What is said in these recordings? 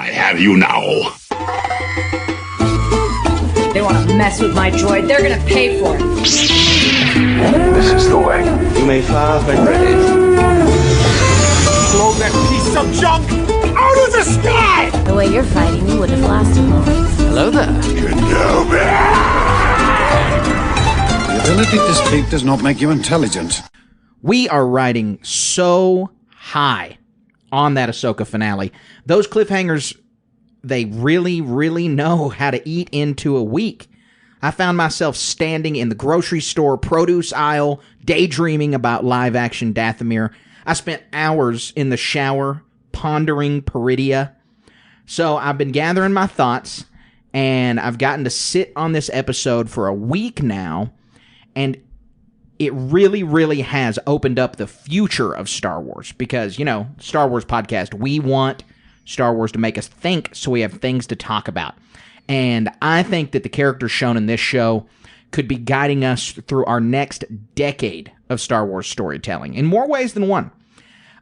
I have you now. They want to mess with my droid. They're going to pay for it. This is the way. You may fire when ready. Blow that piece of junk out of the sky! The way you're fighting, you wouldn't have lasted long. Hello there. Kenobi! The ability to speak does not make you intelligent. We are riding so high on that Ahsoka finale. Those cliffhangers, they really, really know how to eat into a week. I found myself standing in the grocery store produce aisle, daydreaming about live-action Dathomir. I spent hours in the shower pondering Peridia. So I've been gathering my thoughts, and I've gotten to sit on this episode for a week now, and it really, really has opened up the future of Star Wars because, you know, Star Wars podcast, we want Star Wars to make us think so we have things to talk about. And I think that the characters shown in this show could be guiding us through our next decade of Star Wars storytelling in more ways than one.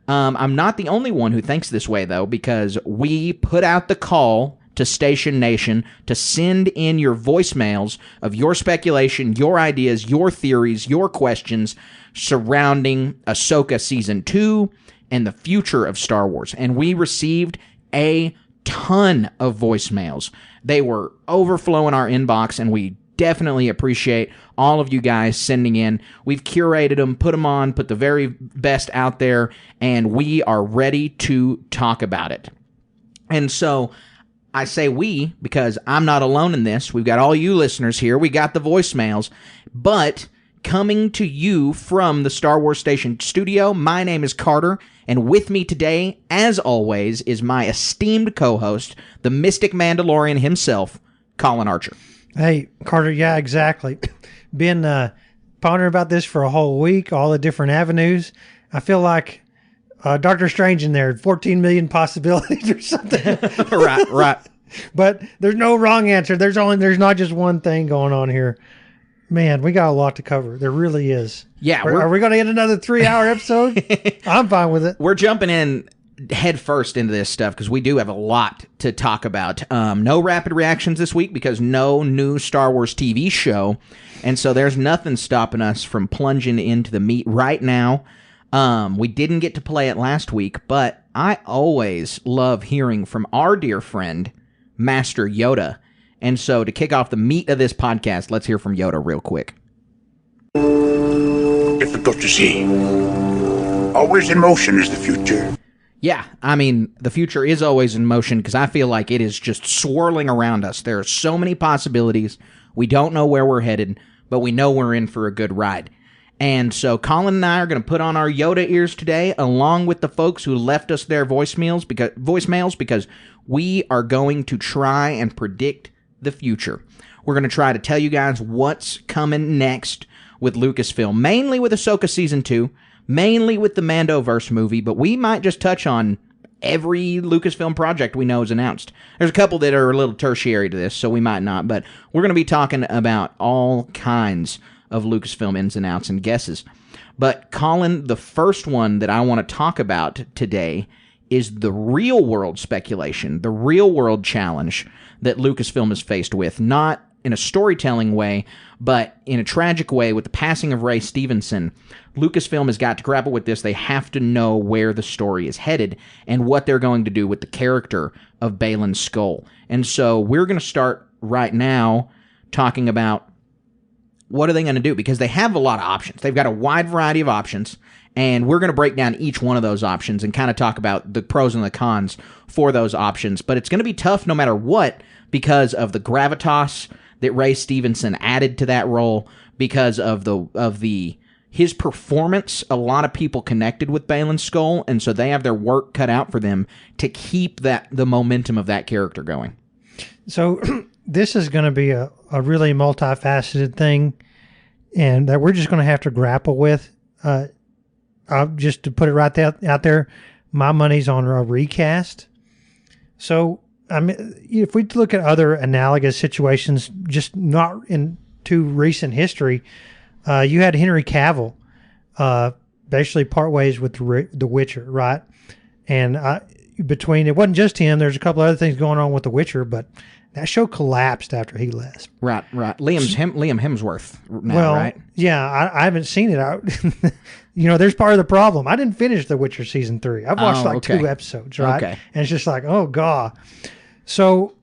I'm not the only one who thinks this way, though, because we put out the call to Station Nation to send in your voicemails of your speculation, your ideas, your theories, your questions surrounding Ahsoka Season 2 and the future of Star Wars. And we received a ton of voicemails. They were overflowing our inbox, and we definitely appreciate all of you guys sending in. We've curated them, put them on, put the very best out there, and we are ready to talk about it. And so I say we because I'm not alone in this. We've got all you listeners here. We got the voicemails. But coming to you from the Star Wars Station studio, my name is Carter, and with me today, as always, is my esteemed co-host, the Mystic Mandalorian himself, Colin Archer. Hey, Carter, yeah, exactly. Been pondering about this for a whole week, all the different avenues. I feel like Doctor Strange in there, 14 million possibilities or something. Right. But there's no wrong answer. There's not just one thing going on here. Man, we got a lot to cover. There really is. Yeah. Are we going to get another 3-hour episode? I'm fine with it. We're jumping in head first into this stuff because we do have a lot to talk about. No rapid reactions this week because no new Star Wars TV show. And so there's nothing stopping us from plunging into the meat right now. We didn't get to play it last week, but I always love hearing from our dear friend, Master Yoda. And so to kick off the meat of this podcast, let's hear from Yoda real quick. Difficult to see. Always in motion is the future. Yeah, I mean, the future is always in motion because I feel like it is just swirling around us. There are so many possibilities. We don't know where we're headed, but we know we're in for a good ride. And so Colin and I are going to put on our Yoda ears today, along with the folks who left us their voicemails because we are going to try and predict the future. We're going to try to tell you guys what's coming next with Lucasfilm, mainly with Ahsoka Season 2, mainly with the Mandoverse movie, but we might just touch on every Lucasfilm project we know is announced. There's a couple that are a little tertiary to this, so we might not, but we're going to be talking about all kinds of Lucasfilm ins and outs and guesses. But Colin, the first one that I want to talk about today is the real-world speculation, the real-world challenge that Lucasfilm is faced with, not in a storytelling way, but in a tragic way with the passing of Ray Stevenson. Lucasfilm has got to grapple with this. They have to know where the story is headed and what they're going to do with the character of Baylan Skoll. And so we're going to start right now talking about what are they going to do, because they have a lot of options. They've got a wide variety of options, and we're going to break down each one of those options and kind of talk about the pros and the cons for those options. But it's going to be tough no matter what because of the gravitas that Ray Stevenson added to that role, because of his performance. A lot of people connected with Baylan Skoll, and so they have their work cut out for them to keep the momentum of that character going. So this is going to be a really multifaceted thing, and that we're just going to have to grapple with. Just to put it right out there, my money's on a recast. So, I mean, if we look at other analogous situations, just not in too recent history, you had Henry Cavill basically part ways with The Witcher, right? And between, it wasn't just him. There's a couple other things going on with The Witcher, but that show collapsed after he left. Right. Liam Hemsworth now, right? Yeah, I haven't seen it. There's part of the problem. I didn't finish The Witcher season 3. I've watched 2 episodes, right? Okay. And it's just like, oh god. So,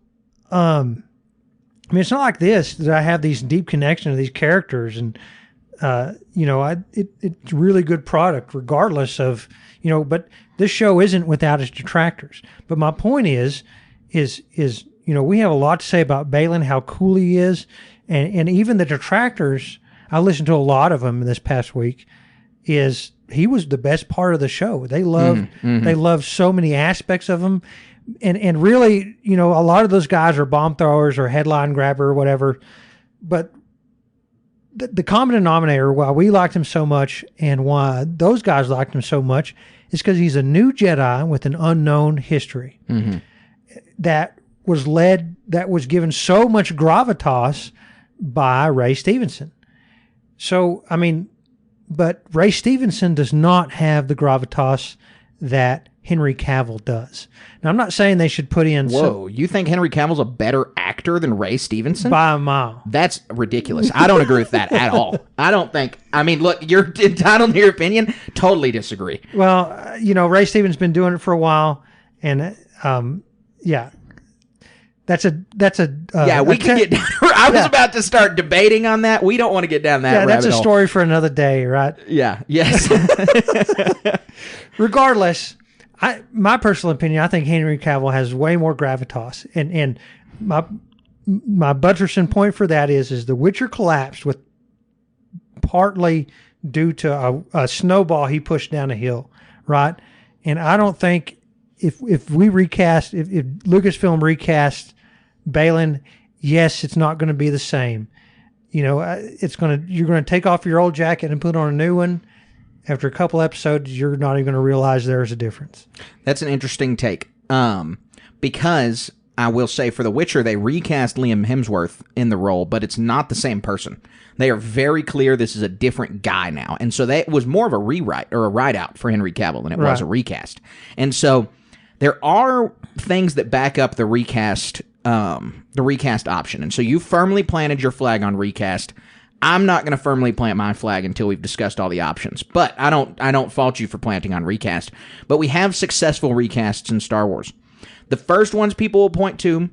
it's not like this that I have these deep connection to these characters, and it's a really good product regardless of But this show isn't without its detractors. But my point is we have a lot to say about Balin, how cool he is, and even the detractors. I listened to a lot of them this past week. He was the best part of the show. They loved so many aspects of him, and really, a lot of those guys are bomb throwers or headline grabber or whatever. But the common denominator, why we liked him so much and why those guys liked him so much, is because he's a new Jedi with an unknown history. Mm-hmm. That was given so much gravitas by Ray Stevenson. So, but Ray Stevenson does not have the gravitas that Henry Cavill does. Now, I'm not saying they should put in... Whoa, you think Henry Cavill's a better actor than Ray Stevenson? By a mile. That's ridiculous. I don't agree with that at all. I don't think... look, you're entitled to your opinion. Totally disagree. Well, Ray Stevenson's been doing it for a while, and, yeah... That's a we can get down. I was about to start debating on that. We don't want to get down that rabbit that's a hole. story for another day, right? Yeah. Yes. Regardless, my personal opinion, I think Henry Cavill has way more gravitas, and my buttressing point for that is The Witcher collapsed with partly due to a snowball he pushed down a hill, right? And I don't think if Lucasfilm recast Balin, yes, it's not going to be the same. You're going to take off your old jacket and put on a new one. After a couple episodes, you're not even going to realize there's a difference. That's an interesting take. Because I will say for The Witcher, they recast Liam Hemsworth in the role, but it's not the same person. They are very clear this is a different guy now. And so that was more of a rewrite or a write-out for Henry Cavill than it was a recast. And so there are things that back up the recast option. And so you firmly planted your flag on recast. I'm not going to firmly plant my flag until we've discussed all the options. But I don't fault you for planting on recast. But we have successful recasts in Star Wars. The first ones people will point to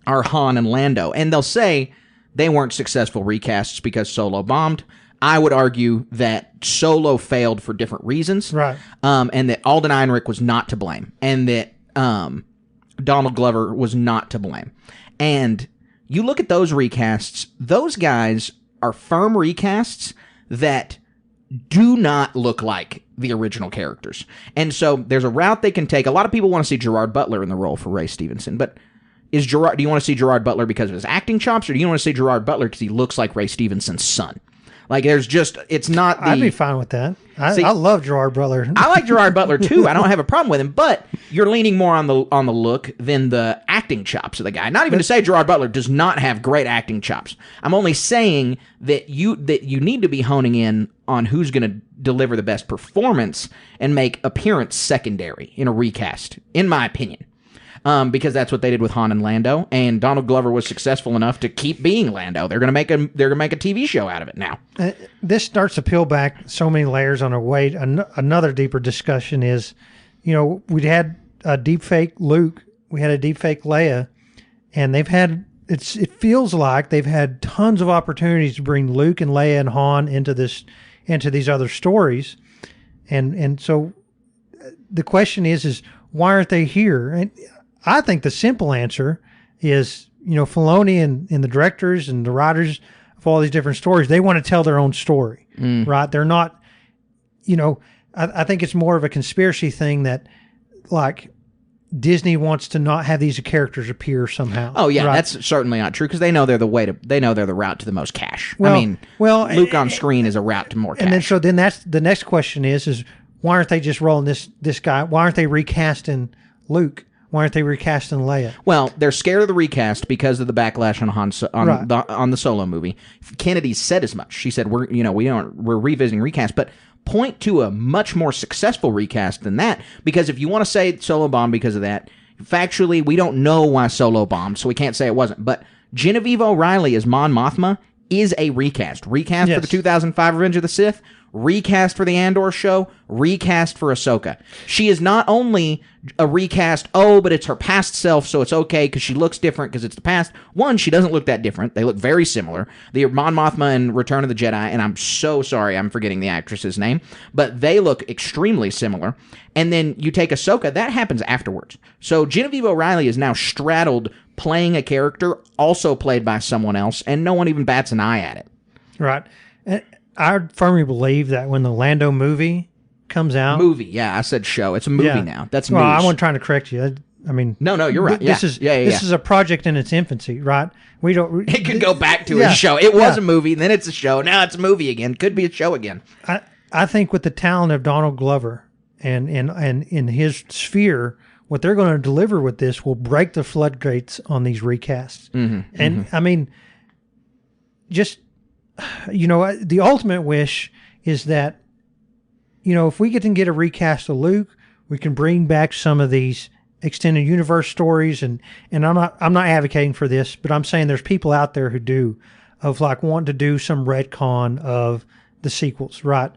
are Han and Lando. And they'll say they weren't successful recasts because Solo bombed. I would argue that Solo failed for different reasons. Right. And that Alden Ehrenreich was not to blame. And that Donald Glover was not to blame. And you look at those recasts, those guys are firm recasts that do not look like the original characters. And so there's a route they can take. A lot of people want to see Gerard Butler in the role for Ray Stevenson, but do you want to see Gerard Butler because of his acting chops, or do you want to see Gerard Butler because he looks like Ray Stevenson's son? Like, it's not the... I'd be fine with that. I love Gerard Butler. I like Gerard Butler, too. I don't have a problem with him, but you're leaning more on the look than the acting chops of the guy. Not even to say Gerard Butler does not have great acting chops. I'm only saying that you need to be honing in on who's going to deliver the best performance and make appearance secondary in a recast, in my opinion. Because that's what they did with Han and Lando, and Donald Glover was successful enough to keep being Lando. They're gonna make a TV show out of it now. This starts to peel back so many layers on a way. Another deeper discussion is, we had a deepfake Luke, we had a deepfake Leia, and it feels like they've had tons of opportunities to bring Luke and Leia and Han into these other stories, and so the question is why aren't they here? And I think the simple answer is, Filoni and the directors and the writers of all these different stories, they want to tell their own story, right? They're not, I think it's more of a conspiracy thing that, like, Disney wants to not have these characters appear somehow. Oh yeah, right? That's certainly not true because they know they're the route to the most cash. Well, Luke on screen is a route to more cash. And then that's the next question is why aren't they just rolling this guy? Why aren't they recasting Luke? Why aren't they recasting Leia? Well, they're scared of the recast because of the backlash on the Solo movie. Kennedy said as much. She said we're revisiting recast, but point to a much more successful recast than that. Because if you want to say Solo bombed because of that, factually, we don't know why Solo bombed, so we can't say it wasn't. But Genevieve O'Reilly as Mon Mothma is a recast. Recast for the 2005 Revenge of the Sith, recast for the Andor show, recast for Ahsoka. She is not only a recast, but it's her past self, so it's okay because she looks different because it's the past. One, she doesn't look that different. They look very similar. The Mon Mothma in Return of the Jedi, and I'm so sorry I'm forgetting the actress's name, but they look extremely similar. And then you take Ahsoka, that happens afterwards. So Genevieve O'Reilly is now straddled playing a character also played by someone else, and no one even bats an eye at it. Right. And I firmly believe that when the Lando movie comes out... Movie, yeah, I said show. It's a movie now. That's news. Well, I wasn't trying to correct you. I mean... No, you're right. This is a project in its infancy, right? We don't... It could go back to a show. It was a movie, then it's a show. Now it's a movie again. Could be a show again. I think with the talent of Donald Glover and in his sphere, what they're going to deliver with this will break the floodgates on these recasts. I mean, just... the ultimate wish is that, if we can get a recast of Luke, we can bring back some of these extended universe stories. And I'm not advocating for this, but I'm saying there's people out there who do, of like wanting to do some retcon of the sequels, right?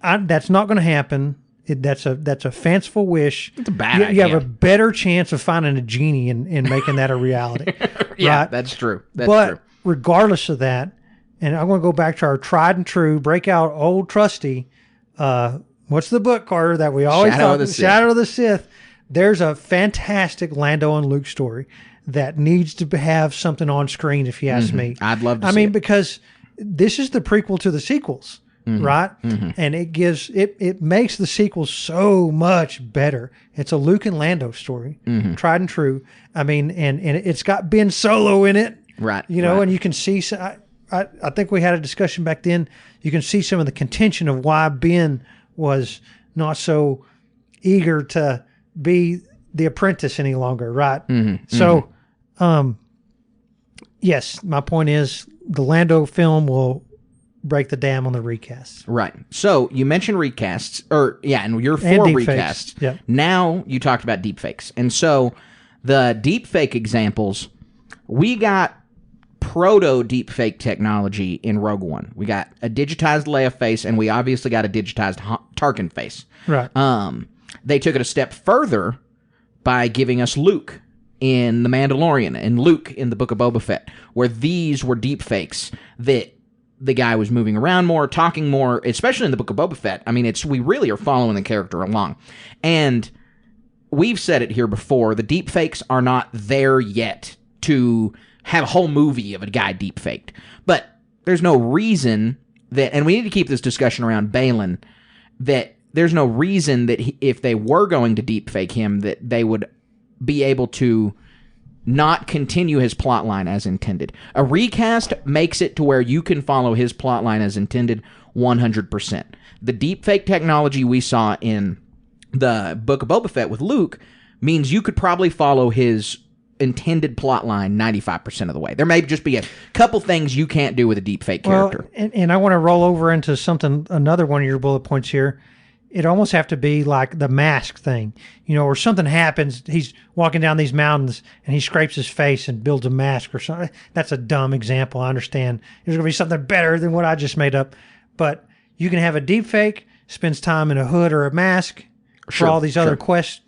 That's not going to happen. That's a fanciful wish. It's a bad idea. You have a better chance of finding a genie and making that a reality. Yeah, right? That's true. But regardless of that, and I'm going to go back to our tried and true, break out old trusty, what's the book, Carter, that we always Shadow talk of the about? Sith. Shadow of the Sith. There's a fantastic Lando and Luke story that needs to have something on screen, if you ask me. I'd love to see I mean, it. because this is the prequel to the sequels, right? And it makes the sequels so much better. It's a Luke and Lando story, tried and true. I mean, and it's got Ben Solo in it. Right. And you can see... I think we had a discussion back then. You can see some of the contention of why Ben was not so eager to be the apprentice any longer, right? So, yes, my point is the Lando film will break the dam on the recasts. Right. So you mentioned recasts, and you're for deepfakes. recasts. Yep. Now you talked about deepfakes. And so the deepfake examples, we got proto deepfake technology in Rogue One. We got a digitized Leia face, and we obviously got a digitized Tarkin face. Right. They took it a step further by giving us Luke in The Mandalorian and Luke in the Book of Boba Fett, where these were deepfakes that the guy was moving around more, talking more, especially in the Book of Boba Fett. I mean, we really are following the character along. And we've said it here before, the deepfakes are not there yet to have a whole movie of a guy deepfaked. But there's no reason that, and we need to keep this discussion around Balin, that there's no reason that if they were going to deepfake him, that they would be able to not continue his plotline as intended. A recast makes it to where you can follow his plotline as intended 100%. The deepfake technology we saw in the Book of Boba Fett with Luke means you could probably follow his intended plotline 95% of the way. There may just be a couple things you can't do with a deepfake character. And I want to roll over into another one of your bullet points here. It almost have to be like the mask thing, or something happens. He's walking down these mountains and he scrapes his face and builds a mask or something. That's a dumb example. I understand. There's going to be something better than what I just made up. But you can have a deepfake, spends time in a hood or a mask for all these other quest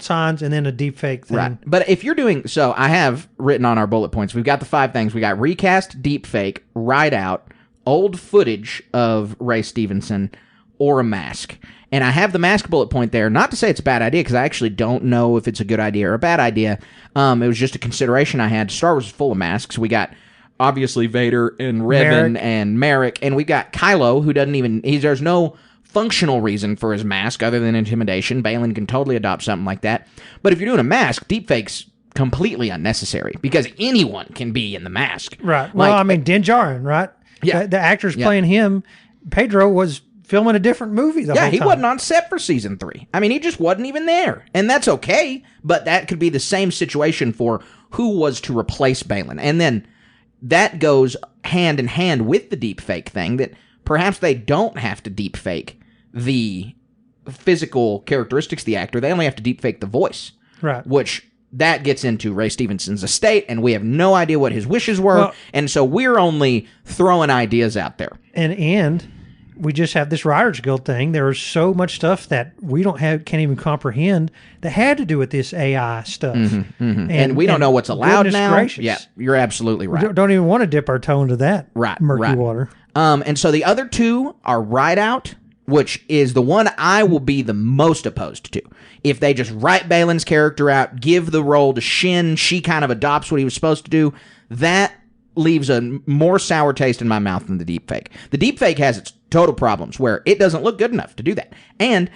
signs, and then a deepfake thing. Right. But if you're doing, so I have written on our bullet points, we've got the 5 things. We got recast, deepfake, write out, old footage of Ray Stevenson, or a mask. And I have the mask bullet point there, not to say it's a bad idea, because I actually don't know if it's a good idea or a bad idea. It was just a consideration I had. Star Wars is full of masks. We got, obviously, Vader and Revan and Merrick, and we got Kylo, who doesn't even, there's no functional reason for his mask other than intimidation. Balin can totally adopt something like that. But if you're doing a mask, deepfake's completely unnecessary, because anyone can be in the mask. Right. Well, Din Djarin, right? Yeah. The actor's playing him. Pedro was filming a different movie the whole time. Yeah, he wasn't on set for season 3. I mean, he just wasn't even there. And that's okay, but that could be the same situation for who was to replace Balin. And then that goes hand in hand with the deepfake thing, that perhaps they don't have to deepfake the physical characteristics of the actor. They only have to deepfake the voice. Right. Which that gets into Ray Stevenson's estate, and we have no idea what his wishes were, Well, and so we're only throwing ideas out there. And we just have this Writers Guild thing. There is so much stuff that we can't even comprehend that had to do with this AI stuff. And we don't know what's allowed goodness now. gracious. Yeah, you're absolutely right. We don't even want to dip our toe into that murky water. And so the other two are Ride Out, which is the one I will be the most opposed to. If they just write Balin's character out, give the role to Shin, she kind of adopts what he was supposed to do, that leaves a more sour taste in my mouth than the deepfake. The deepfake has its total problems where it doesn't look good enough to do that. And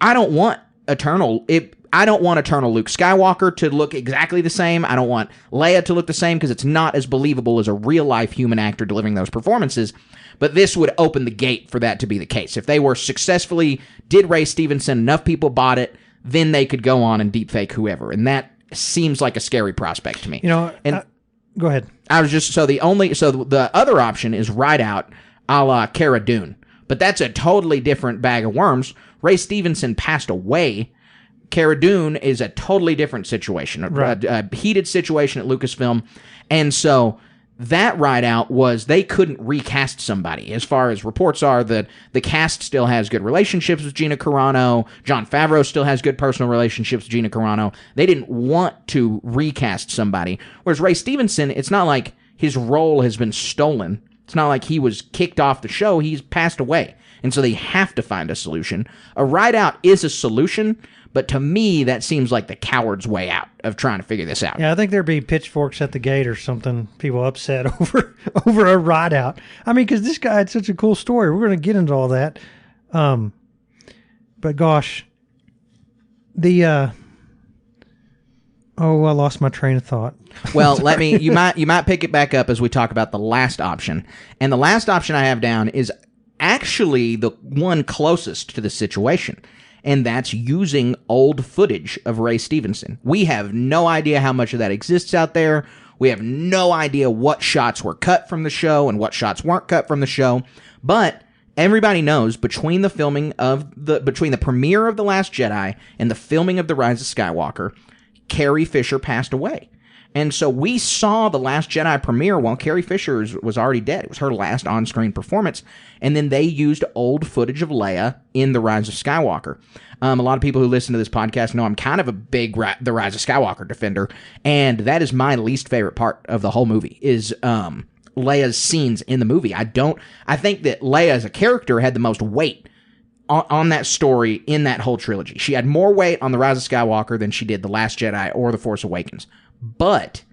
I don't want Eternal Luke Skywalker to look exactly the same. I don't want Leia to look the same because it's not as believable as a real-life human actor delivering those performances. But this would open the gate for that to be the case. If they were successfully, did Ray Stevenson, enough people bought it, then they could go on and deepfake whoever. And that seems like a scary prospect to me. Go ahead. The other option is Ride Out a la Cara Dune. But that's a totally different bag of worms. Ray Stevenson passed away. Cara Dune is a totally different situation, a heated situation at Lucasfilm. And so that Ride Out was they couldn't recast somebody. As far as reports are, the cast still has good relationships with Gina Carano. Jon Favreau still has good personal relationships with Gina Carano. They didn't want to recast somebody. Whereas Ray Stevenson, it's not like his role has been stolen. It's not like he was kicked off the show. He's passed away. And so they have to find a solution. A Ride Out is a solution, but to me, that seems like the coward's way out of trying to figure this out. Yeah, I think there'd be pitchforks at the gate or something. People upset over a Ride Out. I mean, because this guy had such a cool story. We're going to get into all that. But gosh, I lost my train of thought. Well, you might pick it back up as we talk about the last option. And the last option I have down is actually the one closest to the situation. And that's using old footage of Ray Stevenson. We have no idea how much of that exists out there. We have no idea what shots were cut from the show and what shots weren't cut from the show. But everybody knows between the premiere of The Last Jedi and the filming of The Rise of Skywalker, Carrie Fisher passed away. And so we saw The Last Jedi premiere while Carrie Fisher was already dead. It was her last on-screen performance. And then they used old footage of Leia in The Rise of Skywalker. A lot of people who listen to this podcast know I'm kind of a big The Rise of Skywalker defender. And that is my least favorite part of the whole movie, is Leia's scenes in the movie. I think that Leia as a character had the most weight on that story in that whole trilogy. She had more weight on The Rise of Skywalker than she did The Last Jedi or The Force Awakens. But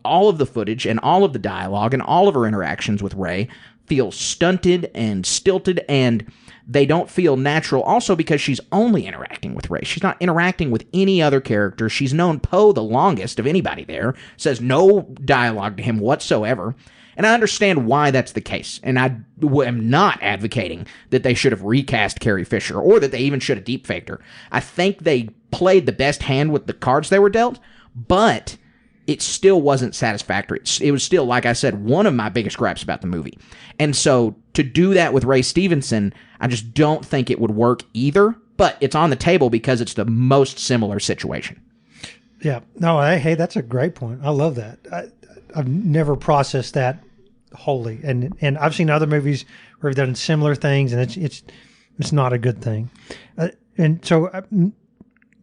all of the footage and all of the dialogue and all of her interactions with Rey feel stunted and stilted, and they don't feel natural also because she's only interacting with Rey. She's not interacting with any other character. She's known Poe the longest of anybody there, says no dialogue to him whatsoever. And I understand why that's the case. And I am not advocating that they should have recast Carrie Fisher or that they even should have deepfaked her. I think they played the best hand with the cards they were dealt, but it still wasn't satisfactory. It was still, like I said, one of my biggest gripes about the movie. And so to do that with Ray Stevenson, I just don't think it would work either, but it's on the table because it's the most similar situation. Yeah. No, hey, that's a great point. I love that. I've never processed that wholly. And I've seen other movies where they've done similar things, and it's not a good thing. And so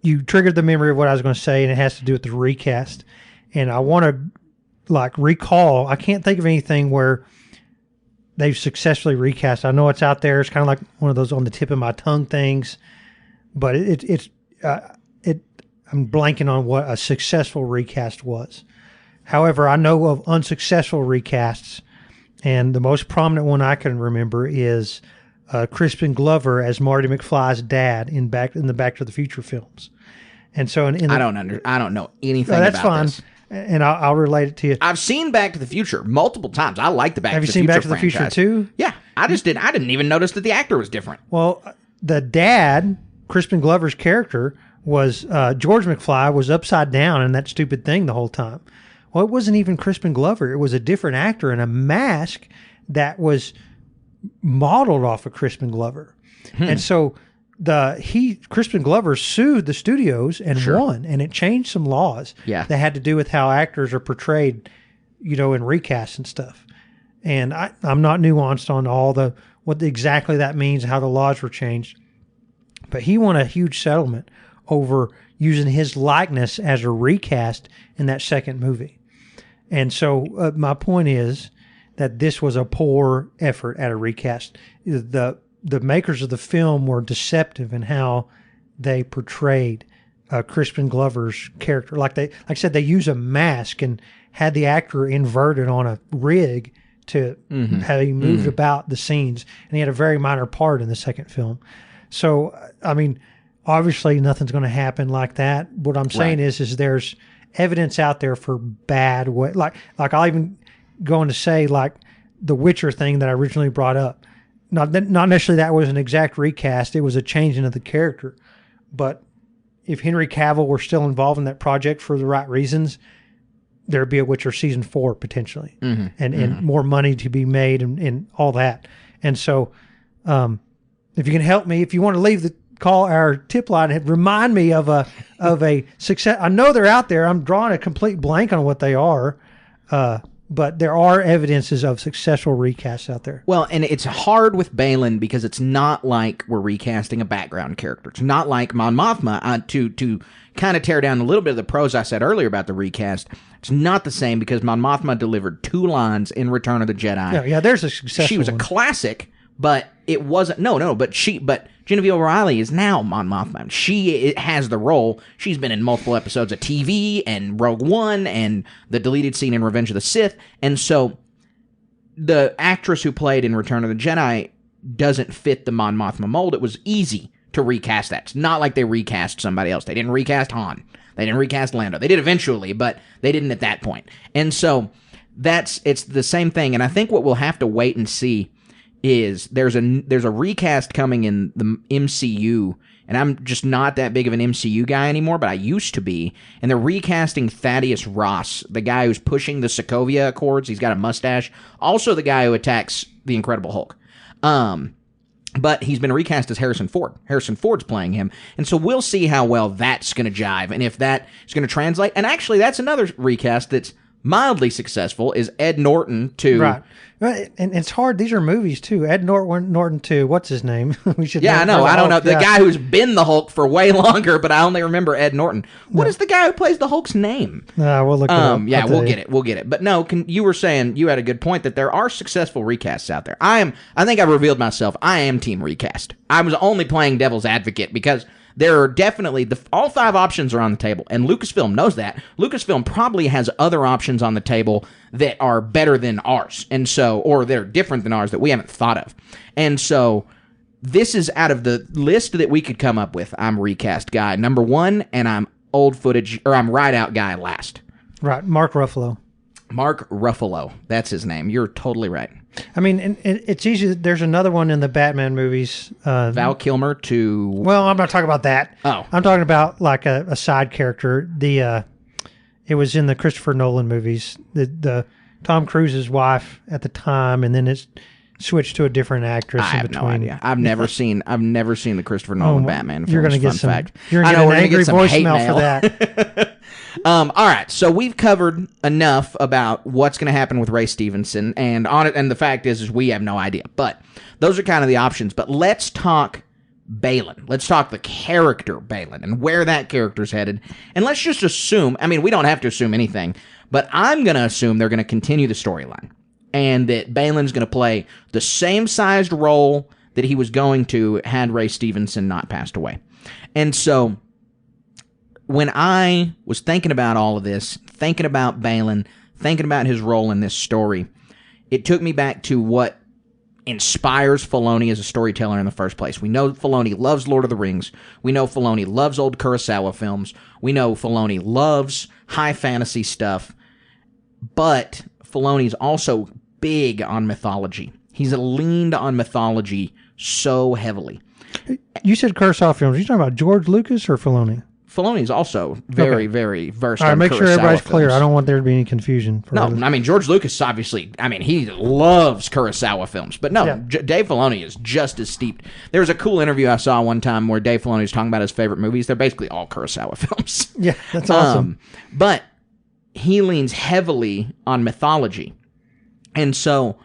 you triggered the memory of what I was going to say, and it has to do with the recast. And I want to recall, I can't think of anything where they've successfully recast. I know it's out there. It's kind of like one of those on the tip of my tongue things, but I'm blanking on what a successful recast was. However, I know of unsuccessful recasts, and the most prominent one I can remember is Crispin Glover as Marty McFly's dad in the Back to the Future films. And so I don't know anything that's about fine. this. And I'll relate it to you. I've seen Back to the Future multiple times. I like the Back Have to you the seen Future Back to the Future franchise. too? Yeah. I didn't even notice that the actor was different. Well, the dad, Crispin Glover's character, was George McFly was upside down in that stupid thing the whole time. Well, it wasn't even Crispin Glover. It was a different actor in a mask that was modeled off of Crispin Glover. And so Crispin Glover sued the studios and won, and it changed some laws that had to do with how actors are portrayed, in recasts and stuff. And I'm not nuanced on all what exactly that means, how the laws were changed. But he won a huge settlement over using his likeness as a recast in that second movie. And so my point is that this was a poor effort at a recast. The makers of the film were deceptive in how they portrayed Crispin Glover's character. Like I said, they use a mask and had the actor inverted on a rig to how he moved about the scenes, and he had a very minor part in the second film. So, I mean, obviously nothing's going to happen like that. What I'm saying is there's evidence out there for bad way. Like I'll even go on to say, like the Witcher thing that I originally brought up. Not necessarily that was an exact recast. It was a changing of the character. But if Henry Cavill were still involved in that project for the right reasons, there'd be a Witcher season 4 potentially, and more money to be made and all that. And so, if you can help me, if you want to leave the call our tip line and remind me of a success. I know they're out there. I'm drawing a complete blank on what they are. But there are evidences of successful recasts out there. Well, and it's hard with Balin because it's not like we're recasting a background character. It's not like Mon Mothma. To kind of tear down a little bit of the pros I said earlier about the recast, it's not the same because Mon Mothma delivered 2 lines in Return of the Jedi. Yeah, there's a successful She was a classic, but it wasn't. But Genevieve O'Reilly is now Mon Mothma. She has the role. She's been in multiple episodes of TV and Rogue One and the deleted scene in Revenge of the Sith. And so the actress who played in Return of the Jedi doesn't fit the Mon Mothma mold. It was easy to recast that. It's not like they recast somebody else. They didn't recast Han. They didn't recast Lando. They did eventually, but they didn't at that point. And so it's the same thing. And I think what we'll have to wait and see is there's a recast coming in the MCU, and I'm just not that big of an MCU guy anymore, but I used to be, and they're recasting Thaddeus Ross, the guy who's pushing the Sokovia Accords. He's got a mustache. Also the guy who attacks the Incredible Hulk. But he's been recast as Harrison Ford. Harrison Ford's playing him, and so we'll see how well that's going to jive, and if that is going to translate. And actually, that's another recast that's mildly successful, is Ed Norton to... Right. And it's hard. These are movies, too. Ed Norton to... What's his name? We should. Yeah, I know. I don't know. The guy who's been the Hulk for way longer, but I only remember Ed Norton. What is the guy who plays the Hulk's name? We'll look it up. Yeah, we'll get it. We'll get it. But no, you were saying, you had a good point, that there are successful recasts out there. I think I've revealed myself. I am team recast. I was only playing devil's advocate because... there are definitely all 5 options are on the table, and Lucasfilm knows that. Lucasfilm probably has other options on the table that are better than ours, and so, or they're different than ours that we haven't thought of. And so, this is out of the list that we could come up with. I'm recast guy number 1, and I'm I'm ride out guy last. Right, Mark Ruffalo. Mark Ruffalo, that's his name. You're totally right. I mean, it's easy. There's another one in the Batman movies. Val Kilmer to... Well, I'm not talking about that. Oh. I'm talking about like a side character. It was in the Christopher Nolan movies. The Tom Cruise's wife at the time, and then it's switched to a different actress. I have no idea. I've never seen the Christopher Nolan Batman films. You're going to get fact. You're going to get an angry voicemail for that. All right, so we've covered enough about what's going to happen with Ray Stevenson, and the fact is we have no idea. But those are kind of the options. But let's talk Balin. Let's talk the character Balin and where that character's headed. And let's just assume, I mean, we don't have to assume anything, but I'm going to assume they're going to continue the storyline and that Balin's going to play the same sized role that he was going to had Ray Stevenson not passed away. And so when I was thinking about all of this, thinking about Balin, thinking about his role in this story, it took me back to what inspires Filoni as a storyteller in the first place. We know Filoni loves Lord of the Rings. We know Filoni loves old Kurosawa films. We know Filoni loves high fantasy stuff. But Filoni's also big on mythology. He's leaned on mythology so heavily. You said Kurosawa films. Are you talking about George Lucas or Filoni? Filoni is also very, Okay. very versed All right, in make sure Kurosawa everybody's clear. films. I don't want there to be any confusion. No, I mean, George Lucas, obviously, he loves Kurosawa films. But no, Yeah. Dave Filoni is just as steeped. There was a cool interview I saw one time where Dave Filoni was talking about his favorite movies. They're basically all Kurosawa films. Yeah, that's awesome. But he leans heavily on mythology. And so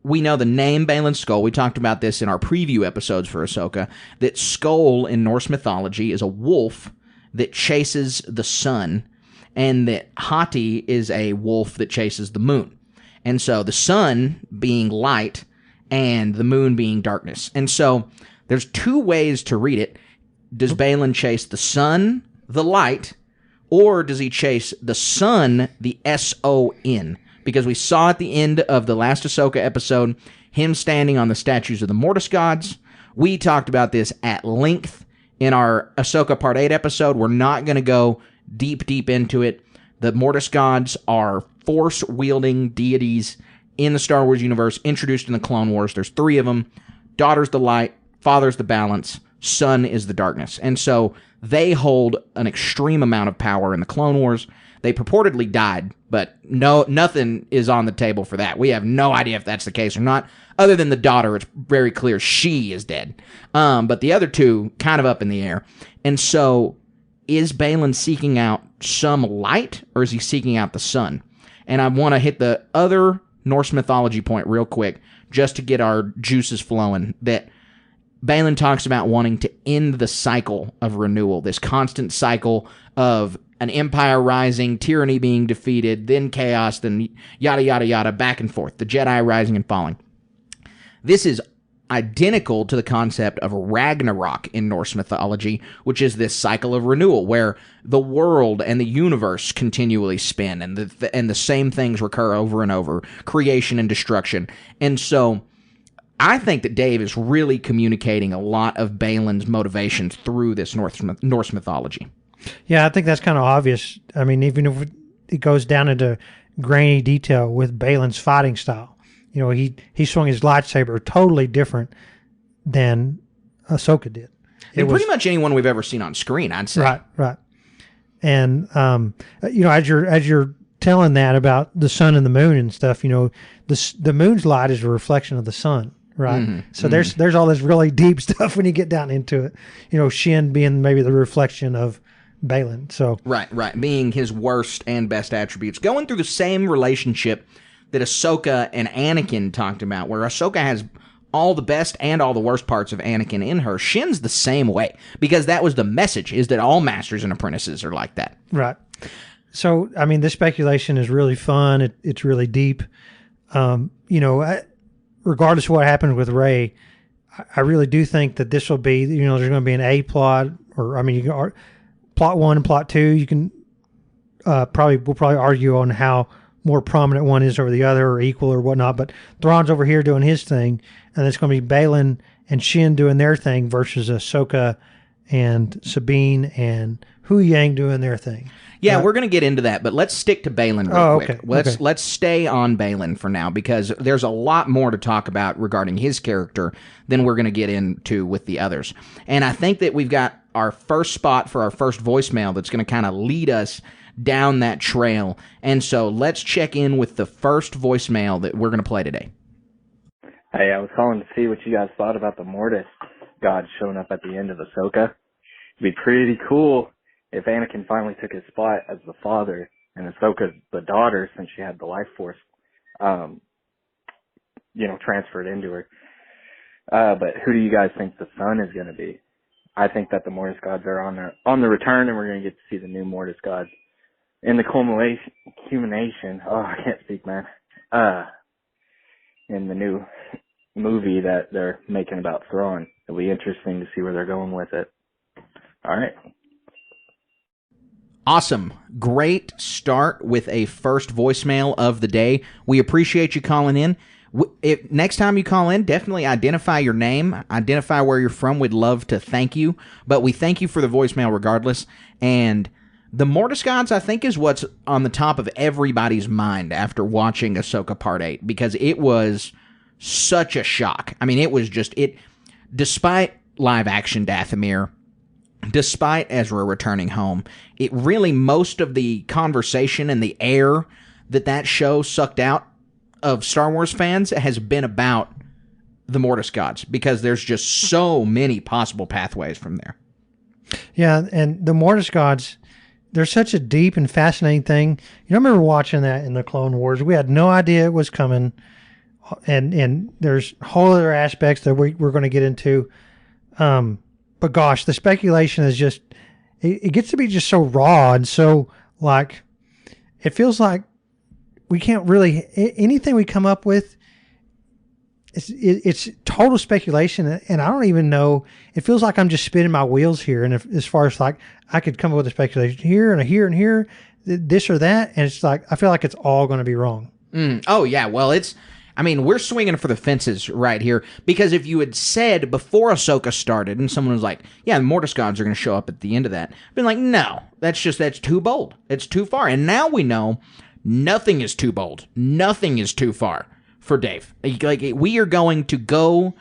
we know the name Balin Skull. We talked about this in our preview episodes for Ahsoka, that Skull in Norse mythology is a wolf that chases the sun, and that Hati is a wolf that chases the moon. And so the sun being light and the moon being darkness. And so there's two ways to read it. Does Balin chase the sun, the light, or does he chase the sun, the S-O-N? Because we saw at the end of the last Ahsoka episode him standing on the statues of the Mortis gods. We talked about this at length in our Ahsoka Part 8 episode. We're not going to go deep into it. The Mortis gods are force-wielding deities in the Star Wars universe, introduced in the Clone Wars. There's 3 of them. Daughter's the light, father's the balance, son is the darkness. And so they hold an extreme amount of power in the Clone Wars. They purportedly died, but nothing is on the table for that. We have no idea if that's the case or not. Other than the daughter, it's very clear she is dead. But the other 2, kind of up in the air. And so, is Balin seeking out some light, or is he seeking out the sun? And I want to hit the other Norse mythology point real quick, just to get our juices flowing, that Balin talks about wanting to end the cycle of renewal, this constant cycle of an empire rising, tyranny being defeated, then chaos, then yada, yada, yada, back and forth, the Jedi rising and falling. This is identical to the concept of Ragnarok in Norse mythology, which is this cycle of renewal where the world and the universe continually spin and the same things recur over and over, creation and destruction. And so I think that Dave is really communicating a lot of Balin's motivations through this Norse mythology. Yeah, I think that's kind of obvious. I mean, even if it goes down into grainy detail with Balin's fighting style. You know, he swung his lightsaber totally different than Ahsoka did. Pretty much anyone we've ever seen on screen, I'd say. Right. And you know, as you're telling that about the sun and the moon and stuff, you know, the moon's light is a reflection of the sun, right? Mm-hmm. So there's all this really deep stuff when you get down into it. You know, Shin being maybe the reflection of Balin. So right, being his worst and best attributes, going through the same relationship that Ahsoka and Anakin talked about, where Ahsoka has all the best and all the worst parts of Anakin in her. Shin's the same way, because that was the message, is that all masters and apprentices are like that. Right. So, I mean, this speculation is really fun. It's really deep. You know, regardless of what happens with Rey, I really do think that this will be, you know, there's going to be an A plot, or, I mean, you can, plot 1 and plot 2, you can we'll probably argue on how more prominent one is over the other, or equal or whatnot, but Thrawn's over here doing his thing, and it's going to be Balin and Shin doing their thing versus Ahsoka and Sabine and Hu Yang doing their thing. Yeah, we're going to get into that, but let's stick to Balin real quick. Okay. Let's stay on Balin for now, because there's a lot more to talk about regarding his character than we're going to get into with the others. And I think that we've got our first spot for our first voicemail that's going to kind of lead us down that trail. And so let's check in with the first voicemail that we're going to play today. Hey, I was calling to see what you guys thought about the Mortis god showing up at the end of Ahsoka. It'd be pretty cool if Anakin finally took his spot as the father and Ahsoka's the daughter, since she had the life force, transferred into her. But who do you guys think the son is going to be? I think that the Mortis gods are on the return, and we're going to get to see the new Mortis gods in the culmination. Oh, I can't speak, man. In the new movie that they're making about Thrawn. It'll be interesting to see where they're going with it. All right. Awesome. Great start with a first voicemail of the day. We appreciate you calling in. Next time you call in, definitely identify your name, identify where you're from. We'd love to thank you, but we thank you for the voicemail regardless. And the Mortis gods, I think, is what's on the top of everybody's mind after watching Ahsoka Part 8, because it was such a shock. I mean, it was just, despite live action Dathomir, despite Ezra returning home, it really, most of the conversation and the air that show sucked out of Star Wars fans has been about the Mortis gods, because there's just so many possible pathways from there. Yeah, and the Mortis gods, they're such a deep and fascinating thing. I remember watching that in the Clone Wars. We had no idea it was coming, and there's whole other aspects that we're going to get into. But gosh, the speculation is just, it gets to be just so raw and so, like, it feels like we can't really, anything we come up with, it's total speculation, and I don't even know, it feels like I'm just spinning my wheels here, and as far as like, I could come up with a speculation here and here and here, this or that, and it's like, I feel like it's all going to be wrong. Oh, yeah, well, we're swinging for the fences right here, because if you had said before Ahsoka started and someone was like, yeah, the Mortis gods are going to show up at the end of that, I've been like, no, that's too bold. It's too far. And now we know nothing is too bold. Nothing is too far for Dave. Like, we are going to go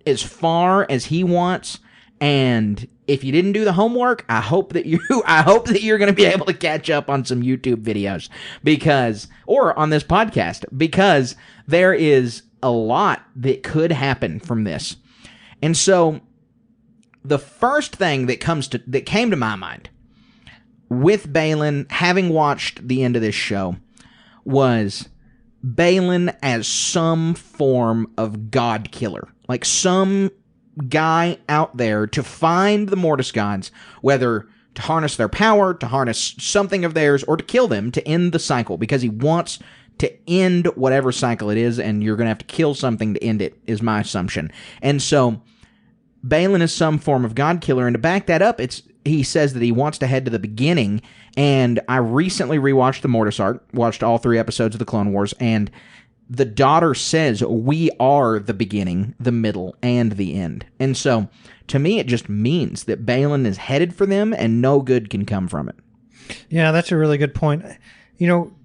as far as he wants, and if you didn't do the homework, I hope that you're going to be able to catch up on some YouTube videos, or on this podcast, because there is a lot that could happen from this. And so the first thing that came to my mind with Baylan, having watched the end of this show, was Baylan as some form of god killer, like some guy out there to find the Mortis gods, whether to harness their power, to harness something of theirs, or to kill them, to end the cycle, because he wants to end whatever cycle it is, and you're going to have to kill something to end it, is my assumption. And so Baylan is some form of god killer, and to back that up, he says that he wants to head to the beginning, and I recently rewatched the Mortis arc, watched all 3 episodes of the Clone Wars, and the daughter says, we are the beginning, the middle, and the end. And so, to me, it just means that Baylan is headed for them, and no good can come from it. Yeah, that's a really good point. Getting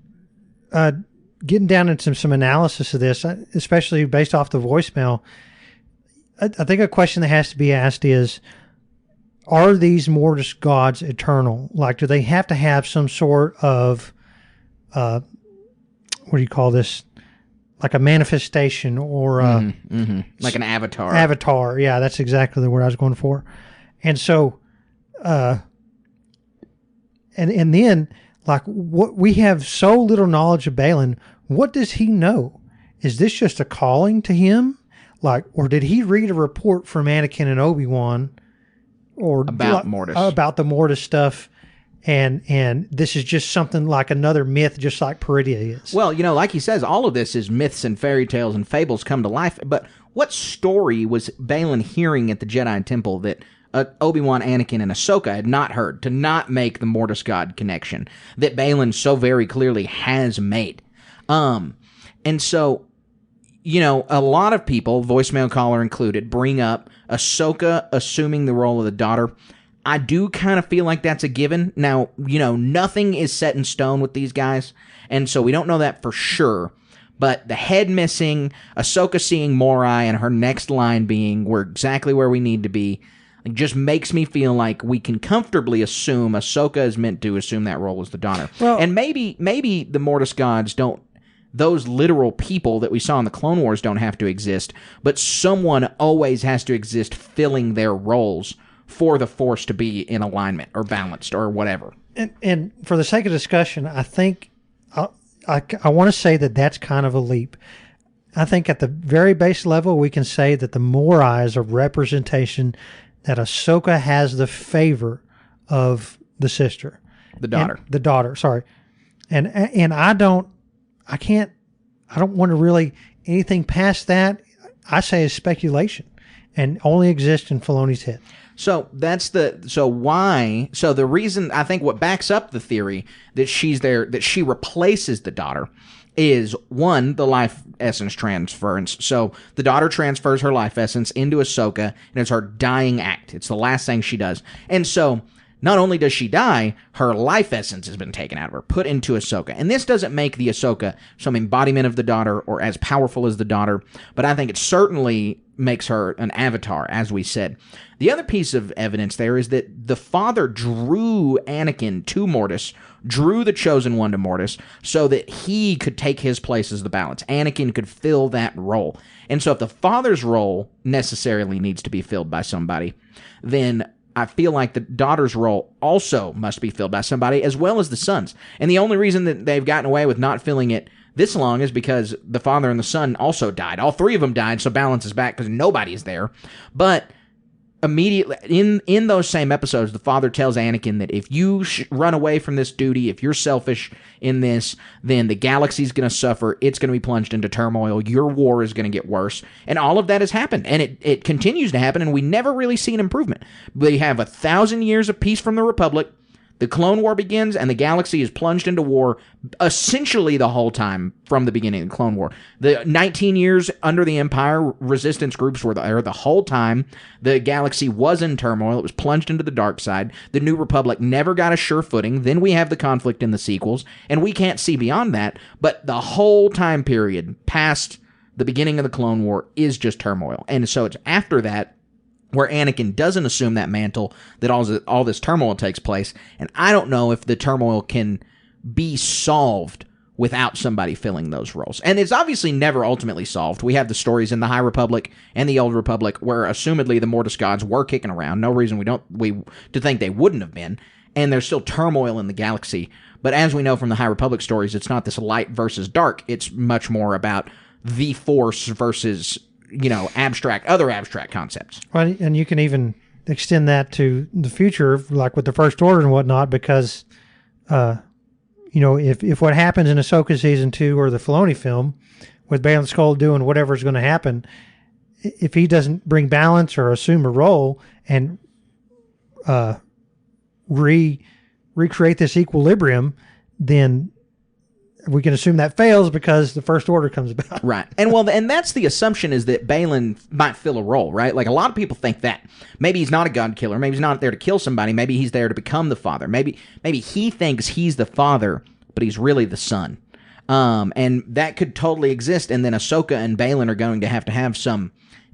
down into some analysis of this, especially based off the voicemail, I think a question that has to be asked is, are these Mortis gods eternal? Like, do they have to have some sort of, what do you call this? Like a manifestation, or like an avatar. Avatar, yeah, that's exactly the word I was going for. And so, and then, like, what we have so little knowledge of Baylan. What does he know? Is this just a calling to him? Like, or did he read a report from Anakin and Obi-Wan, or about Mortis, about the Mortis stuff? And this is just something like another myth, just like Peridia is. Well, like he says, all of this is myths and fairy tales and fables come to life. But what story was Baylan hearing at the Jedi Temple that Obi-Wan, Anakin, and Ahsoka had not heard, to not make the Mortis God connection that Baylan so very clearly has made? And so, a lot of people, voicemail caller included, bring up Ahsoka assuming the role of the daughter. I do kind of feel like that's a given. Now, nothing is set in stone with these guys, and so we don't know that for sure. But the head missing, Ahsoka seeing Morai, and her next line being, we're exactly where we need to be, it just makes me feel like we can comfortably assume Ahsoka is meant to assume that role as the daughter. Well, and maybe the Mortis gods don't, those literal people that we saw in the Clone Wars don't have to exist, but someone always has to exist filling their roles for the Force to be in alignment or balanced or whatever. And for the sake of discussion, I think I want to say that that's kind of a leap. I think at the very base level, we can say that the Morai is a representation that Ahsoka has the favor of the sister. The daughter. The daughter, sorry. And I don't want to really anything past that. I say is speculation and only exists in Filoni's head. So the reason, I think what backs up the theory that she's there, that she replaces the daughter, is one, the life essence transference. So the daughter transfers her life essence into Ahsoka, and it's her dying act. It's the last thing she does. And so not only does she die, her life essence has been taken out of her, put into Ahsoka. And this doesn't make the Ahsoka some embodiment of the daughter or as powerful as the daughter, but I think it certainly makes her an avatar, as we said. The other piece of evidence there is that the father drew Anakin to Mortis, drew the Chosen One to Mortis, so that he could take his place as the balance. Anakin could fill that role. And so if the father's role necessarily needs to be filled by somebody, then I feel like the daughter's role also must be filled by somebody, as well as the son's. And the only reason that they've gotten away with not filling it this long is because the father and the son also died. All three of them died, so balance is back because nobody's there. But immediately, in those same episodes, the father tells Anakin that if you run away from this duty, if you're selfish in this, then the galaxy's going to suffer. It's going to be plunged into turmoil. Your war is going to get worse. And all of that has happened. And it continues to happen, and we never really see an improvement. We have 1,000 years of peace from the Republic. The Clone War begins, and the galaxy is plunged into war essentially the whole time from the beginning of the Clone War. The 19 years under the Empire, resistance groups were there the whole time. The galaxy was in turmoil. It was plunged into the dark side. The New Republic never got a sure footing. Then we have the conflict in the sequels, and we can't see beyond that. But the whole time period past the beginning of the Clone War is just turmoil. And so it's after that where Anakin doesn't assume that mantle, that all this turmoil takes place. And I don't know if the turmoil can be solved without somebody filling those roles. And it's obviously never ultimately solved. We have the stories in the High Republic and the Old Republic where assumedly the Mortis gods were kicking around. No reason to think they wouldn't have been. And there's still turmoil in the galaxy. But as we know from the High Republic stories, it's not this light versus dark. It's much more about the Force versus other abstract concepts. Well, and you can even extend that to the future, like with the First Order and whatnot, because, if what happens in Ahsoka Season 2 or the Filoni film, with Baylan Skoll doing whatever's going to happen, if he doesn't bring balance or assume a role and recreate this equilibrium, then we can assume that fails because the First Order comes about. Right. And that's the assumption, is that Baylan might fill a role, right? Like, a lot of people think that. Maybe he's not a god killer. Maybe he's not there to kill somebody. Maybe he's there to become the father. Maybe he thinks he's the father, but he's really the son. And that could totally exist. And then Ahsoka and Baylan are going to have some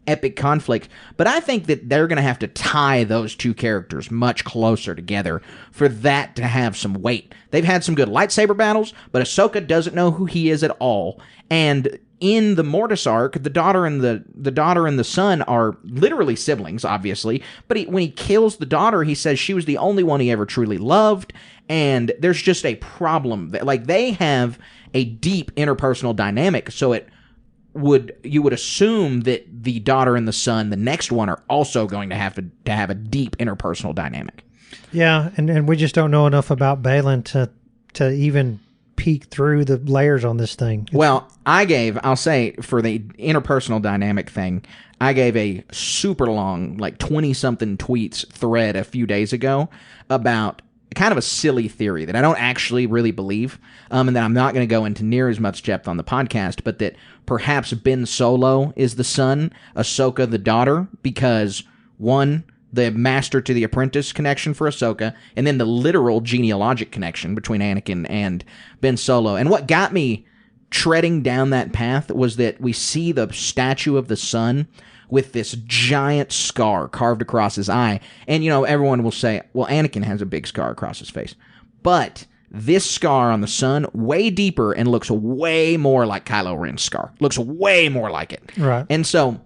epic conflict. But I think that they're going to have to tie those two characters much closer together for that to have some weight. They've had some good lightsaber battles, but Ahsoka doesn't know who he is at all. And in the Mortis arc, the daughter and the son are literally siblings, obviously. But when he kills the daughter, he says she was the only one he ever truly loved. And there's just a problem. Like, they have a deep interpersonal dynamic, so you would assume that the daughter and the son, the next one, are also going to have a deep interpersonal dynamic. Yeah, and we just don't know enough about Baylan to even peek through the layers on this thing. Well, I'll say, for the interpersonal dynamic thing, I gave a super long, like 20-something tweets thread a few days ago about kind of a silly theory that I don't actually really believe, and that I'm not going to go into near as much depth on the podcast, but that perhaps Ben Solo is the son, Ahsoka the daughter, because, one, the master to the apprentice connection for Ahsoka, and then the literal genealogic connection between Anakin and Ben Solo. And what got me treading down that path was that we see the statue of the son with this giant scar carved across his eye. And, everyone will say, well, Anakin has a big scar across his face. But this scar on the son, way deeper and looks way more like Kylo Ren's scar. Looks way more like it. Right. And so,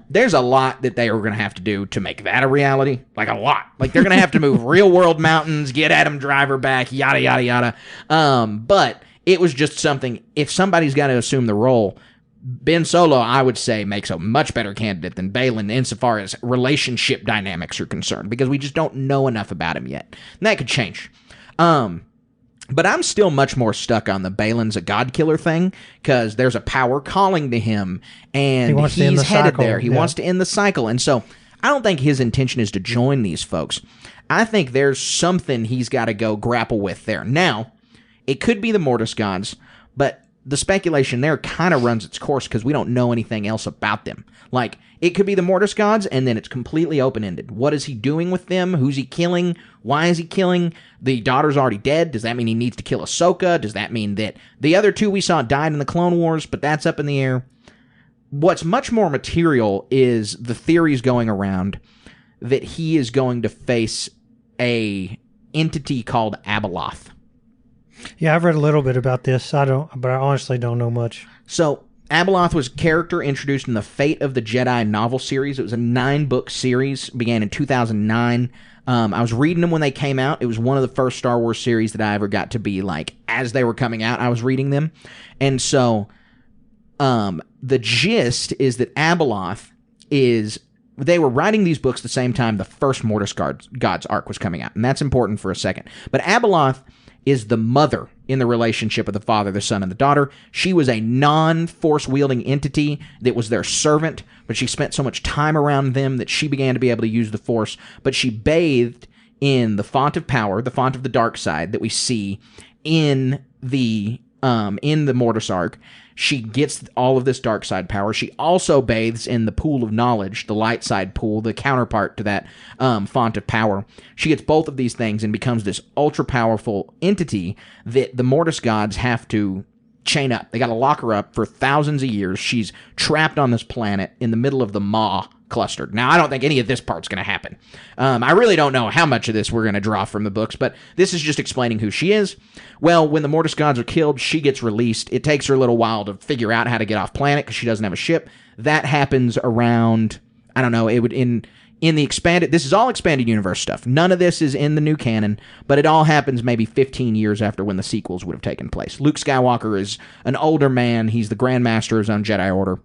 there's a lot that they are going to have to do to make that a reality. Like, a lot. Like, they're going to have to move real-world mountains, get Adam Driver back, yada, yada, yada. But it was just something, if somebody's got to assume the role, Ben Solo, I would say, makes a much better candidate than Baylan insofar as relationship dynamics are concerned, because we just don't know enough about him yet. And that could change. But I'm still much more stuck on the Baylan's a god killer thing, because there's a power calling to him, and he's headed there. He wants to end the cycle. And so I don't think his intention is to join these folks. I think there's something he's got to go grapple with there. Now, it could be the Mortis gods, but the speculation there kind of runs its course because we don't know anything else about them. Like, it could be the Mortis gods, and then it's completely open-ended. What is he doing with them? Who's he killing? Why is he killing? The daughter's already dead. Does that mean he needs to kill Ahsoka? Does that mean that the other two we saw died in the Clone Wars, but that's up in the air? What's much more material is the theories going around that he is going to face a entity called Abeloth. Yeah, I've read a little bit about this. But I honestly don't know much. So, Abeloth was a character introduced in the Fate of the Jedi novel series. It was a 9-book series, began in 2009. I was reading them when they came out. It was one of the first Star Wars series that I ever got to be, like, as they were coming out, I was reading them. And so, the gist is that Abeloth is... They were writing these books the same time the first Mortis Gods arc was coming out, and that's important for a second. But Abeloth is the mother in the relationship of the father, the son, and the daughter. She was a non-force-wielding entity that was their servant, but she spent so much time around them that she began to be able to use the Force. But she bathed in the font of power, the font of the dark side that we see in the Mortis arc. She gets all of this dark side power. She also bathes in the pool of knowledge, the light side pool, the counterpart to that font of power. She gets both of these things and becomes this ultra-powerful entity that the Mortis gods have to chain up. They got to lock her up for thousands of years. She's trapped on this planet in the middle of the Maw cluster. Now, I don't think any of this part's going to happen. I really don't know how much of this we're going to draw from the books, but this is just explaining who she is. Well, when the Mortis gods are killed, she gets released. It takes her a little while to figure out how to get off planet because she doesn't have a ship. That happens around, I don't know, it would in the expanded, this is all expanded universe stuff. None of this is in the new canon, but it all happens maybe 15 years after when the sequels would have taken place. Luke Skywalker is an older man. He's the Grand Master of his own Jedi Order,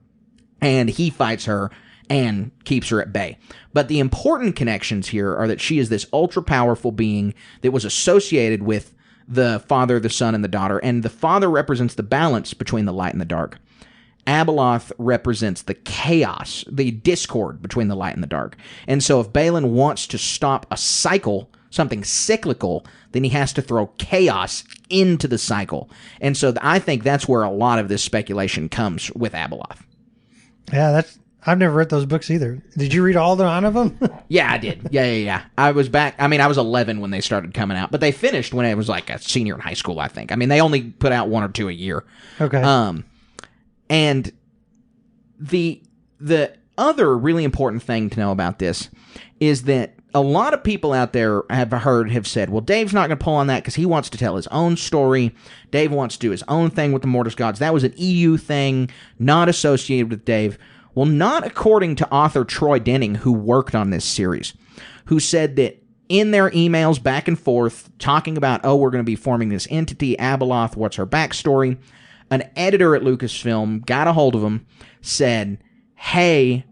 and he fights her and keeps her at bay. But the important connections here are that she is this ultra-powerful being that was associated with the father, the son, and the daughter, and the father represents the balance between the light and the dark. Abeloth represents the chaos, the discord between the light and the dark. And so if Balin wants to stop a cycle, something cyclical, then he has to throw chaos into the cycle. And so I think that's where a lot of this speculation comes with Abeloth. Yeah, I've never read those books either. Did you read all 9 of them? Yeah, I did. Yeah. I was back. I mean, I was 11 when they started coming out, but they finished when I was like a senior in high school, I think. I mean, they only put out 1 or 2 a year. Okay. And the other really important thing to know about this is that a lot of people out there have said, well, Dave's not going to pull on that because he wants to tell his own story. Dave wants to do his own thing with the Mortis gods. That was an EU thing, not associated with Dave. Well, not according to author Troy Denning, who worked on this series, who said that in their emails back and forth, talking about, we're going to be forming this entity, Abeloth, what's her backstory, an editor at Lucasfilm got a hold of him, said, hey,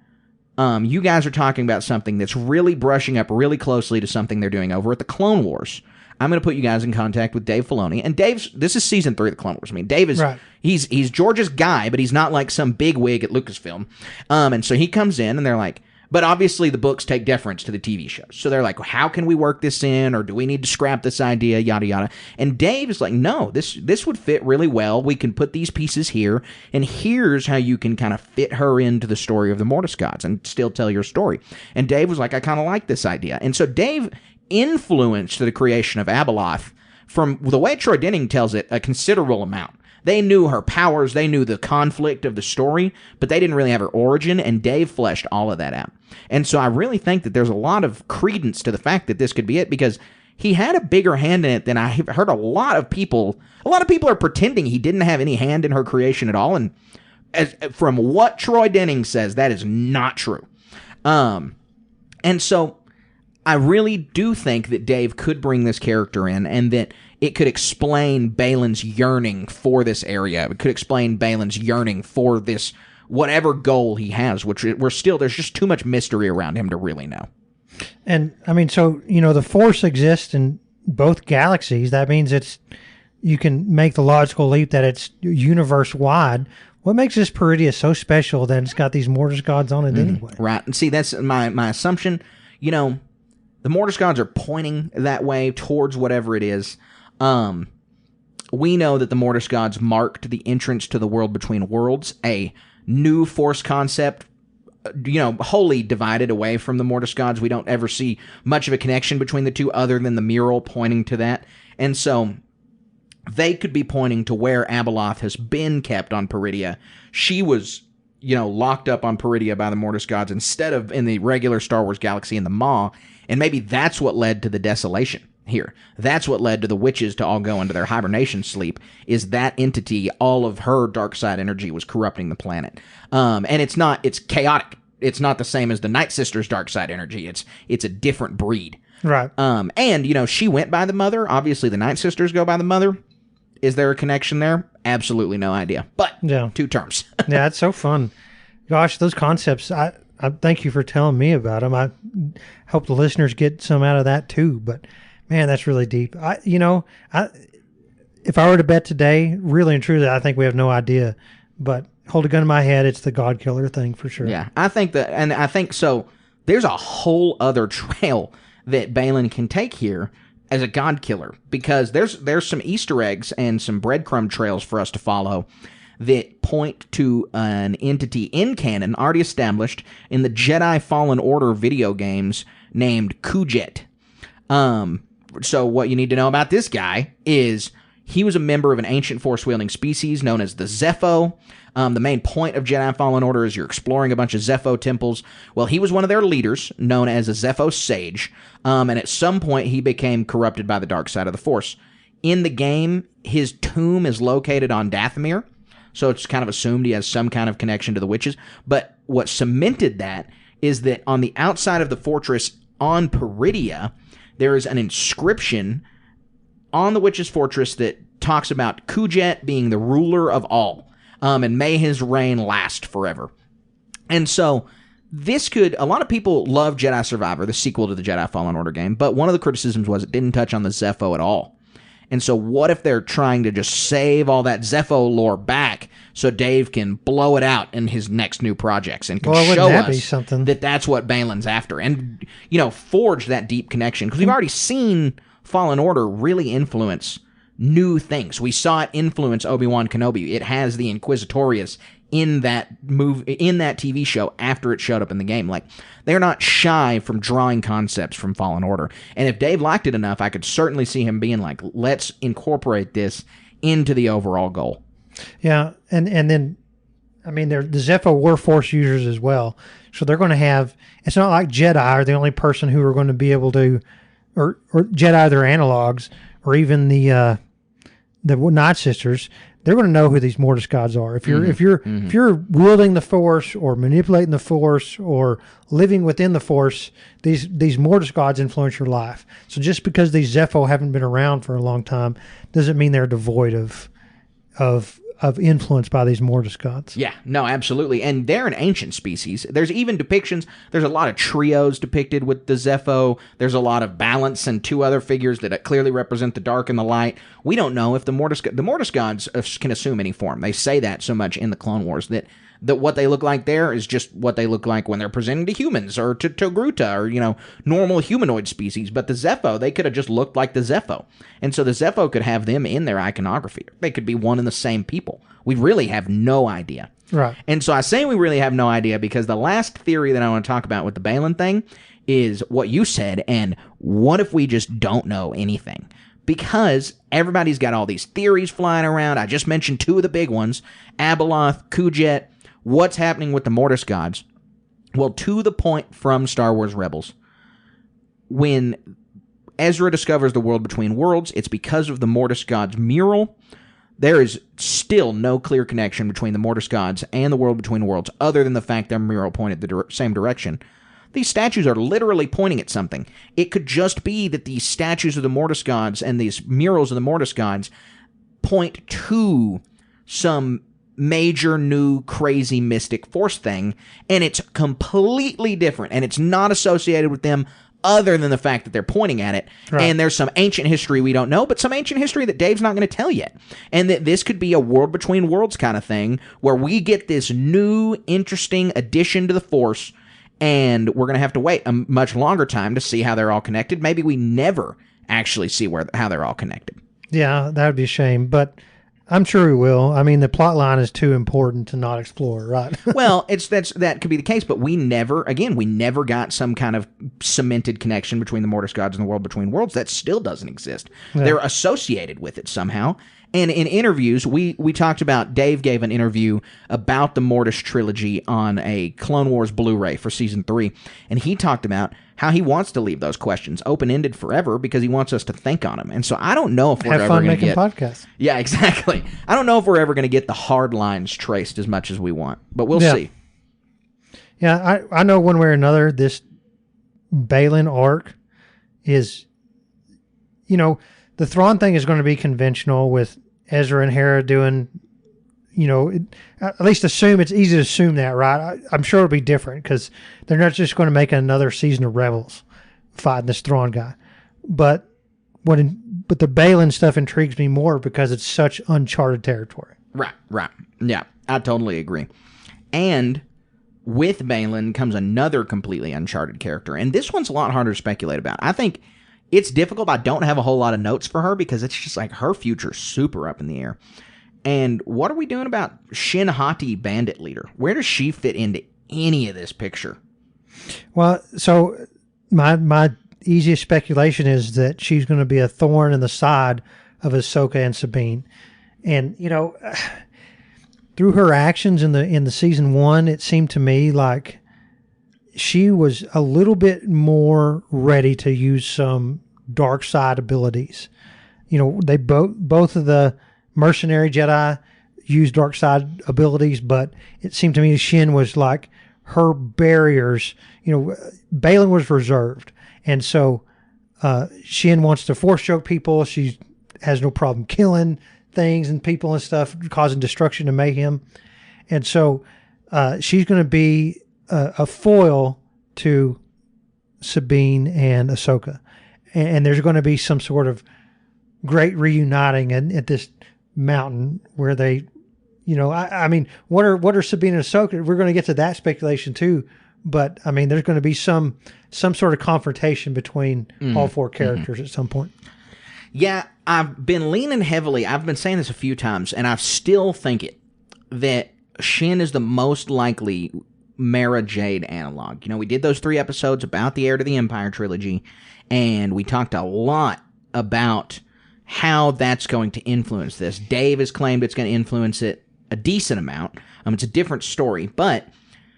you guys are talking about something that's really brushing up really closely to something they're doing over at the Clone Wars. I'm going to put you guys in contact with Dave Filoni. And this is season 3 of the Clone Wars. I mean, Dave is, right. He's George's guy, but he's not like some big wig at Lucasfilm. And so he comes in and they're like, but obviously the books take deference to the TV shows. So they're like, how can we work this in? Or do we need to scrap this idea? Yada, yada. And Dave is like, no, this would fit really well. We can put these pieces here. And here's how you can kind of fit her into the story of the Mortis gods and still tell your story. And Dave was like, I kind of like this idea. And so Dave influenced the creation of Abeloth from the way Troy Denning tells it, a considerable amount. They knew her powers, they knew the conflict of the story, but they didn't really have her origin, and Dave fleshed all of that out. And so I really think that there's a lot of credence to the fact that this could be it, because he had a bigger hand in it than I've heard a lot of people. A lot of people are pretending he didn't have any hand in her creation at all, and from what Troy Denning says, that is not true. And so I really do think that Dave could bring this character in, and that it could explain Balin's yearning for this area. It could explain Balin's yearning for this, whatever goal he has, which there's just too much mystery around him to really know. And, I mean, so, the Force exists in both galaxies. That means you can make the logical leap that it's universe-wide. What makes this Peridia so special that it's got these Mortis gods on it anyway? Right. And see, that's my assumption. The Mortis gods are pointing that way towards whatever it is. we know that the Mortis gods marked the entrance to the world between worlds, a new Force concept, wholly divided away from the Mortis gods. We don't ever see much of a connection between the two other than the mural pointing to that. And so they could be pointing to where Abeloth has been kept on Peridia. She was, locked up on Peridia by the Mortis gods instead of in the regular Star Wars galaxy in the Maw. And maybe that's what led to the desolation here. That's what led to the witches to all go into their hibernation sleep, is that entity, all of her dark side energy was corrupting the planet. And it's chaotic. It's not the same as the Night Sisters' dark side energy. It's a different breed. Right. And she went by the Mother. Obviously, the Night Sisters go by the Mother. Is there a connection there? Absolutely no idea. But yeah. 2 terms. Yeah, it's so fun. Gosh, those concepts, I thank you for telling me about them. I hope the listeners get some out of that too. But man, that's really deep. If I were to bet today, really and truly, I think we have no idea. But hold a gun to my head, it's the God Killer thing for sure. Yeah, I think so. There's a whole other trail that Balin can take here as a God Killer, because there's some Easter eggs and some breadcrumb trails for us to follow that point to an entity in canon already established in the Jedi Fallen Order video games named Kujet. So what you need to know about this guy is he was a member of an ancient force-wielding species known as the Zepho. The main point of Jedi Fallen Order is you're exploring a bunch of Zepho temples. Well, he was one of their leaders, known as a Zepho sage, and at some point he became corrupted by the dark side of the Force. In the game, his tomb is located on Dathomir, so it's kind of assumed he has some kind of connection to the witches. But what cemented that is that on the outside of the fortress on Peridia, there is an inscription on the witch's fortress that talks about Kujet being the ruler of all, and may his reign last forever. And so a lot of people love Jedi Survivor, the sequel to the Jedi Fallen Order game, but one of the criticisms was it didn't touch on the Zepho at all. And so what if they're trying to just save all that Zepho lore back so Dave can blow it out in his next new projects and can show us that that's what Balin's after, and, forge that deep connection? Because we've already seen Fallen Order really influence new things. We saw it influence Obi-Wan Kenobi. It has the Inquisitorius in that TV show after it showed up in the game. Like, they're not shy from drawing concepts from Fallen Order. And if Dave liked it enough, I could certainly see him being like, let's incorporate this into the overall goal. Yeah, and then, the Zepho were Force users as well. So they're going to have, it's not like Jedi are the only person who are going to be able to, or Jedi, their analogs, or even the Night Sisters, they're going to know who these Mortis gods are. If you're wielding the Force or manipulating the Force or living within the Force, these Mortis gods influence your life. So just because these Zepho haven't been around for a long time doesn't mean they're devoid of influence by these Mortis gods. Yeah, no, absolutely. And they're an ancient species. There's even depictions. There's a lot of trios depicted with the Zepho. There's a lot of balance and 2 other figures that clearly represent the dark and the light. We don't know if the Mortis gods can assume any form. They say that so much in the Clone Wars that what they look like there is just what they look like when they're presenting to humans or to Togruta or, normal humanoid species. But the Zepho, they could have just looked like the Zepho. And so the Zepho could have them in their iconography. They could be one and the same people. We really have no idea. Right. And so I say we really have no idea because the last theory that I want to talk about with the Balin thing is what you said, and what if we just don't know anything? Because everybody's got all these theories flying around. I just mentioned 2 of the big ones, Abeloth, Kujet. What's happening with the Mortis gods? Well, to the point from Star Wars Rebels, when Ezra discovers the world between worlds, it's because of the Mortis gods mural. There is still no clear connection between the Mortis gods and the world between worlds, other than the fact their mural pointed the same direction. These statues are literally pointing at something. It could just be that these statues of the Mortis gods and these murals of the Mortis gods point to some major new crazy mystic force thing, and it's completely different, and it's not associated with them other than the fact that they're pointing at it. Right. And there's some ancient history we don't know, but some ancient history that Dave's not going to tell yet. And that this could be a world between worlds kind of thing where we get this new interesting addition to the Force, and we're going to have to wait a much longer time to see how they're all connected. Maybe we never actually see how they're all connected. Yeah, that would be a shame, but I'm sure we will. I mean, the plot line is too important to not explore, right? Well, that could be the case, but we never got some kind of cemented connection between the Mortis gods and the World Between Worlds. That still doesn't exist. Yeah. They're associated with it somehow. And in interviews, we talked about, Dave gave an interview about the Mortis trilogy on a Clone Wars Blu-ray for Season 3, and he talked about how he wants to leave those questions open-ended forever because he wants us to think on them. And so I don't know if we're Have ever fun going to making get... podcasts. Yeah, exactly. I don't know if we're ever going to get the hard lines traced as much as we want, but we'll see. Yeah, I know one way or another this Baylan arc is, the Thrawn thing is going to be conventional with Ezra and Hera doing, at least it's easy to assume that, right? I'm sure it'll be different because they're not just going to make another season of Rebels fighting this Thrawn guy. But the Baylan stuff intrigues me more because it's such uncharted territory. Right. Yeah, I totally agree. And with Baylan comes another completely uncharted character, and this one's a lot harder to speculate about. I think it's difficult. I don't have a whole lot of notes for her because it's just like her future's super up in the air. And what are we doing about Shin Hati, Bandit Leader? Where does she fit into any of this picture? Well, so my easiest speculation is that she's going to be a thorn in the side of Ahsoka and Sabine. And, through her actions in the season 1, it seemed to me like she was a little bit more ready to use some dark side abilities. They both of the mercenary Jedi use dark side abilities, but it seemed to me Shin was like her barriers. Baylan was reserved, and so Shin wants to force choke people. She has no problem killing things and people and stuff, causing destruction and mayhem, and so she's going to be a foil to Sabine and Ahsoka, and there's going to be some sort of great reuniting at this mountain where they, I mean, what are Sabine and Ahsoka? We're going to get to that speculation too, but I mean, there's going to be some sort of confrontation between all four characters at some point. Yeah, I've been leaning heavily. I've been saying this a few times, and I still think it, that Shin is the most likely Mara Jade analog. We did those 3 episodes about the Heir to the Empire trilogy, and we talked a lot about how that's going to influence this. Dave has claimed it's going to influence it a decent amount. It's a different story, but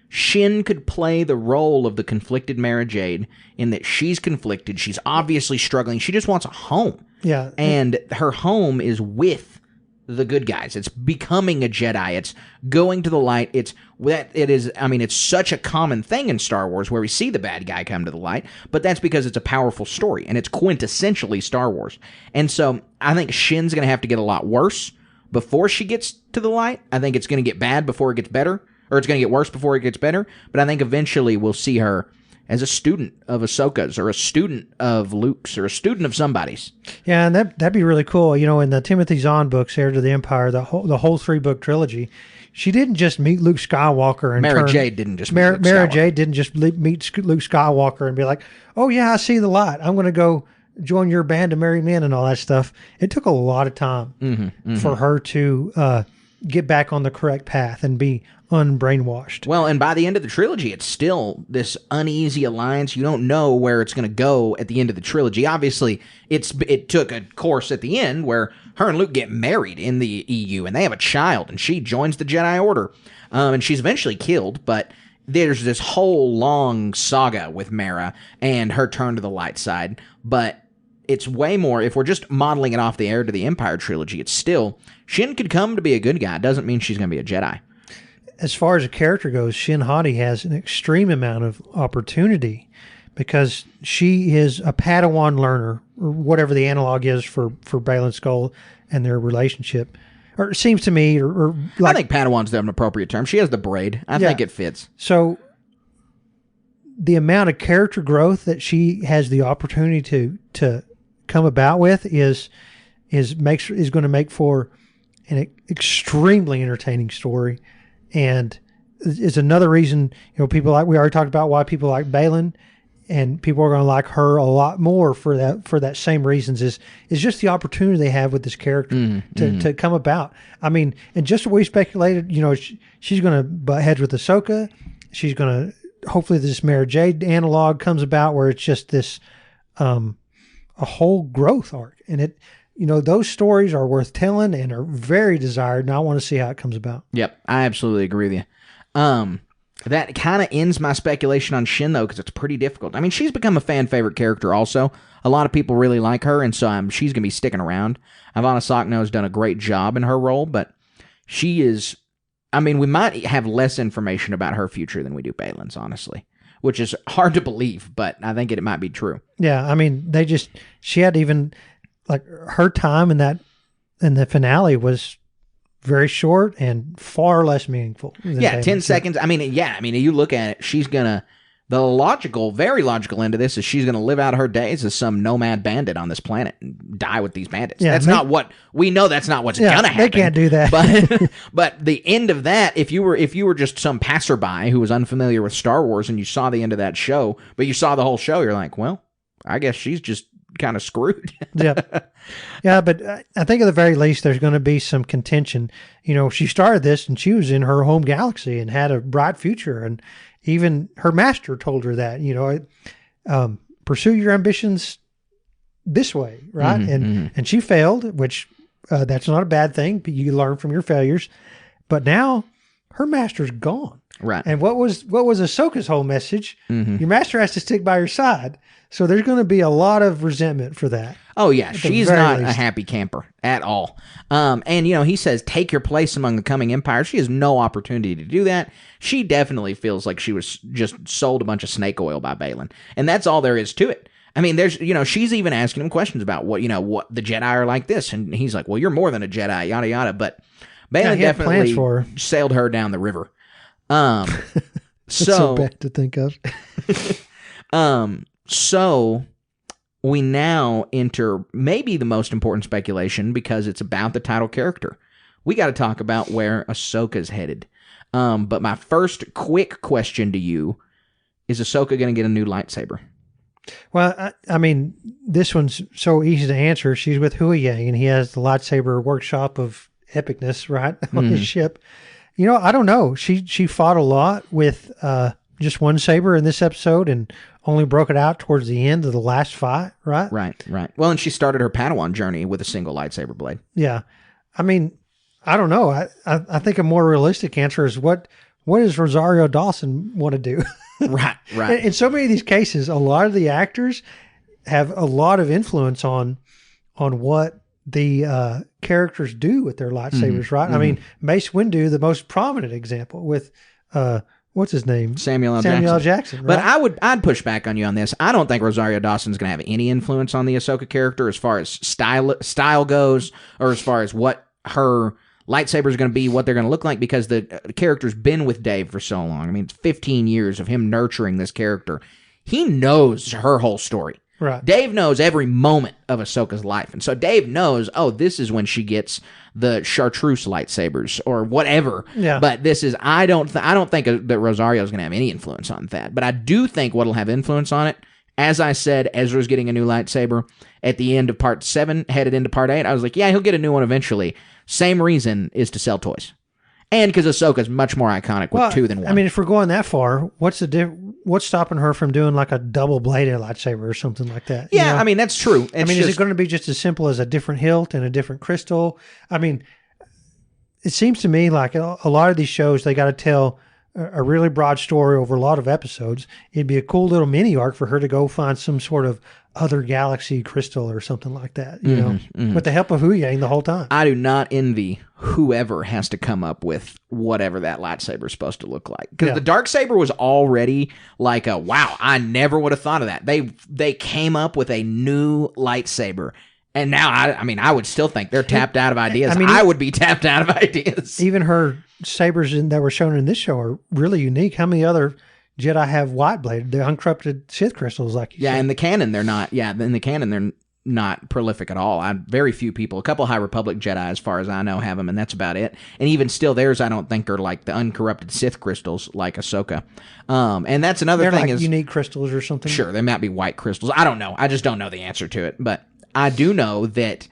Shin could play the role of the conflicted Mara Jade in that she's conflicted. She's obviously struggling. She just wants a home. Yeah. And her home is with the good guys. It's becoming a Jedi. It's going to the light. It's such a common thing in Star Wars where we see the bad guy come to the light, but that's because it's a powerful story and it's quintessentially Star Wars. And so I think Shin's going to have to get a lot worse before she gets to the light. I think it's going to get bad before it gets better, or it's going to get worse before it gets better. But I think eventually we'll see her as a student of Ahsoka's, or a student of Luke's, or a student of somebody's. Yeah, and that'd be really cool. In the Timothy Zahn books, Heir to the Empire, the whole 3-book trilogy, she didn't just meet Luke Skywalker and Mara Jade didn't just meet Luke Skywalker. Mara Jade didn't just meet Luke Skywalker and be like, "Oh yeah, I see the light. I'm going to go join your band of merry men," and all that stuff. It took a lot of time for her to get back on the correct path and be unbrainwashed. Well, and by the end of the trilogy, it's still this uneasy alliance. You don't know where it's going to go at the end of the trilogy. Obviously, it took a course at the end where her and Luke get married in the EU, and they have a child, and she joins the Jedi Order. And she's eventually killed, but there's this whole long saga with Mara and her turn to the light side. But it's way more, if we're just modeling it off the Heir to the Empire trilogy, it's still, Shin could come to be a good guy. It doesn't mean she's going to be a Jedi. As far as a character goes, Shin Hati has an extreme amount of opportunity because she is a Padawan learner, or whatever the analog is for Baylan Skoll and their relationship. Or it seems to me, or like, I think Padawan's an appropriate term. She has the braid. I think it fits. So the amount of character growth that she has the opportunity to come about with is going to make for an extremely entertaining story. And is another reason, people like, we already talked about why people like Baylan. and people are going to like her a lot more for that same reasons is just the opportunity they have with this character to come about. I mean, and just what we speculated, she's going to butt heads with Ahsoka. She's going to, hopefully this Mara Jade analog comes about where it's just this, a whole growth arc. And it, those stories are worth telling and are very desired. And I want to see how it comes about. Yep. I absolutely agree with you. That kind of ends my speculation on Shin, though, because it's pretty difficult. I mean, she's become a fan favorite character also. A lot of people really like her, and so she's going to be sticking around. Ivana Sockno has done a great job in her role, but she is... I mean, we might have less information about her future than we do Baylan's, honestly, which is hard to believe, but I think it might be true. Yeah, I mean, she had even, like, her time in the finale was very short and far less meaningful. Yeah, 10 seconds. I mean, you look at it, she's going to, the very logical end of this is she's going to live out her days as some nomad bandit on this planet and die with these bandits. Yeah, that's not what, we know that's not what's going to happen. They can't do that. But the end of that, if you were just some passerby who was unfamiliar with Star Wars and you saw the end of that show, but you saw the whole show, you're like, well, I guess she's just kind of screwed. Yeah, but I think at the very least there's going to be some contention. She started this and she was in her home galaxy and had a bright future, and even her master told her that, pursue your ambitions this way, right? And she failed, which that's not a bad thing. You learn from your failures. But now her master's gone. Right. And what was Ahsoka's whole message? Your master has to stick by your side. So there's going to be a lot of resentment for that. Oh, yeah. She's not a happy camper at all. And, he says, take your place among the coming empire. She has no opportunity to do that. She definitely feels like she was just sold a bunch of snake oil by Baylan. And that's all there is to it. I mean, there's, she's even asking him questions about what the Jedi are like this. And he's like, well, you're more than a Jedi, yada, yada. But Baylan definitely sailed her down the river. So bad to think of. So we now enter maybe the most important speculation because it's about the title character. We got to talk about where Ahsoka's headed. But my first quick question to you is Ahsoka going to get a new lightsaber? Well, I mean, this one's so easy to answer. She's with Huyang, and he has the lightsaber workshop of epicness, right, on his ship. I don't know. She fought a lot with just one saber in this episode and only broke it out towards the end of the last fight, right? Right. Well, and she started her Padawan journey with a single lightsaber blade. Yeah. I mean, I don't know. I think a more realistic answer is what does Rosario Dawson want to do? Right. In so many of these cases, a lot of the actors have a lot of influence on what the characters do with their lightsabers, right? I mean, Mace Windu, the most prominent example with what's his name? Samuel L. Jackson. Right? But I'd push back on you on this. I don't think Rosario Dawson's going to have any influence on the Ahsoka character as far as style goes, or as far as what her lightsaber is going to be, what they're going to look like, because the character's been with Dave for so long. I mean, it's 15 years of him nurturing this character. He knows her whole story. Right. Dave knows every moment of Ahsoka's life. And so Dave knows, this is when she gets the chartreuse lightsabers or whatever. Yeah. But this is, I don't think that Rosario's going to have any influence on that. But I do think what'll have influence on it, as I said, Ezra's getting a new lightsaber at the end of part 7, headed into part 8. I was like, yeah, he'll get a new one eventually. Same reason is to sell toys. And because Ahsoka's much more iconic with 2 than 1. I mean, if we're going that far, what's stopping her from doing like a double-bladed lightsaber or something like that? Yeah, I mean, that's true. Is it going to be just as simple as a different hilt and a different crystal? I mean, it seems to me like a lot of these shows, they got to tell a really broad story over a lot of episodes. It'd be a cool little mini arc for her to go find some sort of other galaxy crystal or something like that, with the help of Huyang the whole time. I do not envy whoever has to come up with whatever that lightsaber is supposed to look like. Because the Darksaber was already like wow, I never would have thought of that. They came up with a new lightsaber. And now, I would still think they're tapped out of ideas. I would be tapped out of ideas. Even her sabers that were shown in this show are really unique. How many other Jedi have white bladed? They're uncorrupted Sith crystals, like you said. In the canon, they're not. Yeah, in the canon, they're not prolific at all. Very few people, a couple High Republic Jedi, as far as I know, have them, and that's about it. And even still, theirs I don't think are like the uncorrupted Sith crystals like Ahsoka. And that's another They're thing like is unique crystals or something. sure they might be white crystals. I don't know. I just don't know the answer to it. But I do know that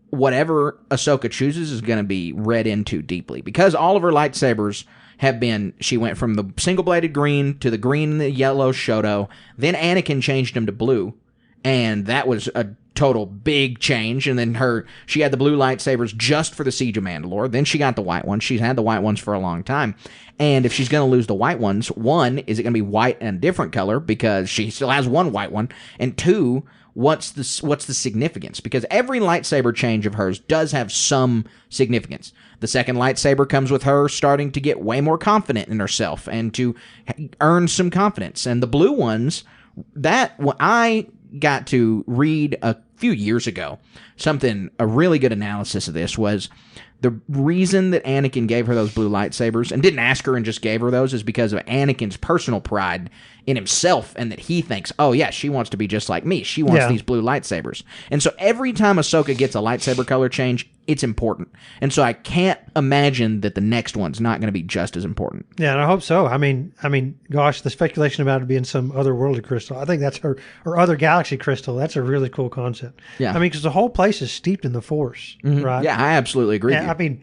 whatever Ahsoka chooses is going to be read into deeply because all of her lightsabers have been, she went from the single-bladed green to the green and the yellow Shoto. Then Anakin changed them to blue, and that was a total big change. And then she had the blue lightsabers just for the Siege of Mandalore. Then she got the white ones. She's had the white ones for a long time. And if she's going to lose the white ones, one, is it going to be white and a different color because she still has one white one? And two, what's the significance? Because every lightsaber change of hers does have some significance. The second lightsaber comes with her starting to get way more confident in herself and to earn some confidence. And the blue ones, I got to read a few years ago, a really good analysis of this was the reason that Anakin gave her those blue lightsabers and didn't ask her and just gave her those is because of Anakin's personal pride in himself and that he thinks, oh yeah, she wants to be just like me. She wants these blue lightsabers. And so every time Ahsoka gets a lightsaber color change, it's important. And so I can't imagine that the next one's not going to be just as important. Yeah, and I hope so. I mean, gosh, the speculation about it being some otherworldly crystal, I think that's her other galaxy crystal. That's a really cool concept. Yeah. I mean, because the whole place is steeped in the Force, right? Yeah, I absolutely agree with you. I mean,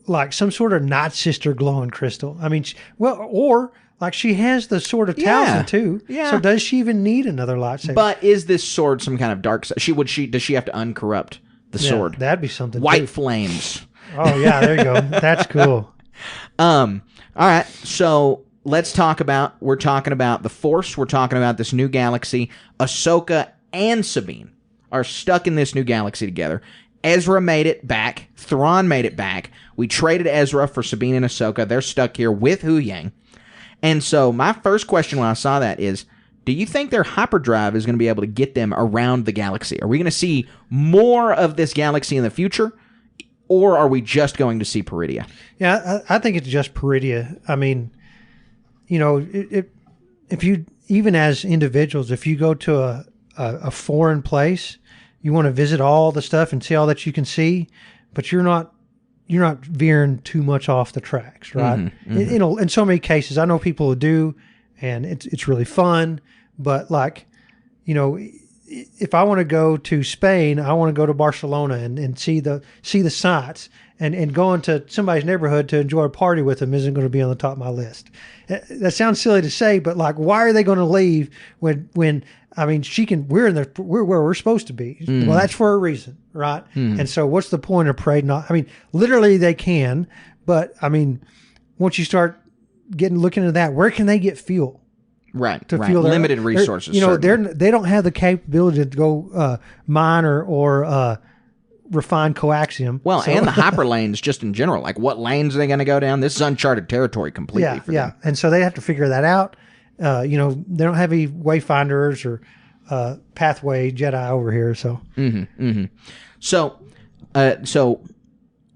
like some sort of Night Sister glowing crystal. I mean, or like she has the sword of Talzin too. Yeah. So does she even need another lightsaber? But is this sword some kind of dark side? Does she have to uncorrupt the sword? That'd be something. White flames. Oh yeah, there you go. That's cool. All right. So we're talking about the Force. We're talking about this new galaxy. Ahsoka and Sabine are stuck in this new galaxy together. Ezra made it back. Thrawn made it back. We traded Ezra for Sabine and Ahsoka. They're stuck here with Hu Yang. And so my first question when I saw that is, do you think their hyperdrive is going to be able to get them around the galaxy? Are we going to see more of this galaxy in the future? Or are we just going to see Peridia? Yeah, I think it's just Peridia. I mean, you know, if you, even as individuals, if you go to a foreign place, you want to visit all the stuff and see all that you can see, but you're not veering too much off the tracks, right? In so many cases, I know people who do, and it's really fun. But like, you know, if I want to go to Spain, I want to go to Barcelona and see the sights, and going to somebody's neighborhood to enjoy a party with them isn't going to be on the top of my list. That sounds silly to say, but like, why are they going to leave when I mean, we're where we're supposed to be. Well, that's for a reason, right? And so what's the point of parading? I mean, literally they can, but I mean, once you start looking into that, where can they get fuel? Right. To fuel limited resources. You know, certainly. they don't have the capability to go mine or refine coaxium. Well, and the hyperlanes just in general. Like, what lanes are they going to go down? This is uncharted territory completely for them. And so they have to figure that out. You know, they don't have any wayfinders or pathway Jedi over here. So, So,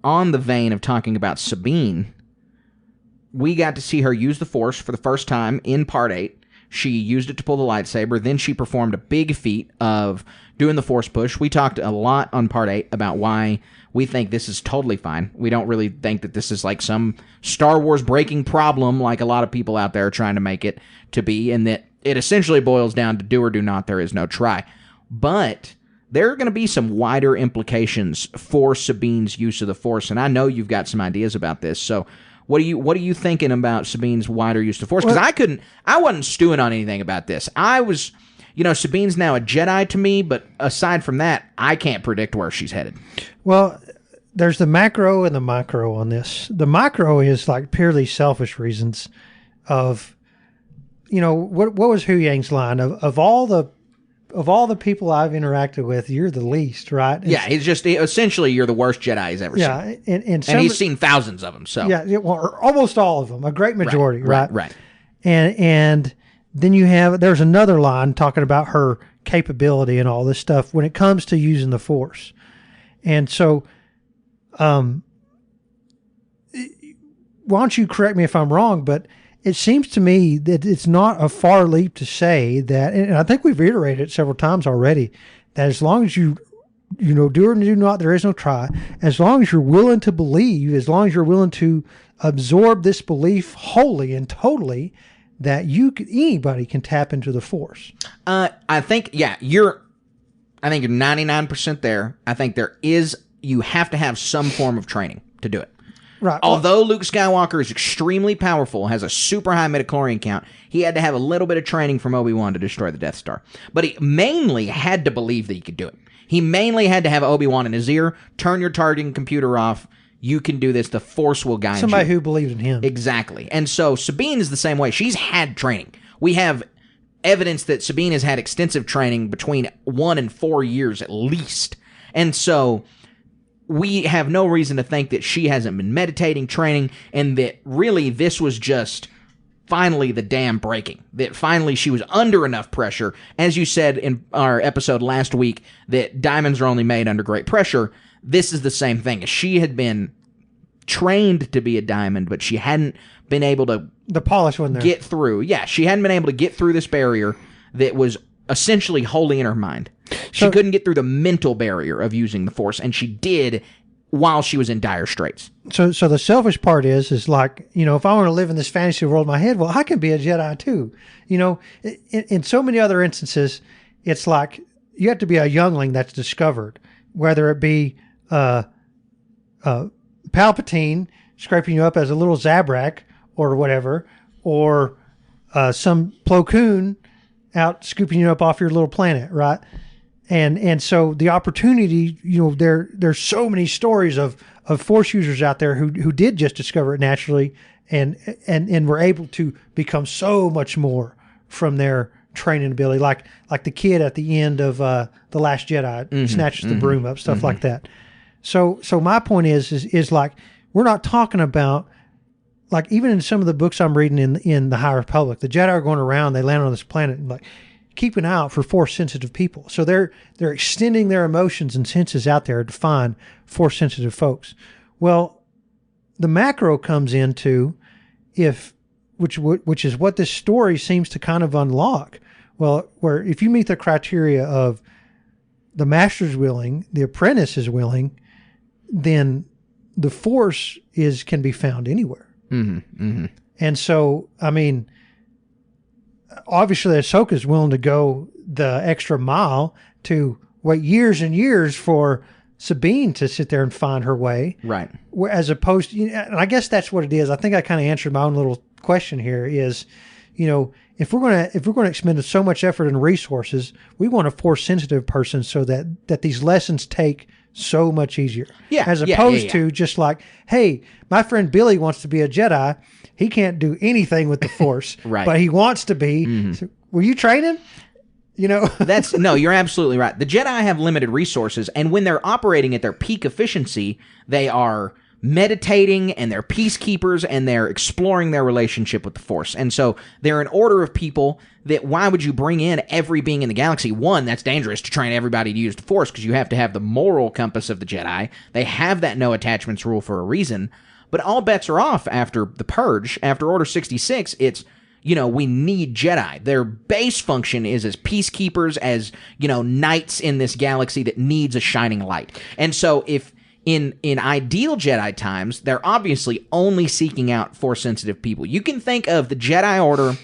on the vein of talking about Sabine, we got to see her use the Force for the first time in Part 8. She used it to pull the lightsaber. Then she performed a big feat of doing the Force push. We talked a lot on Part 8 about why we think this is totally fine. We don't really think that this is like some Star Wars breaking problem like a lot of people out there are trying to make it to be, and that it essentially boils down to do or do not, there is no try. But there are going to be some wider implications for Sabine's use of the Force, and I know you've got some ideas about this. So what are you thinking about Sabine's wider use of the Force? Because I wasn't stewing on anything about this. I was, you know, Sabine's now a Jedi to me, but aside from that, I can't predict where she's headed. Well, there's the macro and the micro on this. The micro is like purely selfish reasons of, you know, what was Hu Yang's line of all the people I've interacted with, you're the least, right? Yeah, he's just essentially you're the worst Jedi he's ever seen. And he's seen thousands of them. So well, almost all of them, a great majority, right? Right. And then there's another line talking about her capability and all this stuff when it comes to using the Force. And so, why don't you correct me if I'm wrong, but it seems to me that it's not a far leap to say that, and I think we've reiterated it several times already, that as long as you do or do not, there is no try. As long as you're willing to believe, as long as you're willing to absorb this belief wholly and totally, that anybody can tap into the Force. I think you're 99% there. I think you have to have some form of training to do it. Right. Although Luke Skywalker is extremely powerful, has a super high midichlorian count, he had to have a little bit of training from Obi-Wan to destroy the Death Star. But he mainly had to believe that he could do it. He mainly had to have Obi-Wan in his ear, turn your targeting computer off, you can do this, the Force will guide you. Somebody who believed in him. Exactly. And so Sabine is the same way. She's had training. We have evidence that Sabine has had extensive training between 1 and 4 years at least. And so we have no reason to think that she hasn't been meditating, training, and that really this was just finally the dam breaking. That finally she was under enough pressure. As you said in our episode last week, that diamonds are only made under great pressure. This is the same thing. She had been trained to be a diamond, but she hadn't been able to the polish wasn't there. Get through. Yeah, she hadn't been able to get through this barrier that was essentially wholly in her mind. She couldn't get through the mental barrier of using the Force, and she did while she was in dire straits. So the selfish part is like, if I want to live in this fantasy world in my head, well, I can be a Jedi too. In so many other instances, it's like you have to be a youngling that's discovered, whether it be Palpatine scraping you up as a little Zabrak or whatever, or some Plo Koon out scooping you up off your little planet, right? And so the opportunity, there's so many stories of Force users out there who did just discover it naturally and were able to become so much more from their training ability, like the kid at the end of The Last Jedi snatches the broom up, stuff like that. So my point is like, we're not talking about, like, even in some of the books I'm reading in the High Republic, the Jedi are going around, they land on this planet and like, keep an eye out for Force-sensitive people. So they're extending their emotions and senses out there to find Force-sensitive folks. Well, the macro comes into which is what this story seems to kind of unlock. Well, where if you meet the criteria of the master's willing, the apprentice is willing, then the Force can be found anywhere. And so, I mean, obviously Ahsoka is willing to go the extra mile to wait years and years for Sabine to sit there and find her way. Right. As opposed to, and I guess that's what it is. I think I kind of answered my own little question here is, if we're going to expend so much effort and resources, we want a Force sensitive person so that these lessons take so much easier. Yeah. As opposed to just like, hey, my friend Billy wants to be a Jedi. He can't do anything with the Force, right, but he wants to be. So, will you train him? No, you're absolutely right. The Jedi have limited resources, and when they're operating at their peak efficiency, they are meditating and they're peacekeepers and they're exploring their relationship with the Force. And so they're an order of people that, why would you bring in every being in the galaxy? One, that's dangerous to train everybody to use the Force because you have to have the moral compass of the Jedi. They have that no attachments rule for a reason. But all bets are off after the Purge, after Order 66. It's, we need Jedi. Their base function is as peacekeepers, as, knights in this galaxy that needs a shining light. And so if in ideal Jedi times, they're obviously only seeking out Force-sensitive people. You can think of the Jedi Order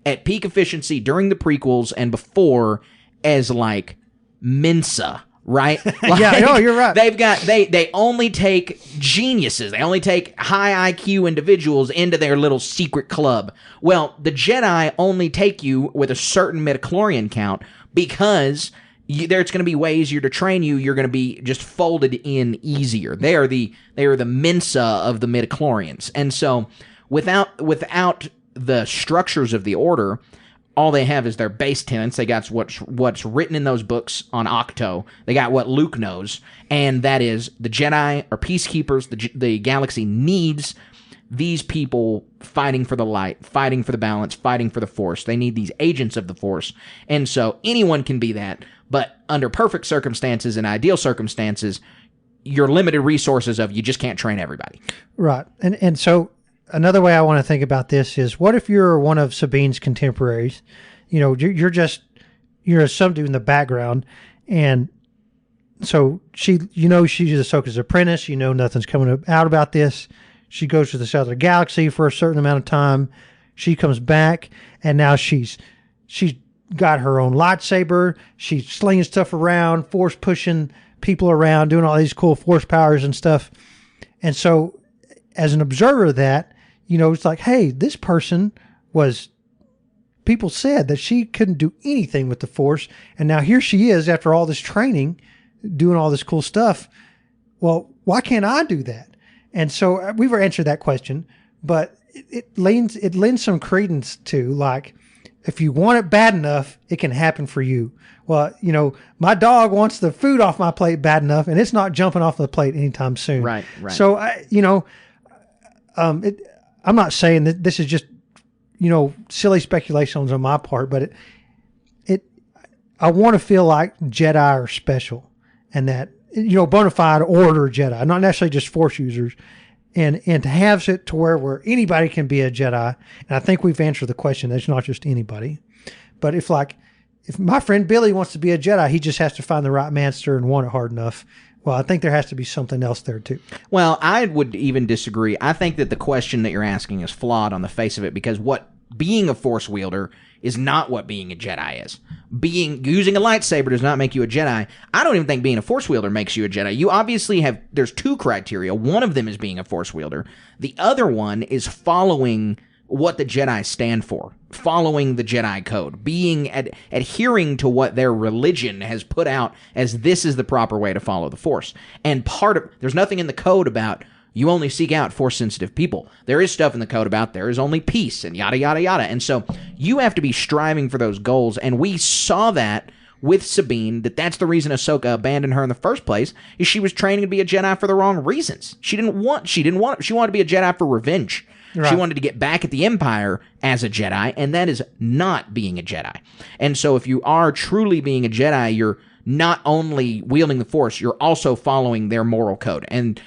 at peak efficiency during the prequels and before as like Mensa, right? Like, yeah, no, you're right. They only take geniuses. They only take high IQ individuals into their little secret club. Well, the Jedi only take you with a certain midichlorian count because there's going to be way easier to train you. You're going to be just folded in easier. They are the Mensa of the midichlorians. And so without the structures of the Order, all they have is their base tenets. They got what's written in those books on Octo. They got what Luke knows, and that is the Jedi are peacekeepers. The galaxy needs these people fighting for the light, fighting for the balance, fighting for the Force. They need these agents of the Force. And so anyone can be that, but under perfect circumstances and ideal circumstances, your limited resources of you just can't train everybody. Right. And so another way I want to think about this is, what if you're one of Sabine's contemporaries? You're a some dude in the background, And so she's Ahsoka's apprentice. Nothing's coming out about this. She goes to this other galaxy for a certain amount of time. She comes back, and now she's got her own lightsaber. She's slinging stuff around, force pushing people around, doing all these cool force powers and stuff. And so, as an observer of that, it's like, hey, this person people said that she couldn't do anything with the force, and now here she is after all this training, doing all this cool stuff. Well, why can't I do that? And so we've answered that question, but it lends some credence to, like, if you want it bad enough, it can happen for you. Well, my dog wants the food off my plate bad enough, and it's not jumping off the plate anytime soon. Right. So, I'm not saying that this is just, silly speculations on my part, but I want to feel like Jedi are special, and that, bona fide order Jedi, not necessarily just Force users, and to have it to where anybody can be a Jedi. And I think we've answered the question. It's not just anybody, but if my friend Billy wants to be a Jedi, he just has to find the right master and want it hard enough. Well, I think there has to be something else there too. Well, I would even disagree. I think that the question that you're asking is flawed on the face of it, because what being a Force wielder is not what being a Jedi is. Using a lightsaber does not make you a Jedi. I don't even think being a Force wielder makes you a Jedi. You obviously there's two criteria. One of them is being a Force wielder. The other one is following what the Jedi stand for, following the Jedi code, adhering to what their religion has put out as this is the proper way to follow the Force. And there's nothing in the code about you only seek out Force-sensitive people. There is stuff in the code about there is only peace and yada, yada, yada. And so you have to be striving for those goals. And we saw that with Sabine, that's the reason Ahsoka abandoned her in the first place, is she was training to be a Jedi for the wrong reasons. She wanted to be a Jedi for revenge. Right. She wanted to get back at the Empire as a Jedi, and that is not being a Jedi. And so if you are truly being a Jedi, you're not only wielding the Force, you're also following their moral code. And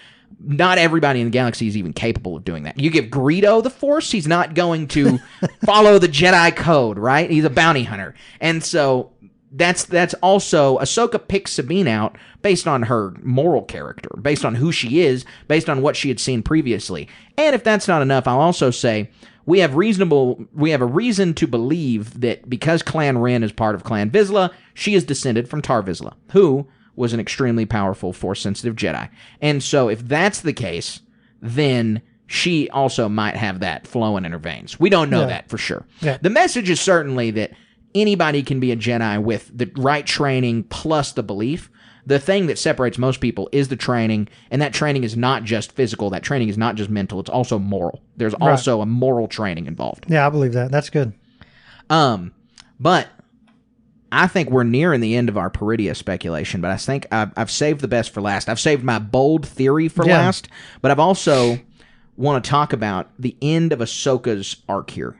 not everybody in the galaxy is even capable of doing that. You give Greedo the Force, he's not going to follow the Jedi code, right? He's a bounty hunter. And so that's also, Ahsoka picks Sabine out based on her moral character, based on who she is, based on what she had seen previously. And if that's not enough, I'll also say we have a reason to believe that because Clan Wren is part of Clan Vizsla, she is descended from Tar Vizsla, who was an extremely powerful Force-sensitive Jedi. And so if that's the case, then she also might have that flowing in her veins. We don't know that for sure. Yeah. The message is certainly that anybody can be a Jedi with the right training plus the belief. The thing that separates most people is the training, and that training is not just physical. That training is not just mental. It's also moral. There's also a moral training involved. Yeah, I believe that. That's good. But I think we're nearing the end of our Peridia speculation, but I think I've saved the best for last. I've saved my bold theory for last, but I've also want to talk about the end of Ahsoka's arc here.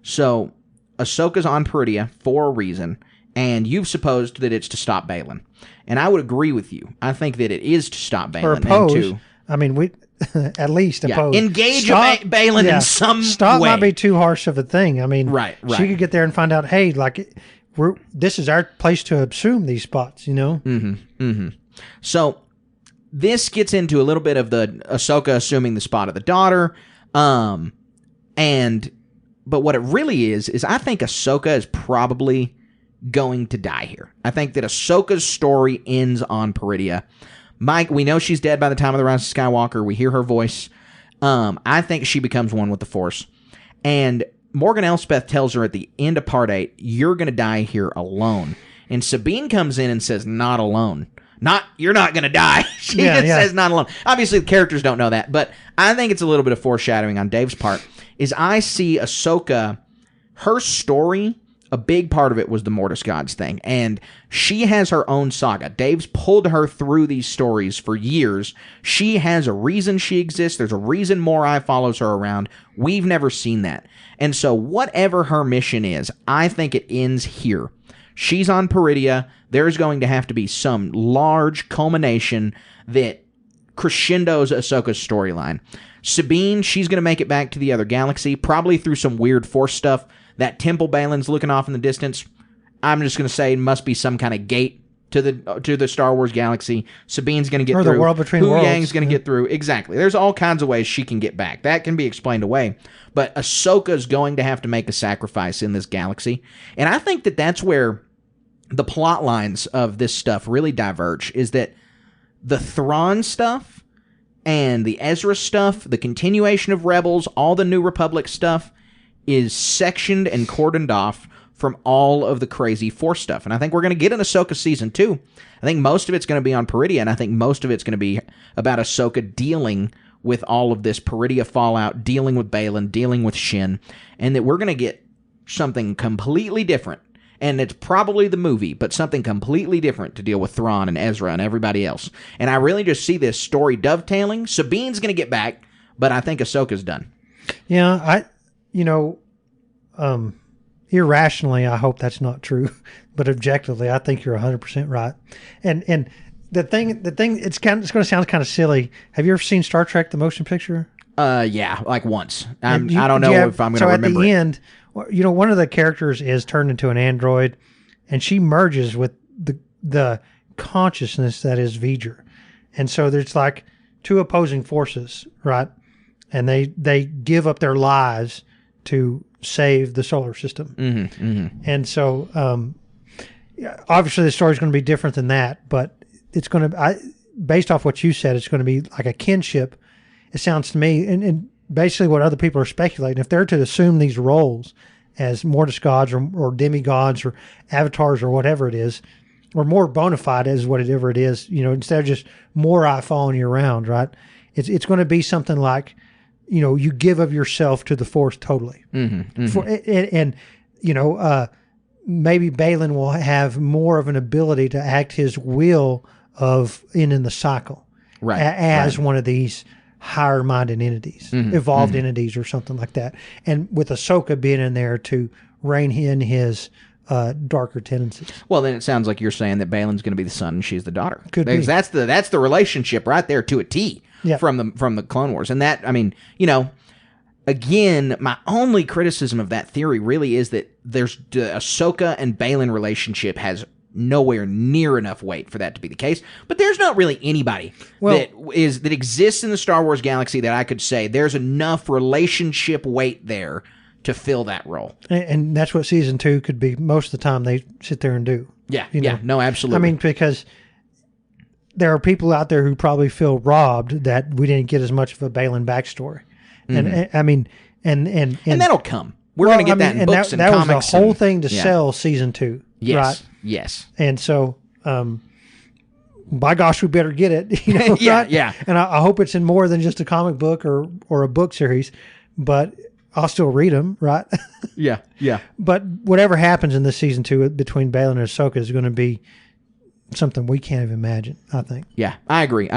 So Ahsoka's on Peridia for a reason, and you've supposed that it's to stop Baylan. And I would agree with you. I think that it is to stop Baylan. Or oppose. I mean, we at least oppose. Engage Baylan in some stop way. Might be too harsh of a thing. I mean, right. She could get there and find out, hey, this is our place to assume these spots, So this gets into a little bit of the Ahsoka assuming the spot of the daughter. But what it really is I think Ahsoka is probably going to die here. I think that Ahsoka's story ends on Peridia. Mike, we know she's dead by the time of the Rise of Skywalker. We hear her voice. I think she becomes one with the Force. And Morgan Elspeth tells her at the end of Part 8, you're going to die here alone. And Sabine comes in and says, not alone. You're not going to die. She says not alone. Obviously, the characters don't know that, but I think it's a little bit of foreshadowing on Dave's part, is I see Ahsoka, her story, a big part of it was the Mortis Gods thing, and she has her own saga. Dave's pulled her through these stories for years. She has a reason she exists. There's a reason Morai follows her around. We've never seen that. And so whatever her mission is, I think it ends here. She's on Peridia. There's going to have to be some large culmination that crescendos Ahsoka's storyline. Sabine, she's going to make it back to the other galaxy, probably through some weird Force stuff. That temple Baylan's looking off in the distance, I'm just going to say it must be some kind of gate to the Star Wars galaxy. Sabine's going to get or through. The world between Hu worlds. Yang's going to get through. Exactly. There's all kinds of ways she can get back. That can be explained away. But Ahsoka's going to have to make a sacrifice in this galaxy. And I think that that's where the plot lines of this stuff really diverge, is that the Thrawn stuff and the Ezra stuff, the continuation of Rebels, all the New Republic stuff is sectioned and cordoned off from all of the crazy Force stuff. And I think we're going to get an Ahsoka Season 2. I think most of it's going to be on Peridea, and I think most of it's going to be about Ahsoka dealing with all of this Peridea fallout, dealing with Baylan, dealing with Shin, and that we're going to get something completely different. And it's probably the movie, but something completely different to deal with Thrawn and Ezra and everybody else. And I really just see this story dovetailing. Sabine's going to get back, but I think Ahsoka's done. Yeah, irrationally, I hope that's not true, but objectively, I think you're 100% right. And the thing, it's going to sound kind of silly. Have you ever seen Star Trek: The Motion Picture? Yeah, like once. I don't know if I'm going to remember. So at the end, one of the characters is turned into an android, and she merges with the consciousness that is V'ger, and so there's like two opposing forces, right? And they give up their lives to save the solar system. Mm-hmm, mm-hmm. And so, obviously, the story is going to be different than that, but it's going to, based off what you said, it's going to be like a kinship. It sounds to me, and basically what other people are speculating, if they're to assume these roles as Mortis gods or demigods or avatars or whatever it is, or more bona fide as whatever it is, instead of just more eye following you around, right? It's going to be something like, you give of yourself to the Force totally. Mm-hmm, mm-hmm. Maybe Baylan will have more of an ability to act his will in the cycle, right? As one of these higher-minded entities, evolved entities or something like that. And with Ahsoka being in there to rein in his darker tendencies. Well, then it sounds like you're saying that Baylan's going to be the son and she's the daughter. Could be. That's the relationship right there to a T. Yeah. From the Clone Wars. And that, again, my only criticism of that theory really is that there's the Ahsoka and Baylan relationship has nowhere near enough weight for that to be the case. But there's not really anybody that exists in the Star Wars galaxy that I could say there's enough relationship weight there to fill that role. And that's what Season 2 could be most of the time they sit there and do. Yeah, no, absolutely. I mean, because there are people out there who probably feel robbed that we didn't get as much of a Baylan backstory. Mm-hmm. And that'll come. We're going to get that in books and comics. That was the whole thing to sell Season 2. Yes, right? yes. And so, by gosh, we better get it. Right? Yeah. And I hope it's in more than just a comic book or a book series, but I'll still read them, right? Yeah. But whatever happens in this Season 2 between Baylan and Ahsoka is going to be something we can't even imagine, I think. Yeah, I agree.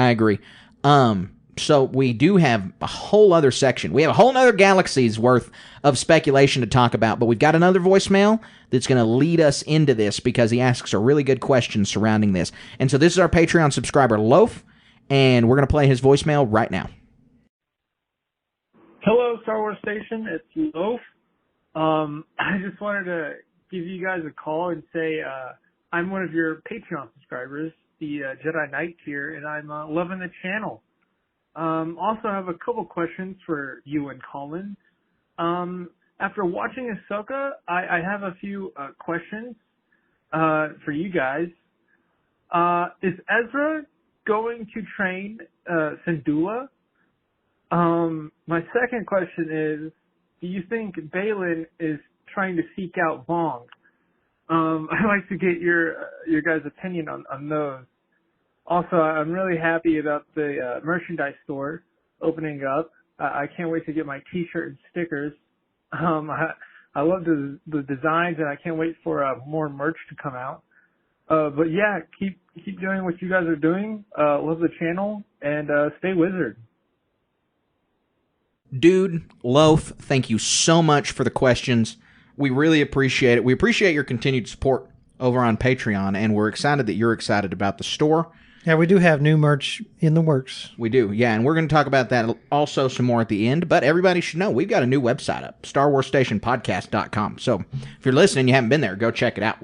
So we do have a whole other section. We have a whole other galaxy's worth of speculation to talk about, but we've got another voicemail that's going to lead us into this because he asks a really good question surrounding this. And so this is our Patreon subscriber, Loaf, and we're going to play his voicemail right now. Hello, Star Wars Station. It's Loaf. I just wanted to give you guys a call and say I'm one of your Patreon subscribers, the Jedi Knight tier, and I'm loving the channel. Also, I have a couple questions for you and Colin. After watching Ahsoka, I have a few questions for you guys. Is Ezra going to train Syndulla? My second question is, do you think Baylan is trying to seek out Vong? I'd like to get your guys' opinion on those. Also, I'm really happy about the merchandise store opening up. I can't wait to get my T-shirt and stickers. I love the designs, and I can't wait for more merch to come out. But yeah, keep doing what you guys are doing. Love the channel, and stay wizard. Dude, Loaf, thank you so much for the questions. We really appreciate it. We appreciate your continued support over on Patreon, and we're excited that you're excited about the store. Yeah, we do have new merch in the works. We do, yeah, and we're going to talk about that also some more at the end, but everybody should know we've got a new website up, StarWarsStationPodcast.com. So if you're listening and you haven't been there, go check it out.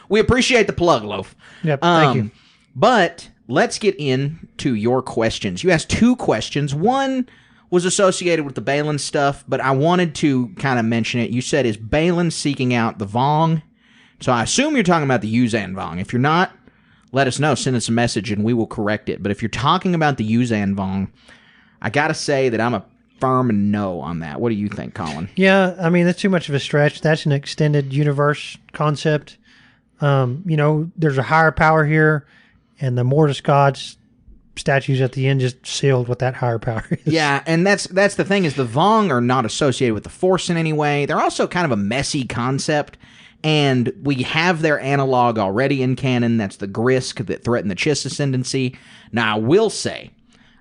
We appreciate the plug, Loaf. Yep, thank you. But let's get into your questions. You asked 2 questions. One was associated with the Balin stuff, but I wanted to kind of mention it. You said, is Balin seeking out the Vong? So I assume you're talking about the Yuzan Vong. If you're not, let us know. Send us a message and we will correct it. But if you're talking about the Yuzan Vong, I got to say that I'm a firm no on that. What do you think, Colin? Yeah, I mean, that's too much of a stretch. That's an extended universe concept. There's a higher power here, and the Mortis gods statues at the end just sealed what that higher power is. Yeah, and that's the thing, is the Vong are not associated with the Force in any way. They're also kind of a messy concept, and we have their analog already in canon. That's the Grisk that threaten the Chiss Ascendancy. Now, I will say,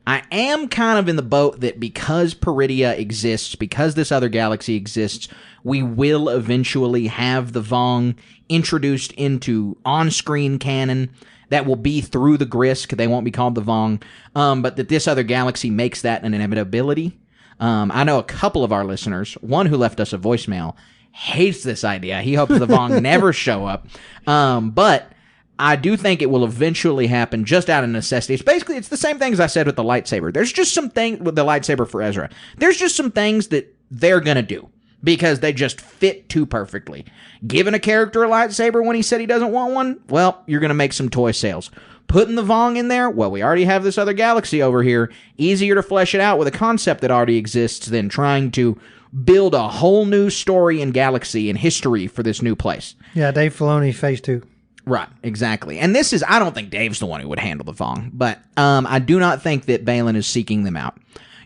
I am kind of in the boat that because Peridia exists, because this other galaxy exists, we will eventually have the Vong introduced into on-screen canon. That will be through the Grisk. They won't be called the Vong. But that this other galaxy makes that an inevitability. I know a couple of our listeners, one who left us a voicemail, hates this idea. He hopes the Vong never show up. But I do think it will eventually happen just out of necessity. It's the same thing as I said with the lightsaber. There's just some things with the lightsaber for Ezra. There's just some things that they're going to do because they just fit too perfectly. Giving a character a lightsaber when he said he doesn't want one, well, you're going to make some toy sales. Putting the Vong in there, well, we already have this other galaxy over here. Easier to flesh it out with a concept that already exists than trying to build a whole new story and galaxy and history for this new place. Yeah, Dave Filoni, Phase 2. Right, exactly. And this is, I don't think Dave's the one who would handle the Vong, but I do not think that Balin is seeking them out.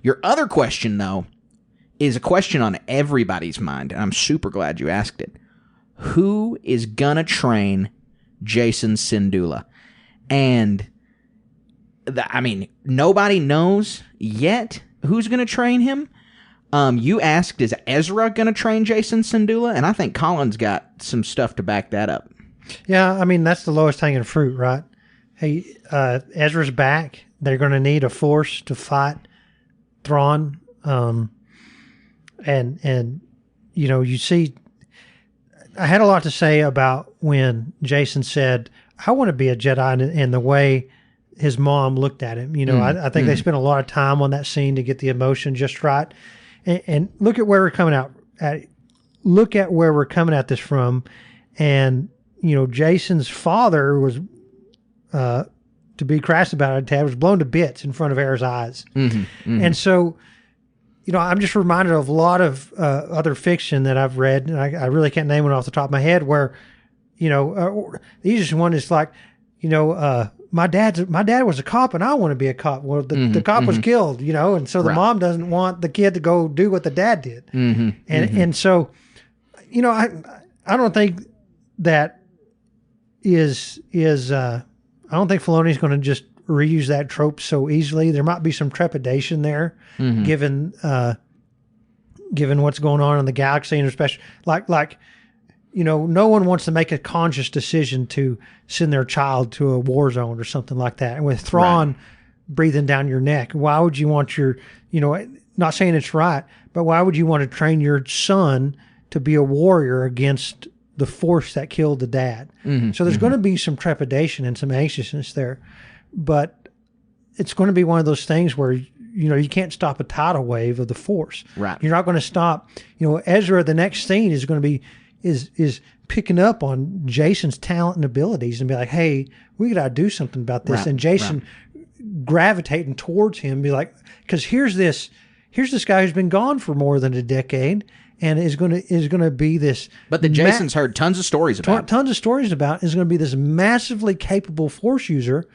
Your other question, though, is a question on everybody's mind, and I'm super glad you asked it. Who is gonna train Jason Syndulla? And, nobody knows yet who's gonna train him. You asked, is Ezra gonna train Jason Syndulla? And I think Colin's got some stuff to back that up. Yeah, I mean, that's the lowest hanging fruit, right? Hey, Ezra's back. They're going to need a force to fight Thrawn. And you see, I had a lot to say about when Jason said, I want to be a Jedi, and the way his mom looked at him. I think they spent a lot of time on that scene to get the emotion just right. And look at where we're coming out at. Look at where we're coming at this from. And, Jason's father was, to be crass about it, Tad, was blown to bits in front of Era's eyes. Mm-hmm, mm-hmm. And so, I'm just reminded of a lot of other fiction that I've read, and I really can't name it off the top of my head, where, the easiest one is like, my dad was a cop and I want to be a cop. Well, the cop was killed, and so the mom doesn't want the kid to go do what the dad did. Mm-hmm, and so, I don't think that I don't think Filoni's going to just reuse that trope so easily. There might be some trepidation there, given what's going on in the galaxy, and especially no one wants to make a conscious decision to send their child to a war zone or something like that. And with Thrawn breathing down your neck, why would you want your, not saying it's right, but why would you want to train your son to be a warrior against the force that killed the dad? Mm-hmm. So there's going to be some trepidation and some anxiousness there, but it's going to be one of those things where, you can't stop a tidal wave of the force. Right. You're not going to stop, Ezra, the next scene is going to be, is picking up on Jason's talent and abilities and be like, hey, we got to do something about this. Right. And Jason gravitating towards him, be like, because here's this guy who's been gone for more than a decade and is going to be this. But that Jason's heard tons of stories about. Is going to be this massively capable force user,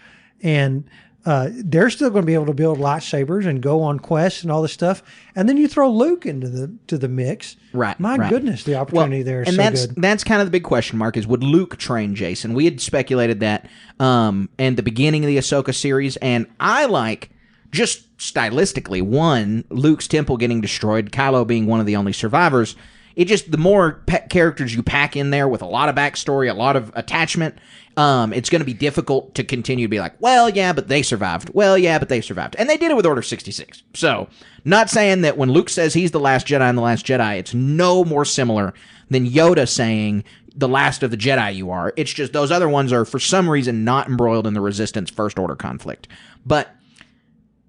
and they're still going to be able to build lightsabers and go on quests and all this stuff. And then you throw Luke into the mix. Right. My goodness, the opportunity there is so good. And that's kind of the big question mark, is would Luke train Jason? We had speculated that in the beginning of the Ahsoka series, and I like, just stylistically, one, Luke's temple getting destroyed, Kylo being one of the only survivors, it just, the more characters you pack in there with a lot of backstory, a lot of attachment, it's going to be difficult to continue to be like, well, yeah, but they survived. Well, yeah, but they survived. And they did it with Order 66. So, not saying that when Luke says he's the last Jedi in The Last Jedi, it's no more similar than Yoda saying, the last of the Jedi you are. It's just those other ones are, for some reason, not embroiled in the Resistance First Order conflict. But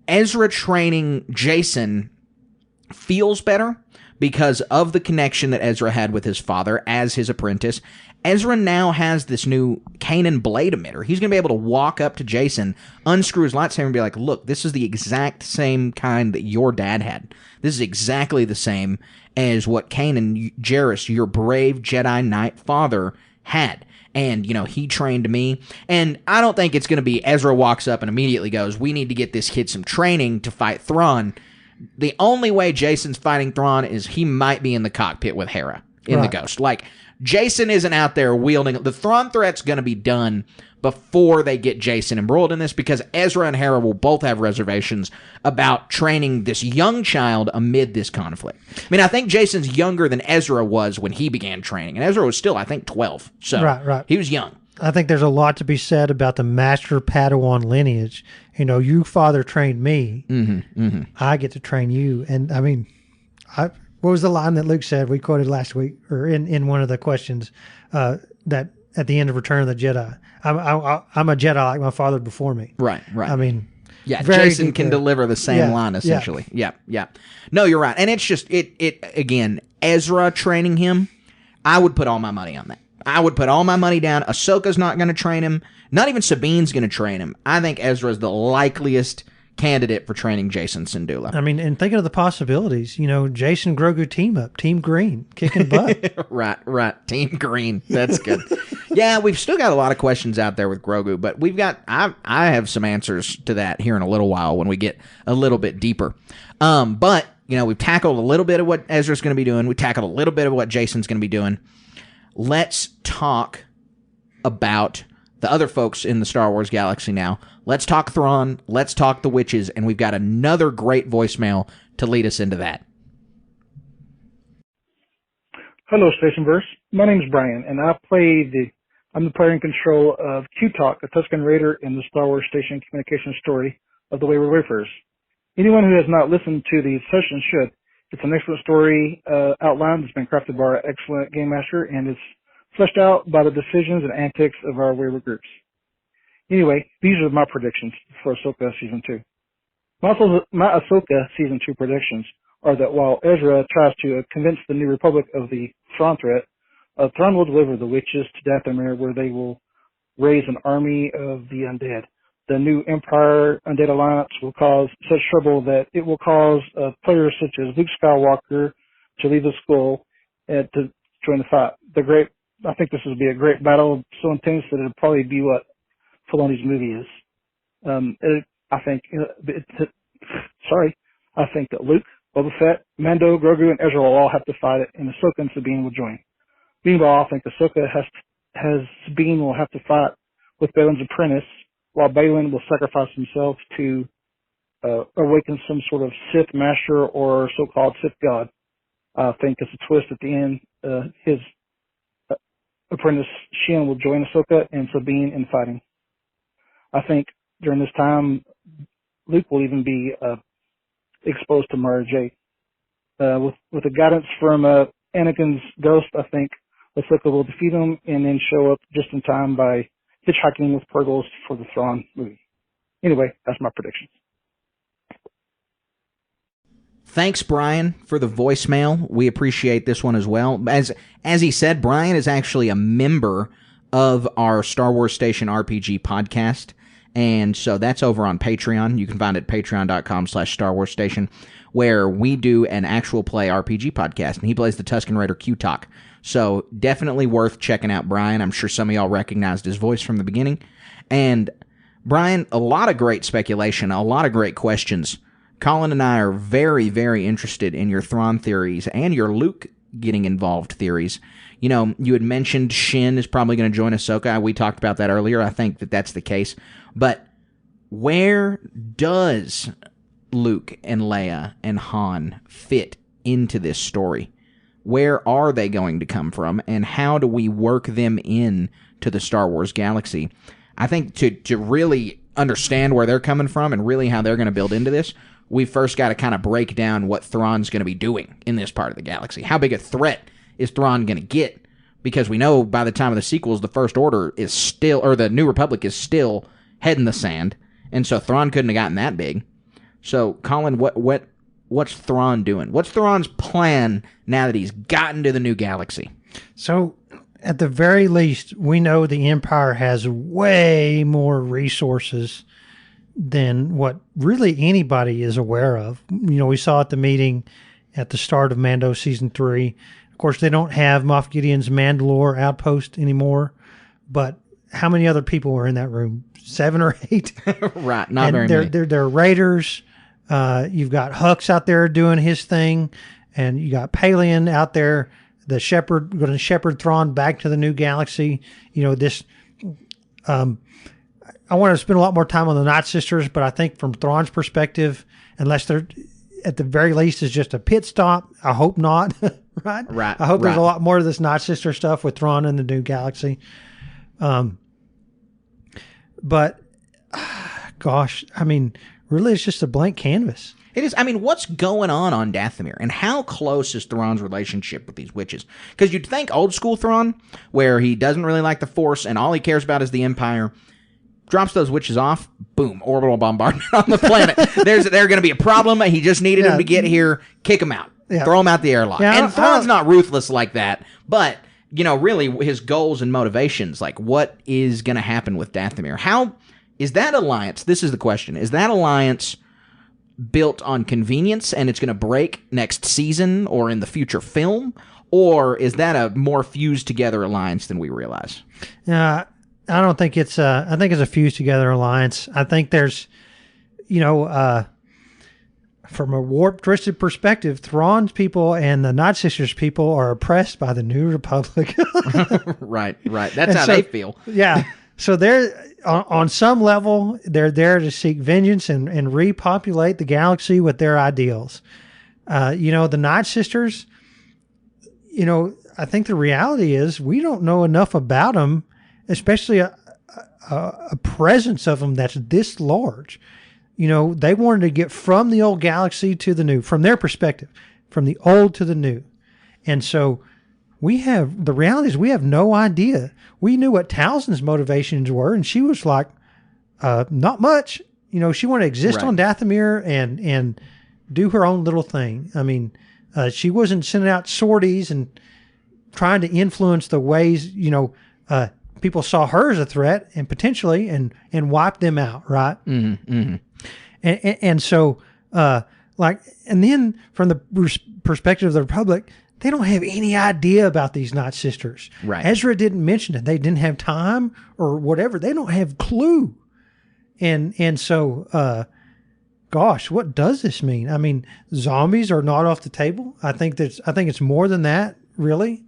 Ezra training Jason feels better because of the connection that Ezra had with his father as his apprentice. Ezra now has this new Kanan blade emitter. He's going to be able to walk up to Jason, unscrew his lightsaber, and be like, look, this is the exact same kind that your dad had. This is exactly the same as what Kanan Jarrus, your brave Jedi Knight father, had. And, you know, he trained me. And I don't think it's going to be Ezra walks up and immediately goes, we need to get this kid some training to fight Thrawn. The only way Jason's fighting Thrawn is he might be in the cockpit with Hera in the Ghost. Like, Jason isn't out there wielding. The Thrawn threat's going to be done before they get Jason embroiled in this, because Ezra and Hera will both have reservations about training this young child amid this conflict. I mean, I think Jason's younger than Ezra was when he began training, and Ezra was still, I think, 12. So he was young. I think there's a lot to be said about the master Padawan lineage. You know, you father trained me. I get to train you. And I mean, what was the line that Luke said? We quoted last week, or in one of the questions, that at the end of Return of the Jedi, I'm a Jedi like my father before me. Right. I mean, yeah, Jason can deliver the same line, essentially. Yeah. No, you're right. And it's just, again, Ezra training him, I would put all my money on that. I would put all my money down. Ahsoka's not going to train him. Not even Sabine's going to train him. I think Ezra's the likeliest candidate for training Jason Syndulla. I mean, and thinking of the possibilities, you know, Jason Grogu team up, Team Green, kicking butt. Right. Team Green. That's good. Yeah, we've still got a lot of questions out there with Grogu, but I have some answers to that here in a little while when we get a little bit deeper. But, you know, we've tackled a little bit of what Ezra's going to be doing. We tackled a little bit of what Jason's going to be doing. Let's talk about the other folks in the Star Wars galaxy now. Let's talk Thrawn. Let's talk the witches. And we've got another great voicemail to lead us into that. Hello, Stationverse. My name's Brian, and I'm the player in control of Q-Talk, a Tusken Raider in the Star Wars Station communication story of the Wayward Wayfarers. Anyone who has not listened to the session should. It's an excellent story outline that's been crafted by our excellent game master, and it's fleshed out by the decisions and antics of our wayward groups. Anyway, these are my predictions for Ahsoka Season 2. My Ahsoka Season 2 predictions are that while Ezra tries to convince the New Republic of the Thrawn threat, Thrawn will deliver the witches to Dathomir, where they will raise an army of the undead. The new Empire Undead Alliance will cause such trouble that it will cause players such as Luke Skywalker to leave the school to join the fight. I think this will be a great battle, so intense that it'll probably be what Filoni's movie is. I think that Luke, Boba Fett, Mando, Grogu, and Ezra will all have to fight it, and Ahsoka and Sabine will join. Meanwhile, I think Ahsoka Sabine will have to fight with Balin's apprentice, while Balin will sacrifice himself to awaken some sort of Sith master or so-called Sith god. I think as a twist at the end, his apprentice Shin will join Ahsoka and Sabine in fighting. I think during this time, Luke will even be exposed to Mara Jade. With the guidance from Anakin's ghost, I think Ahsoka will defeat him and then show up just in time by hitchhiking with Purgles for the Thrawn movie. Anyway, that's my prediction. Thanks, Brian, for the voicemail. We appreciate this one as well. As he said, Brian is actually a member of our Star Wars Station RPG podcast, and so that's over on Patreon. You can find it at patreon.com/Star Wars Station, where we do an actual play RPG podcast, and he plays the Tusken Raider Q-Talk. So definitely worth checking out Brian. I'm sure some of y'all recognized his voice from the beginning. And Brian, a lot of great speculation, a lot of great questions. Colin and I are very, very interested in your Thrawn theories and your Luke getting involved theories. You know, you had mentioned Shin is probably going to join Ahsoka. We talked about that earlier. I think that that's the case. But where does Luke and Leia and Han fit into this story? Where are they going to come from, and how do we work them in to the Star Wars galaxy? I think to really understand where they're coming from and really how they're going to build into this, we first got to kind of break down what Thrawn's going to be doing in this part of the galaxy. How big a threat is Thrawn going to get? Because we know by the time of the sequels, the First Order is still, or the New Republic is still head in the sand, and so Thrawn couldn't have gotten that big. So, Colin, what's Thrawn doing? What's Thrawn's plan now that he's gotten to the new galaxy? So, at the very least, we know the Empire has way more resources than what really anybody is aware of. You know, we saw at the meeting at the start of Mando Season 3. Of course, they don't have Moff Gideon's Mandalore outpost anymore, but how many other people were in that room? 7 or 8? Right, not very many. They're raiders. You've got Hux out there doing his thing, and you got Pelion out there, the shepherd, going to shepherd Thrawn back to the new galaxy. You know, this... I want to spend a lot more time on the Night Sisters, but I think from Thrawn's perspective, unless they're at the very least is just a pit stop, I hope not. Right? Right. I hope there's a lot more of this Night Sister stuff with Thrawn in the new galaxy. But gosh, I mean, really, it's just a blank canvas. It is. I mean, what's going on Dathomir, and how close is Thrawn's relationship with these witches? Because you'd think old school Thrawn, where he doesn't really like the Force and all he cares about is the Empire, drops those witches off, boom, orbital bombardment on the planet. They're going to be a problem. He just needed him to get here, kick him out, throw him out the airlock. And Thrawn's not ruthless like that, but, you know, really his goals and motivations, like what is going to happen with Dathomir? How is that alliance? This is the question. Is that alliance built on convenience and it's going to break next season or in the future film? Or is that a more fused together alliance than we realize? I don't think it's I think it's a fused together alliance. I think there's, you know, from a warped, twisted perspective, Thrawn's people and the Night Sisters people are oppressed by the New Republic. Right. That's how they feel. Yeah. So they're, on some level, they're there to seek vengeance and repopulate the galaxy with their ideals. You know, the Night Sisters, you know, I think the reality is we don't know enough about them, especially a presence of them that's this large. You know, they wanted to get from the old galaxy to the new, from their perspective, from the old to the new. And so the reality is we have no idea. We knew what Towson's motivations were, and she was like, not much. You know, she wanted to exist on Dathomir and do her own little thing. I mean, she wasn't sending out sorties and trying to influence the ways, you know, people saw her as a threat and potentially and wipe them out, right? Mm-hmm, mm-hmm. And so, and then from the perspective of the Republic, they don't have any idea about these Night Sisters. Right. Ezra didn't mention it. They didn't have time or whatever. They don't have clue. And so, gosh, what does this mean? I mean, zombies are not off the table. I think it's more than that, really.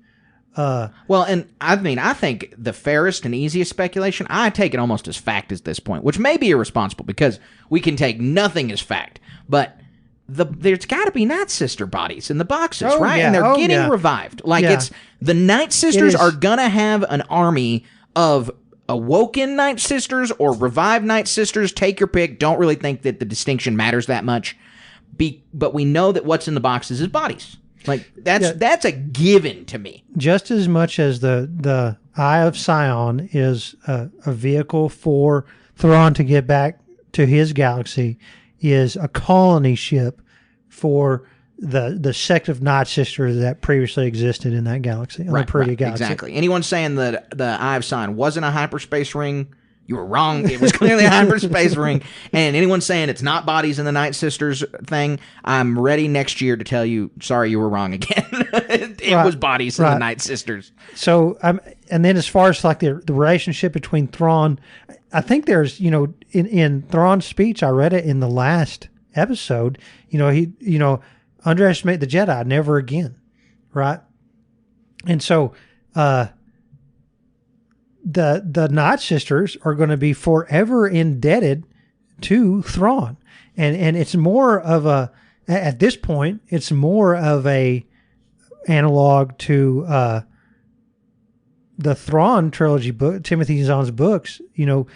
Well, and I think the fairest and easiest speculation, I take it almost as fact at this point, which may be irresponsible because we can take nothing as fact, but there's got to be Night Sister bodies in the boxes, right? Yeah. And they're getting revived. It's the Night Sisters are going to have an army of awoken Night Sisters or revived Night Sisters. Take your pick. Don't really think that the distinction matters that much. But we know that what's in the boxes is bodies. Like that's a given to me. Just as much as the Eye of Sion is a vehicle for Thrawn to get back to his galaxy, is a colony ship for the sect of Night Sisters that previously existed in that galaxy, on the Peridea galaxy. Exactly. Anyone saying that the Eye of Sion wasn't a hyperspace ring, you were wrong. It was clearly a hyperspace ring. And anyone saying it's not bodies in the Night Sisters thing, I'm ready next year to tell you, sorry, you were wrong again. It was bodies in the Night Sisters. So, and then as far as like the relationship between Thrawn, I think there's, you know, in Thrawn's speech, I read it in the last episode, you know, he, you know, underestimate the Jedi, never again. Right. And so, the Night Sisters are going to be forever indebted to Thrawn. And it's more of at this point, it's more of a analog to the Thrawn trilogy book, Timothy Zahn's books. You know,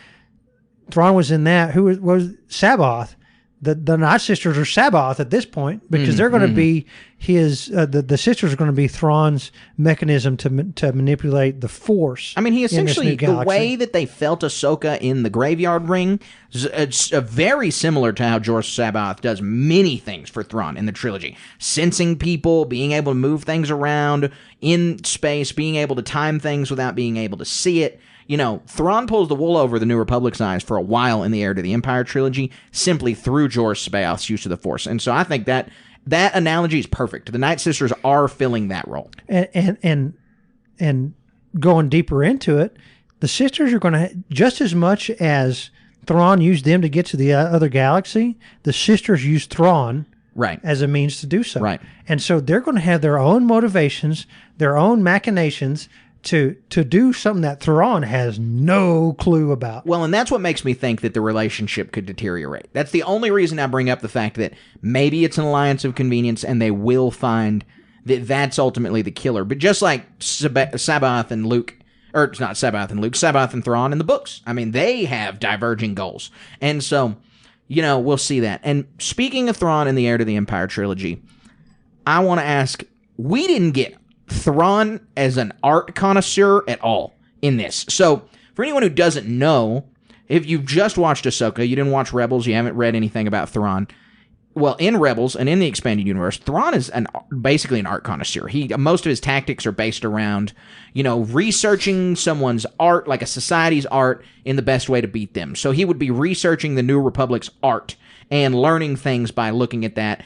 Thrawn was in that. Who was Sabaoth? The Night Sisters are Sabaoth at this point because they're going to be his. The sisters are going to be Thrawn's mechanism to manipulate the Force. I mean, he essentially, the galaxy. way that they felt Ahsoka in the Graveyard Ring, it's very similar to how George Sabaoth does many things for Thrawn in the trilogy. Sensing people, being able to move things around in space, being able to time things without being able to see it. You know, Thrawn pulls the wool over the New Republic's eyes for a while in the Heir to the Empire trilogy, simply through George Sabaoth's use of the Force. And so I think that analogy is perfect. The Night Sisters are filling that role. And going deeper into it, the sisters are going to, just as much as Thrawn used them to get to the other galaxy, the sisters use Thrawn as a means to do so. Right. And so they're going to have their own motivations, their own machinations, to do something that Thrawn has no clue about. Well, and that's what makes me think that the relationship could deteriorate. That's the only reason I bring up the fact that maybe it's an alliance of convenience and they will find that that's ultimately the killer. But just like Sabaoth and Luke, or it's not Sabaoth and Luke, Sabaoth and Thrawn in the books. I mean, they have diverging goals. And so, you know, we'll see that. And speaking of Thrawn in the Heir to the Empire trilogy, I want to ask, we didn't get Thrawn as an art connoisseur at all in this. So, for anyone who doesn't know, if you've just watched Ahsoka, you didn't watch Rebels, you haven't read anything about Thrawn, well, in Rebels and in the expanded universe, Thrawn is basically an art connoisseur. Most of his tactics are based around, you know, researching someone's art, like a society's art, in the best way to beat them. So he would be researching the New Republic's art and learning things by looking at that,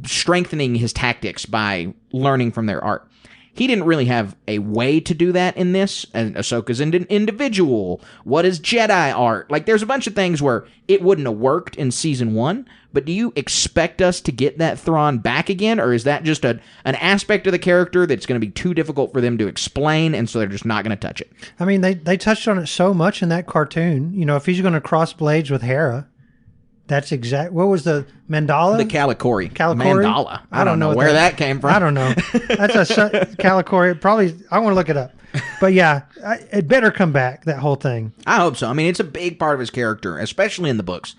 strengthening his tactics by learning from their art. He didn't really have a way to do that in this. And Ahsoka's an individual. What is Jedi art? Like, there's a bunch of things where it wouldn't have worked in season 1. But do you expect us to get that Thrawn back again? Or is that just an aspect of the character that's going to be too difficult for them to explain, and so they're just not going to touch it? I mean, they touched on it so much in that cartoon. You know, if he's going to cross blades with Hera, that's exact. What was the Mandala? The Calicori. Calicori? Mandala. I don't know where that came from. I don't know. That's a Calicori. Probably, I want to look it up. But yeah, it better come back, that whole thing. I hope so. I mean, it's a big part of his character, especially in the books.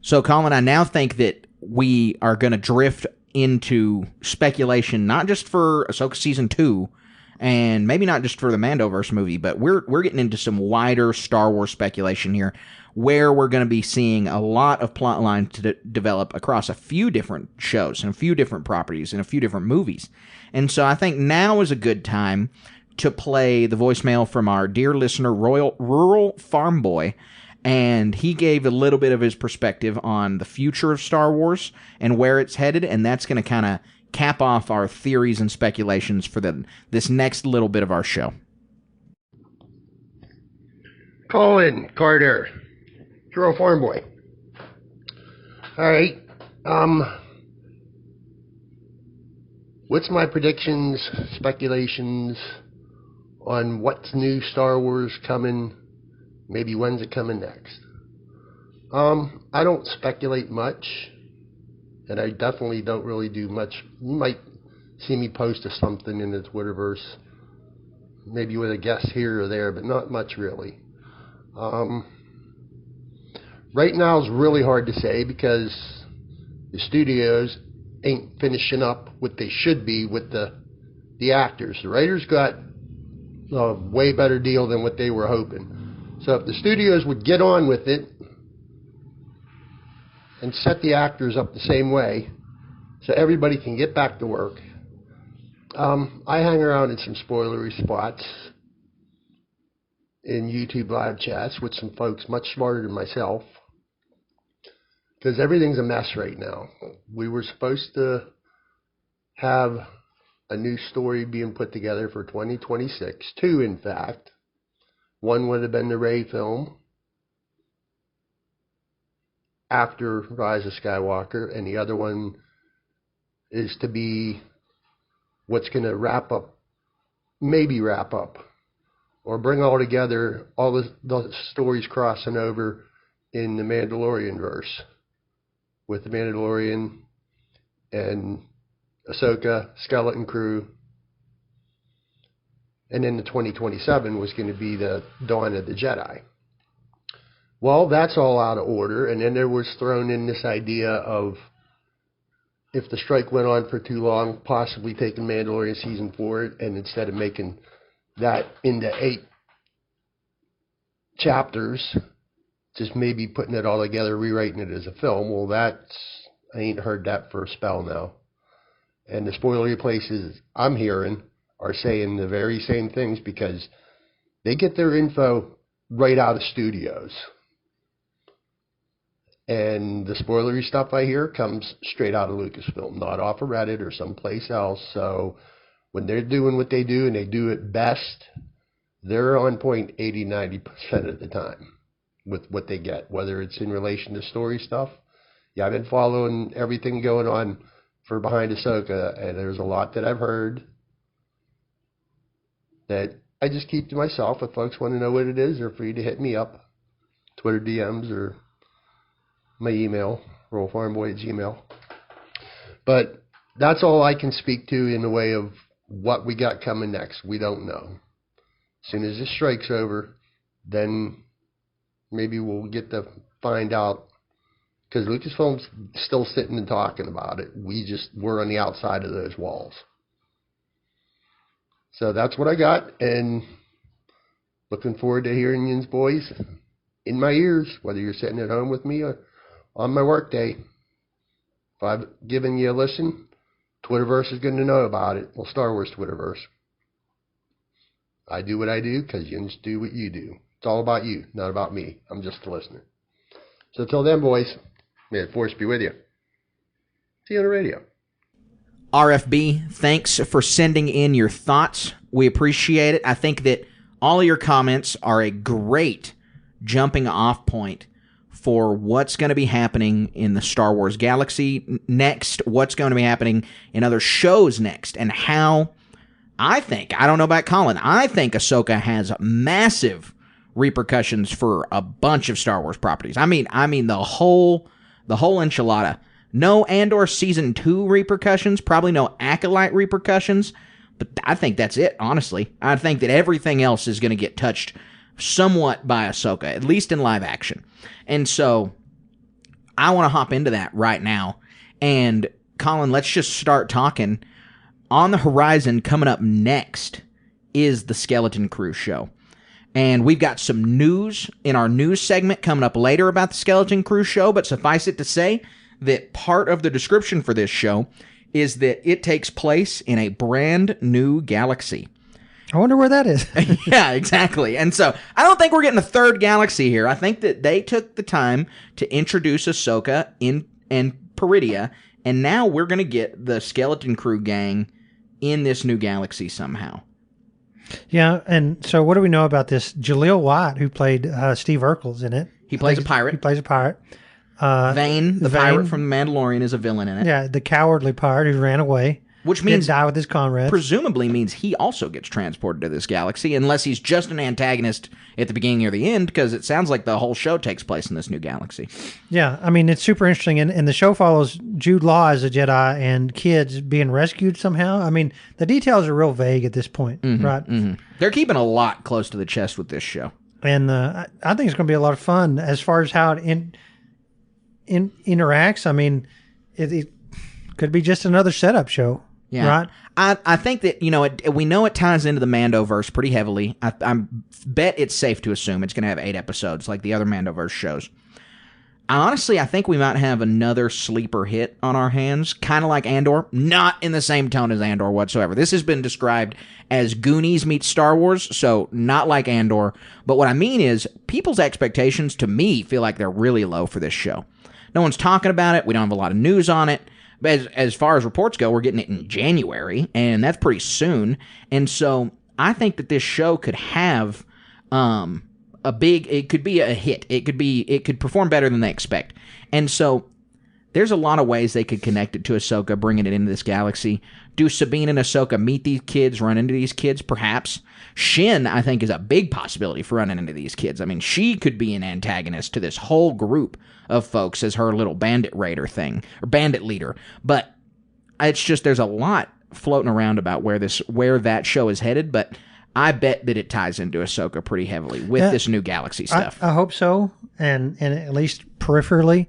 So, Colin, I now think that we are going to drift into speculation, not just for Ahsoka Season 2, and maybe not just for the Mandoverse movie, but we're getting into some wider Star Wars speculation here, where we're going to be seeing a lot of plot lines to develop across a few different shows and a few different properties and a few different movies. And so I think now is a good time to play the voicemail from our dear listener, Rural Farm Boy. And he gave a little bit of his perspective on the future of Star Wars and where it's headed, and that's going to kind of cap off our theories and speculations for this next little bit of our show. Colin, Carter, Rural Farm Boy. All right. What's my predictions, speculations on what's new Star Wars coming? Maybe when's it coming next? I don't speculate much, and I definitely don't really do much. You might see me post something in the Twitterverse, maybe with a guest here or there, but not much really. Right now is really hard to say because the studios ain't finishing up what they should be with the actors. The writers got a way better deal than what they were hoping. So if the studios would get on with it and set the actors up the same way so everybody can get back to work. I hang around in some spoilery spots in YouTube live chats with some folks much smarter than myself because everything's a mess right now. We were supposed to have a new story being put together for 2026, 2 in fact. One would have been the Rey film after Rise of Skywalker, and the other one is to be what's going to wrap up, or bring all together all the stories crossing over in the Mandalorian verse, with the Mandalorian and Ahsoka, Skeleton Crew, And then the 2027 was going to be the Dawn of the Jedi. Well, that's all out of order. And then there was thrown in this idea of, if the strike went on for too long, possibly taking Mandalorian Season 4, and instead of making that into 8 chapters, just maybe putting it all together, rewriting it as a film. Well, I ain't heard that for a spell now. And the spoilery places I'm hearing are saying the very same things, because they get their info right out of studios. And the spoilery stuff I hear comes straight out of Lucasfilm, not off of Reddit or someplace else. So when they're doing what they do, and they do it best, they're on point 80-90% of the time with what they get, whether it's in relation to story stuff. Yeah, I've been following everything going on for behind Ahsoka, and there's a lot that I've heard that I just keep to myself. If folks want to know what it is, they're free to hit me up, Twitter DMs or my email, rollfarmboy@gmail. But that's all I can speak to in the way of what we got coming next. We don't know. As soon as this strike's over, then maybe we'll get to find out, because Lucasfilm's still sitting and talking about it. We're on the outside of those walls. So that's what I got, and looking forward to hearing you boys in my ears, whether you're sitting at home with me or on my work day. If I've given you a listen, Twitterverse is going to know about it. Well, Star Wars Twitterverse. I do what I do because you just do what you do. It's all about you, not about me. I'm just a listener. So till then, boys, may the Force be with you. See you on the radio. RFB, thanks for sending in your thoughts. We appreciate it. I think that all of your comments are a great jumping off point for what's going to be happening in the Star Wars galaxy next, what's going to be happening in other shows next, and how I don't know about Colin, I think Ahsoka has massive repercussions for a bunch of Star Wars properties. I mean the whole enchilada. No Andor Season 2 repercussions, probably no Acolyte repercussions, but I think that's it, honestly. I think that everything else is going to get touched somewhat by Ahsoka, at least in live action. And so I want to hop into that right now. And Colin, let's just start talking. On the horizon, coming up next, is the Skeleton Crew show. And we've got some news in our news segment coming up later about the Skeleton Crew show, but suffice it to say that part of the description for this show is that it takes place in a brand new galaxy. I wonder where that is. Yeah, exactly. And so I don't think we're getting a third galaxy here. I think that they took the time to introduce Ahsoka in Peridia, and now we're going to get the Skeleton Crew gang in this new galaxy somehow. Yeah, and so what do we know about this? Jaleel White, who played Steve Urkel's in it. He plays a pirate. He plays a pirate. Vane, the pirate from The Mandalorian, is a villain in it. Yeah, the cowardly pirate who ran away. Which means didn't die with his comrades. Presumably means he also gets transported to this galaxy, unless he's just an antagonist at the beginning or the end, because it sounds like the whole show takes place in this new galaxy. Yeah, I mean, it's super interesting, and the show follows Jude Law as a Jedi and kids being rescued somehow. I mean, the details are real vague at this point, right? Mm-hmm. They're keeping a lot close to the chest with this show. And I think it's going to be a lot of fun as far as how it interacts. I mean, it could be just another setup show. Yeah, right. I think that, we know it ties into the Mandoverse pretty heavily. I bet it's safe to assume it's going to have 8 episodes like the other Mandoverse shows. Honestly, I think we might have another sleeper hit on our hands, kind of like Andor, not in the same tone as Andor whatsoever. This has been described as Goonies meets Star Wars, so not like Andor. But what I mean is, people's expectations, to me, feel like they're really low for this show. No one's talking about it. We don't have a lot of news on it. But as far as reports go, we're getting it in January, and that's pretty soon. And so I think that this show could have it could be a hit. It could perform better than they expect. And so there's a lot of ways they could connect it to Ahsoka, bringing it into this galaxy. Do Sabine and Ahsoka meet these kids, run into these kids? Perhaps. Shin, I think, is a big possibility for running into these kids. I mean, she could be an antagonist to this whole group of folks as her little bandit raider thing, or bandit leader. But it's just, there's a lot floating around about where that show is headed, but I bet that it ties into Ahsoka pretty heavily with this new galaxy stuff. I hope so, and at least peripherally.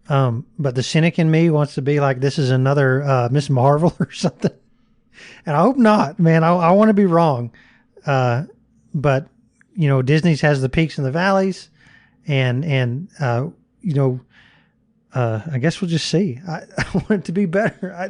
But the cynic in me wants to be like, this is another Miss Marvel or something. And I hope not, man. I want to be wrong. But, Disney's has the peaks and the valleys. And I guess we'll just see. I want it to be better.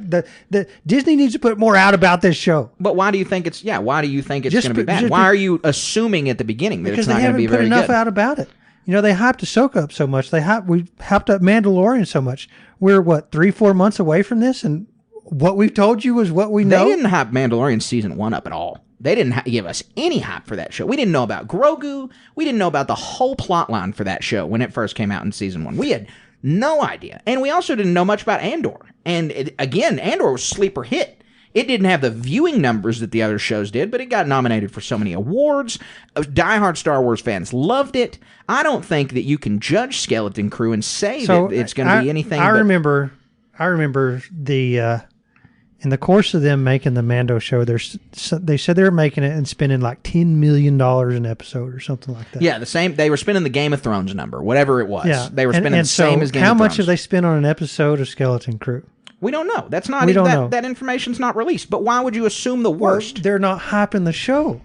The Disney needs to put more out about this show. But why do you think it's going to be bad? Why are you assuming at the beginning that it's not going to be very good? Because they haven't put enough out about it. They hyped Ahsoka up so much. We hyped up Mandalorian so much. We're 3-4 months away from this, and what we've told you is what we know. They didn't hype Mandalorian season 1 up at all. They didn't give us any hype for that show. We didn't know about Grogu. We didn't know about the whole plot line for that show when it first came out in season 1. We had no idea. And we also didn't know much about Andor. And again, Andor was a sleeper hit. It didn't have the viewing numbers that the other shows did, but it got nominated for so many awards. Diehard Star Wars fans loved it. I don't think that you can judge Skeleton Crew and say that it's going to be anything. I remember the in the course of them making the Mando show, they said they were making it and spending like $10 million an episode or something like that. Yeah, the same. They were spending the Game of Thrones number, whatever it was. Yeah, they were spending the same as Game of Thrones. How much have they spent on an episode of Skeleton Crew? We don't know. That's not. That information's not released. But why would you assume the worst? Well, they're not hyping the show.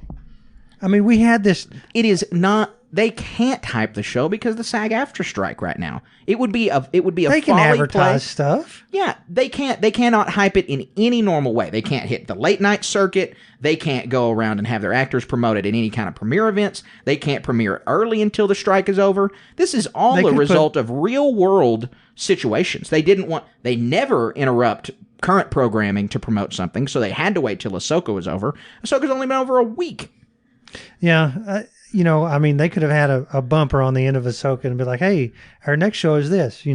I mean, we had this. It is not. They can't hype the show because the SAG-AFTRA strike right now. It would be a. They can advertise stuff. Yeah, they can't. They cannot hype it in any normal way. They can't hit the late night circuit. They can't go around and have their actors promoted at any kind of premiere events. They can't premiere early until the strike is over. This is all a result of real world situations. They never interrupt current programming to promote something, so they had to wait till Ahsoka was over. Ahsoka's only been over a week. Yeah. I mean, they could have had a bumper on the end of Ahsoka and be like, hey, our next show is this.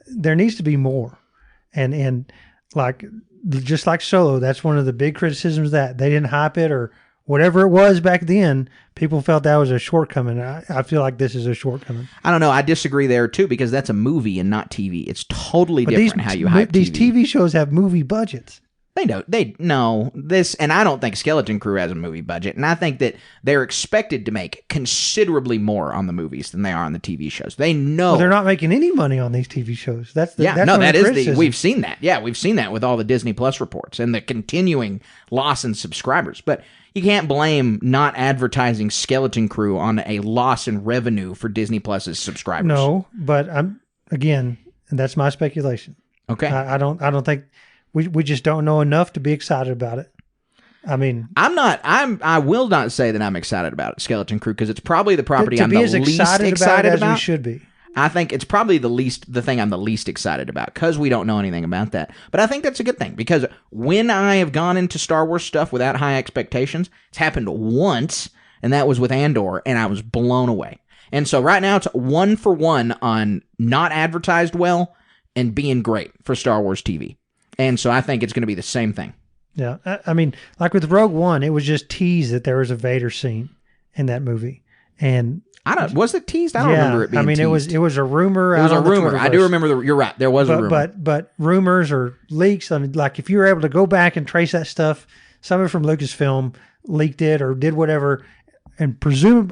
There needs to be more. And just like Solo, that's one of the big criticisms that they didn't hype it or whatever it was back then. People felt that was a shortcoming. I feel like this is a shortcoming. I don't know. I disagree there too, because that's a movie and not TV. It's totally different how you hype these TV shows have movie budgets. They don't. They know this, and I don't think Skeleton Crew has a movie budget, and I think that they're expected to make considerably more on the movies than they are on the TV shows. They know. Well, they're not making any money on these TV shows. We've seen that. Yeah, we've seen that with all the Disney Plus reports and the continuing loss in subscribers. But you can't blame not advertising Skeleton Crew on a loss in revenue for Disney Plus's subscribers. No, but again, that's my speculation. Okay, I don't think. We just don't know enough to be excited about it. I mean, I will not say that I'm excited about it, Skeleton Crew, because it's probably the property I'm the least excited about. As we should be. I think it's probably the thing I'm the least excited about because we don't know anything about that. But I think that's a good thing because when I have gone into Star Wars stuff without high expectations, it's happened once, and that was with Andor, and I was blown away. And so right now it's 1 for 1 on not advertised well and being great for Star Wars TV. And so I think it's going to be the same thing. Yeah. I mean, like with Rogue One, it was just teased that there was a Vader scene in that movie. And was it teased? I don't remember it being teased. It was a rumor. It was a rumor. I do remember you're right. There was a rumor. But rumors or leaks, I mean, like if you were able to go back and trace that stuff, somebody from Lucasfilm leaked it or did whatever, and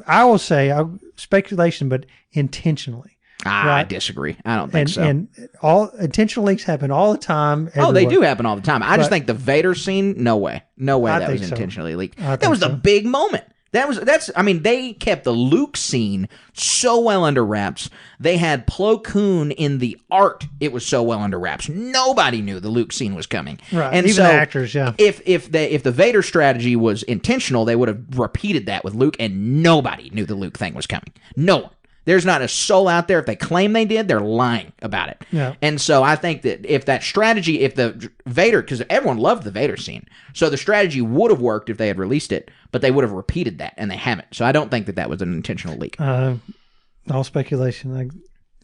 I will say, speculation, but intentionally. Right? I disagree. I don't think so. And all intentional leaks happen all the time. Everywhere. Oh, they do happen all the time. I just think the Vader scene, no way that was intentionally leaked. That was the big moment. They kept the Luke scene so well under wraps. They had Plo Koon in the art. It was so well under wraps. Nobody knew the Luke scene was coming. Right. And even so the actors, yeah. If the Vader strategy was intentional, they would have repeated that with Luke, and nobody knew the Luke thing was coming. No one. There's not a soul out there. If they claim they did, they're lying about it. Yeah. And so I think that if the Vader, because everyone loved the Vader scene, so the strategy would have worked if they had released it, but they would have repeated that, and they haven't. So I don't think that was an intentional leak. All speculation.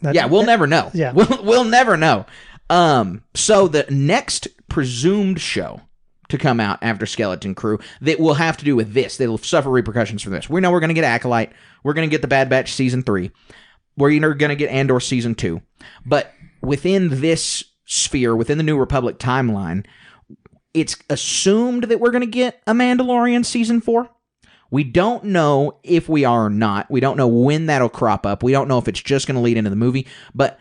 We'll never know. Yeah. We'll never know. So the next presumed show to come out after Skeleton Crew that will have to do with this. They'll suffer repercussions from this. We know we're going to get Acolyte. We're going to get the Bad Batch Season 3. We're going to get Andor Season 2. But within this sphere, within the New Republic timeline, it's assumed that we're going to get a Mandalorian Season 4. We don't know if we are or not. We don't know when that'll crop up. We don't know if it's just going to lead into the movie. But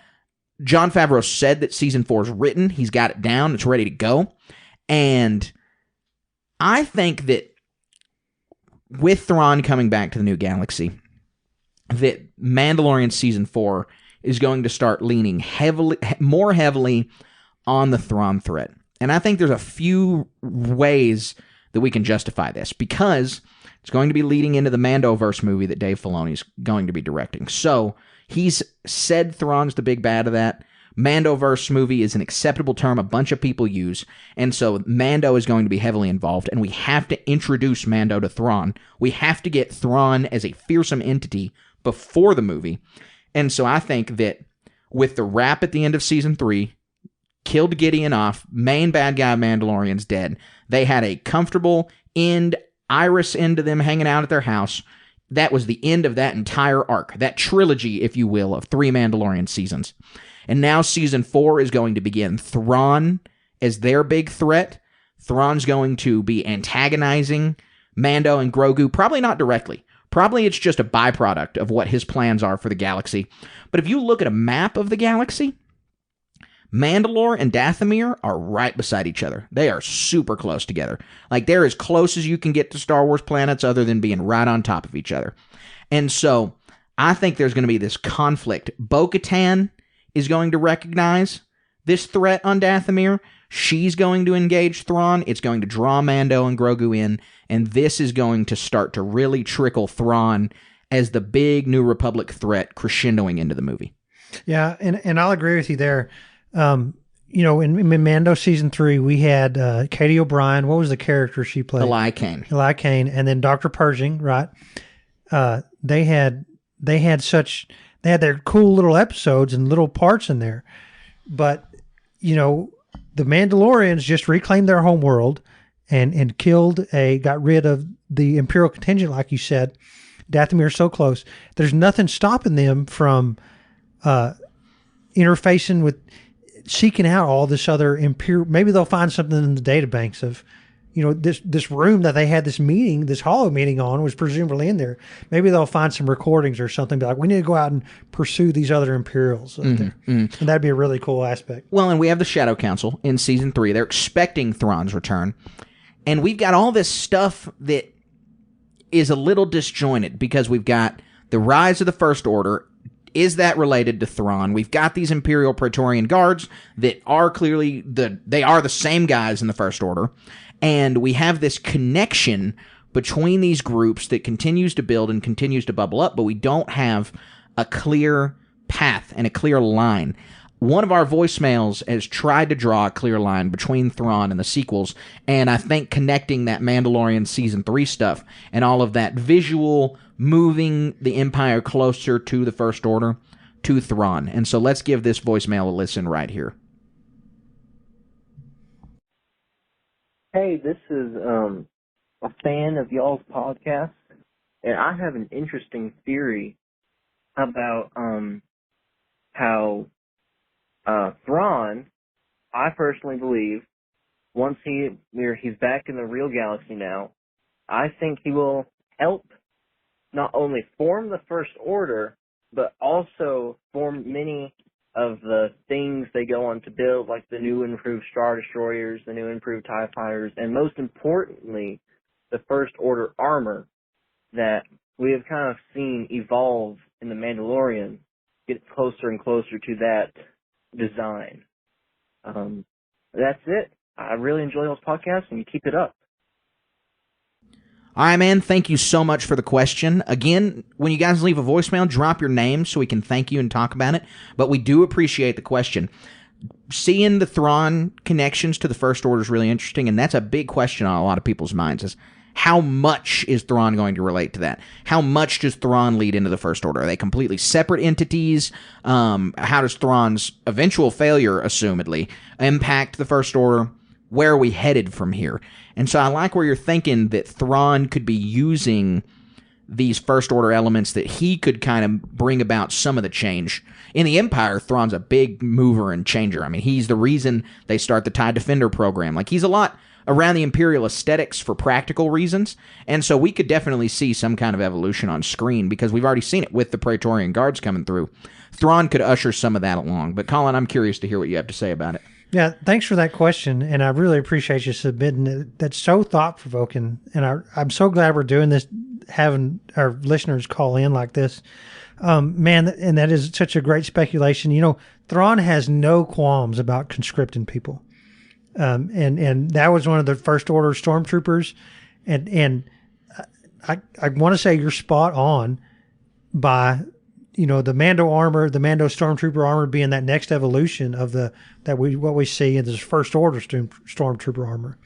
Jon Favreau said that season 4 is written. He's got it down. It's ready to go. And I think that with Thrawn coming back to the new galaxy, that Mandalorian season 4 is going to start leaning more heavily on the Thrawn threat. And I think there's a few ways that we can justify this, because it's going to be leading into the Mandoverse movie that Dave Filoni is going to be directing. So he's said Thrawn's the big bad of that. Mandoverse movie is an acceptable term a bunch of people use, and so Mando is going to be heavily involved, and we have to introduce Mando to Thrawn. We have to get Thrawn as a fearsome entity before the movie. And so I think that with the wrap at the end of season 3, killed Gideon off, main bad guy Mandalorian's dead, they had a comfortable end, Iris into them hanging out at their house. That was the end of that entire arc, that trilogy, if you will, of 3 Mandalorian seasons. And now season 4 is going to begin Thrawn as their big threat. Thrawn's going to be antagonizing Mando and Grogu, probably not directly. Probably it's just a byproduct of what his plans are for the galaxy. But if you look at a map of the galaxy, Mandalore and Dathomir are right beside each other. They are super close together. Like, they're as close as you can get to Star Wars planets other than being right on top of each other. And so I think there's going to be this conflict. Bo-Katan is going to recognize this threat on Dathomir. She's going to engage Thrawn. It's going to draw Mando and Grogu in, and this is going to start to really trickle Thrawn as the big New Republic threat crescendoing into the movie. Yeah, and I'll agree with you there. In Mando season 3, we had Katie O'Brien. What was the character she played? Eli Kane. Eli Kane, and then Dr. Pershing, right? They had their cool little episodes and little parts in there. But, the Mandalorians just reclaimed their home world and got rid of the Imperial contingent, like you said. Dathomir's so close. There's nothing stopping them from interfacing with, seeking out all this other Imperial. Maybe they'll find something in the databanks of, this room that they had this meeting, this holo meeting on, was presumably in there. Maybe they'll find some recordings or something. Be like, we need to go out and pursue these other Imperials. And that'd be a really cool aspect. Well, and we have the Shadow Council in season 3. They're expecting Thrawn's return. And we've got all this stuff that is a little disjointed, because we've got the rise of the First Order. Is that related to Thrawn? We've got these Imperial Praetorian Guards that are clearly they are the same guys in the First Order. And we have this connection between these groups that continues to build and continues to bubble up, but we don't have a clear path and a clear line. One of our voicemails has tried to draw a clear line between Thrawn and the sequels, and I think connecting that Mandalorian Season 3 stuff and all of that visual moving the Empire closer to the First Order, to Thrawn. And so let's give this voicemail a listen right here. Hey, this is a fan of y'all's podcast, and I have an interesting theory about how Thrawn, I personally believe, once he's back in the real galaxy now, I think he will help not only form the First Order, but also form many of the things they go on to build, like the new improved Star Destroyers, the new improved TIE Fighters, and most importantly, the First Order armor that we have kind of seen evolve in The Mandalorian, get closer and closer to that design. That's it. I really enjoy those podcasts, and you keep it up. All right, man, thank you so much for the question. Again, when you guys leave a voicemail, drop your name so we can thank you and talk about it. But we do appreciate the question. Seeing the Thrawn connections to the First Order is really interesting, and that's a big question on a lot of people's minds, is how much is Thrawn going to relate to that? How much does Thrawn lead into the First Order? Are they completely separate entities? How does Thrawn's eventual failure, assumedly, impact the First Order? Where are we headed from here? And so I like where you're thinking that Thrawn could be using these First Order elements, that he could kind of bring about some of the change. In the Empire, Thrawn's a big mover and changer. I mean, he's the reason they start the TIE Defender program. Like, he's a lot around the Imperial aesthetics for practical reasons. And so we could definitely see some kind of evolution on screen because we've already seen it with the Praetorian Guards coming through. Thrawn could usher some of that along. But Colin, I'm curious to hear what you have to say about it. Yeah, thanks for that question, and I really appreciate you submitting it. That's so thought-provoking, and I'm so glad we're doing this, having our listeners call in like this. Man, and that is such a great speculation. You know, Thrawn has no qualms about conscripting people. And that was one of the First Order stormtroopers. And I want to say you're spot on by, you know, the Mando armor, the Mando stormtrooper armor being that next evolution of what we see in this First Order stormtrooper armor.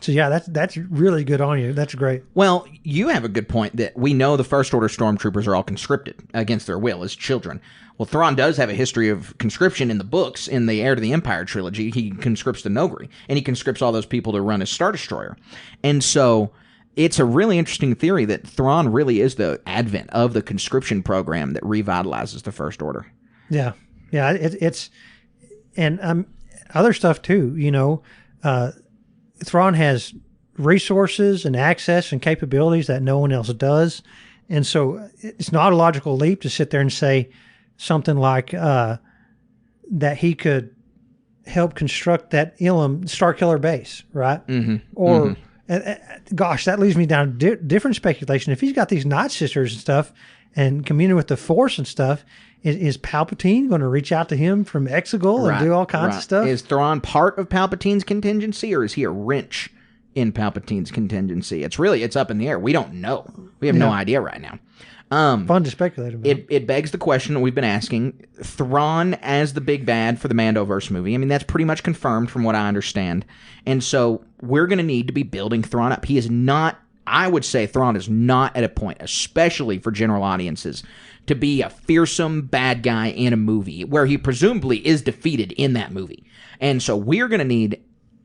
So yeah, that's really good on you. That's great. Well, you have a good point that we know the First Order stormtroopers are all conscripted against their will as children. Well, Thrawn does have a history of conscription in the books. In the Heir to the Empire trilogy, he conscripts the Nogri, and he conscripts all those people to run his Star Destroyer. And so it's a really interesting theory that Thrawn really is the advent of the conscription program that revitalizes the First Order. Yeah. Yeah, it's and other stuff too, you know. Thrawn has resources and access and capabilities that no one else does. And so it's not a logical leap to sit there and say something like that he could help construct that Ilum Starkiller base, right? Mm-hmm. Or, gosh, that leads me down different speculation. If he's got these Night Sisters and stuff and communing with the Force and stuff, is Palpatine going to reach out to him from Exegol and do all kinds of stuff? Is Thrawn part of Palpatine's contingency, or is he a wrench in Palpatine's contingency? It's up in the air. We don't know. We have no idea right now. Fun to speculate about. It begs the question that we've been asking. Thrawn as the big bad for the Mandoverse movie. I mean, that's pretty much confirmed from what I understand. And so we're going to need to be building Thrawn up. He is not, I would say Thrawn is not at a point, especially for general audiences, to be a fearsome bad guy in a movie where he presumably is defeated in that movie. And so we're going to need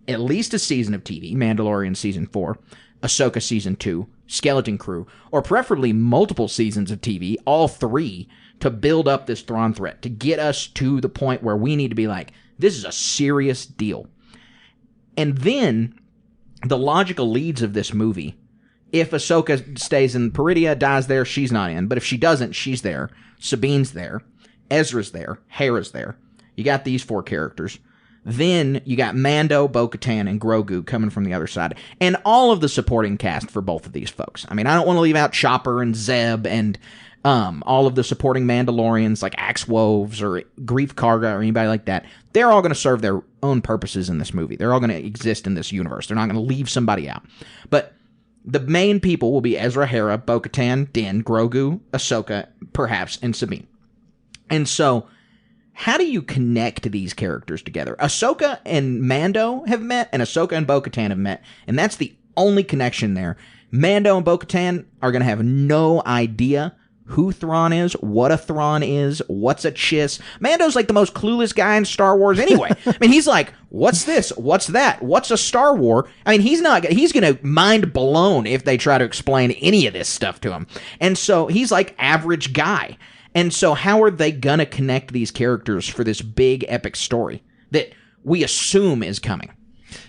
at least a season of TV, Mandalorian Season 4, Ahsoka Season 2, Skeleton Crew, or preferably multiple seasons of TV, all three, to build up this Thrawn threat, to get us to the point where we need to be like, this is a serious deal. And then the logical leads of this movie, if Ahsoka stays in Peridea, dies there, she's not in. But if she doesn't, she's there. Sabine's there. Ezra's there. Hera's there. You got these four characters. Then you got Mando, Bo-Katan, and Grogu coming from the other side. And all of the supporting cast for both of these folks. I mean, I don't want to leave out Chopper and Zeb and all of the supporting Mandalorians like Axe Woves or Grief Karga or anybody like that. They're all going to serve their own purposes in this movie. They're all going to exist in this universe. They're not going to leave somebody out. But the main people will be Ezra, Hera, Bo-Katan, Din, Grogu, Ahsoka, perhaps, and Sabine. And so, how do you connect these characters together? Ahsoka and Mando have met, and Ahsoka and Bo-Katan have met, and that's the only connection there. Mando and Bo-Katan are going to have no idea who Thrawn is, what a Thrawn is, what's a Chiss. Mando's like the most clueless guy in Star Wars anyway. I mean, he's like, what's this? What's that? What's a Star War? I mean, he's going to mind blown if they try to explain any of this stuff to him. And so he's like average guy. And so how are they going to connect these characters for this big epic story that we assume is coming?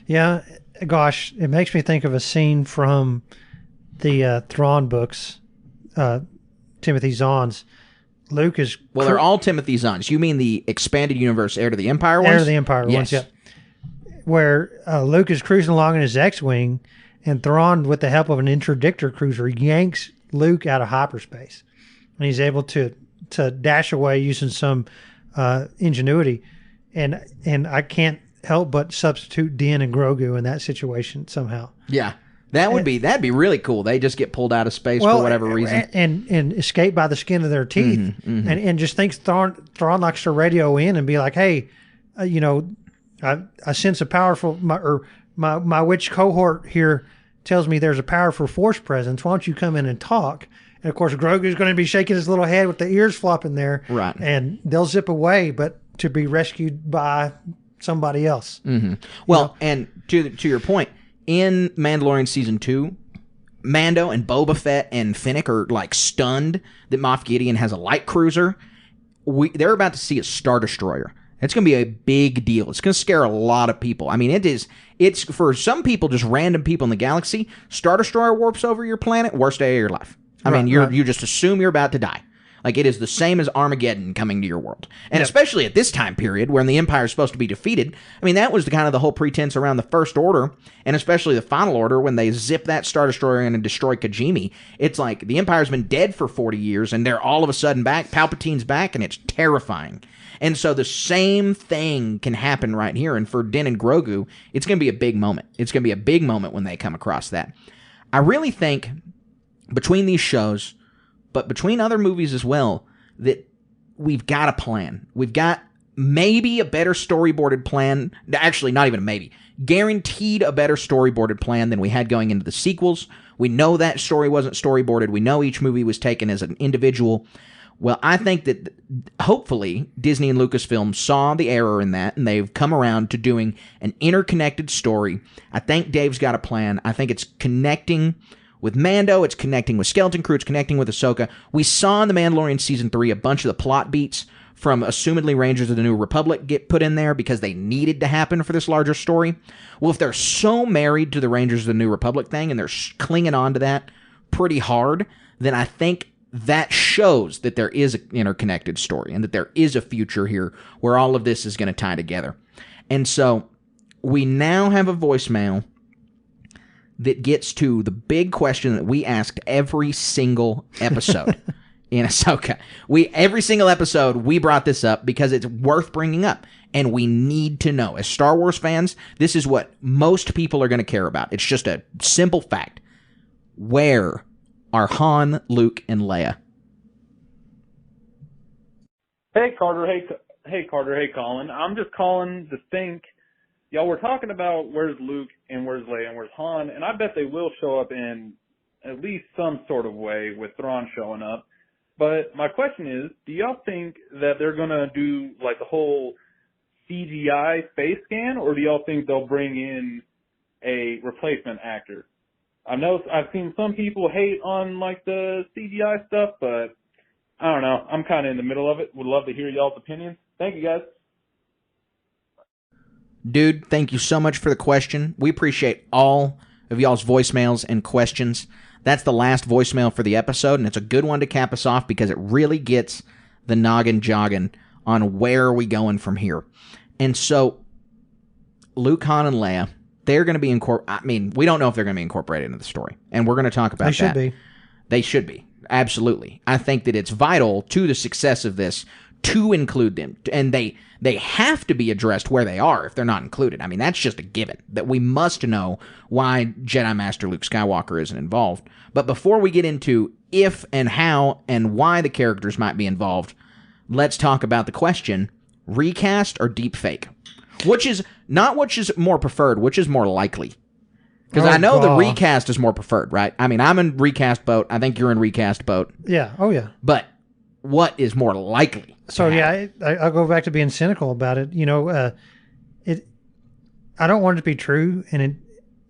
Yeah, gosh, it makes me think of a scene from the Thrawn books, Timothy Zahn's. Luke is... Well, they're all Timothy Zahn's. You mean the expanded universe Heir to the Empire ones? Heir to the Empire ones, yeah. Where Luke is cruising along in his X-Wing, and Thrawn, with the help of an interdictor cruiser, yanks Luke out of hyperspace. And he's able to dash away using some ingenuity. And I can't help but substitute Din and Grogu in that situation somehow. Yeah. That'd be really cool. They just get pulled out of space for whatever reason. And escape by the skin of their teeth. Mm-hmm, mm-hmm. And just thinks Thrawn likes to radio in and be like, hey, I sense a powerful, my witch cohort here tells me there's a powerful Force presence. Why don't you come in and talk? And, of course, Grogu's going to be shaking his little head with the ears flopping there. Right. And they'll zip away, but to be rescued by somebody else. Mm-hmm. Well, and to your point, in Mandalorian Season 2, Mando and Boba Fett and Fennec are, like, stunned that Moff Gideon has a light cruiser. They're about to see a Star Destroyer. It's going to be a big deal. It's going to scare a lot of people. I mean, it's for some people, just random people in the galaxy. Star Destroyer warps over your planet, worst day of your life. I mean, you just assume you're about to die. Like, it is the same as Armageddon coming to your world. And especially at this time period when the Empire is supposed to be defeated. I mean, that was the whole pretense around the First Order, and especially the Final Order, when they zip that Star Destroyer in and destroy Kijimi. It's like the Empire's been dead for 40 years, and they're all of a sudden back. Palpatine's back, and it's terrifying. And so the same thing can happen right here. And for Din and Grogu, it's going to be a big moment. It's going to be a big moment when they come across that. I really think between these shows, but between other movies as well, that we've got a plan. We've got maybe a better storyboarded plan. Actually, not even a maybe. Guaranteed a better storyboarded plan than we had going into the sequels. We know that story wasn't storyboarded. We know each movie was taken as an individual. Well, I think that hopefully Disney and Lucasfilm saw the error in that, and they've come around to doing an interconnected story. I think Dave's got a plan. I think it's connecting with Mando, it's connecting with Skeleton Crew, it's connecting with Ahsoka. We saw in The Mandalorian Season 3 a bunch of the plot beats from assumedly Rangers of the New Republic get put in there because they needed to happen for this larger story. Well, if they're so married to the Rangers of the New Republic thing and they're clinging on to that pretty hard, then I think that shows that there is an interconnected story and that there is a future here where all of this is going to tie together. And so we now have a voicemail that gets to the big question that we asked every single episode in Ahsoka. Every single episode, we brought this up because it's worth bringing up, and we need to know. As Star Wars fans, this is what most people are going to care about. It's just a simple fact. Where are Han, Luke, and Leia? Hey, Carter. Hey, Carter. Hey, Colin. I'm just calling to think. Y'all were talking about where's Luke and where's Leia and where's Han, and I bet they will show up in at least some sort of way with Thrawn showing up. But my question is, do y'all think that they're going to do like the whole CGI face scan, or do y'all think they'll bring in a replacement actor? I know I've seen some people hate on like the CGI stuff, but I don't know. I'm kind of in the middle of it. Would love to hear y'all's opinions. Thank you, guys. Dude, thank you so much for the question. We appreciate all of y'all's voicemails and questions. That's the last voicemail for the episode, and it's a good one to cap us off because it really gets the noggin jogging on where are we going from here. And so, Luke, Han, and Leia, they're going to be incorporated. I mean, we don't know if they're going to be incorporated into the story, and we're going to talk about that. They should be. They should be. Absolutely. I think that it's vital to the success of this to include them, and they have to be addressed where they are if they're not included. I mean, that's just a given, that we must know why Jedi Master Luke Skywalker isn't involved. But before we get into if and how and why the characters might be involved, let's talk about the question, recast or deepfake? Which is more preferred, which is more likely? Because I know the recast is more preferred, right? I mean, I'm in recast boat. I think you're in recast boat. Yeah. Oh, yeah. But what is more likely? So yeah, I'll go back to being cynical about it. You know, I don't want it to be true, and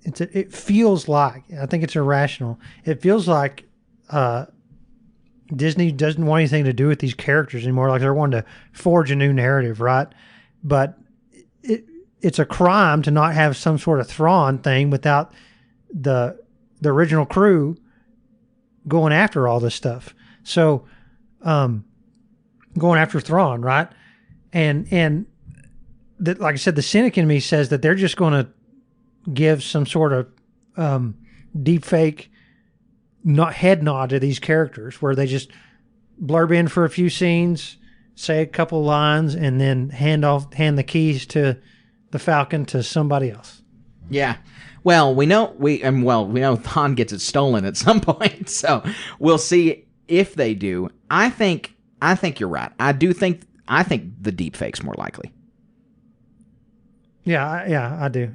it feels like, I think it's irrational. It feels like Disney doesn't want anything to do with these characters anymore. Like they're wanting to forge a new narrative, right? But it's a crime to not have some sort of Thrawn thing without the original crew going after all this stuff. So, going after Thrawn, right? And that, like I said, the cynic in me says that they're just going to give some sort of deep fake head nod to these characters, where they just blurb in for a few scenes, say a couple lines, and then hand the keys to the Falcon to somebody else. Yeah. Well, we know Han gets it stolen at some point, so we'll see if they do. I think you're right. I think the deep fake's more likely. Yeah, I do.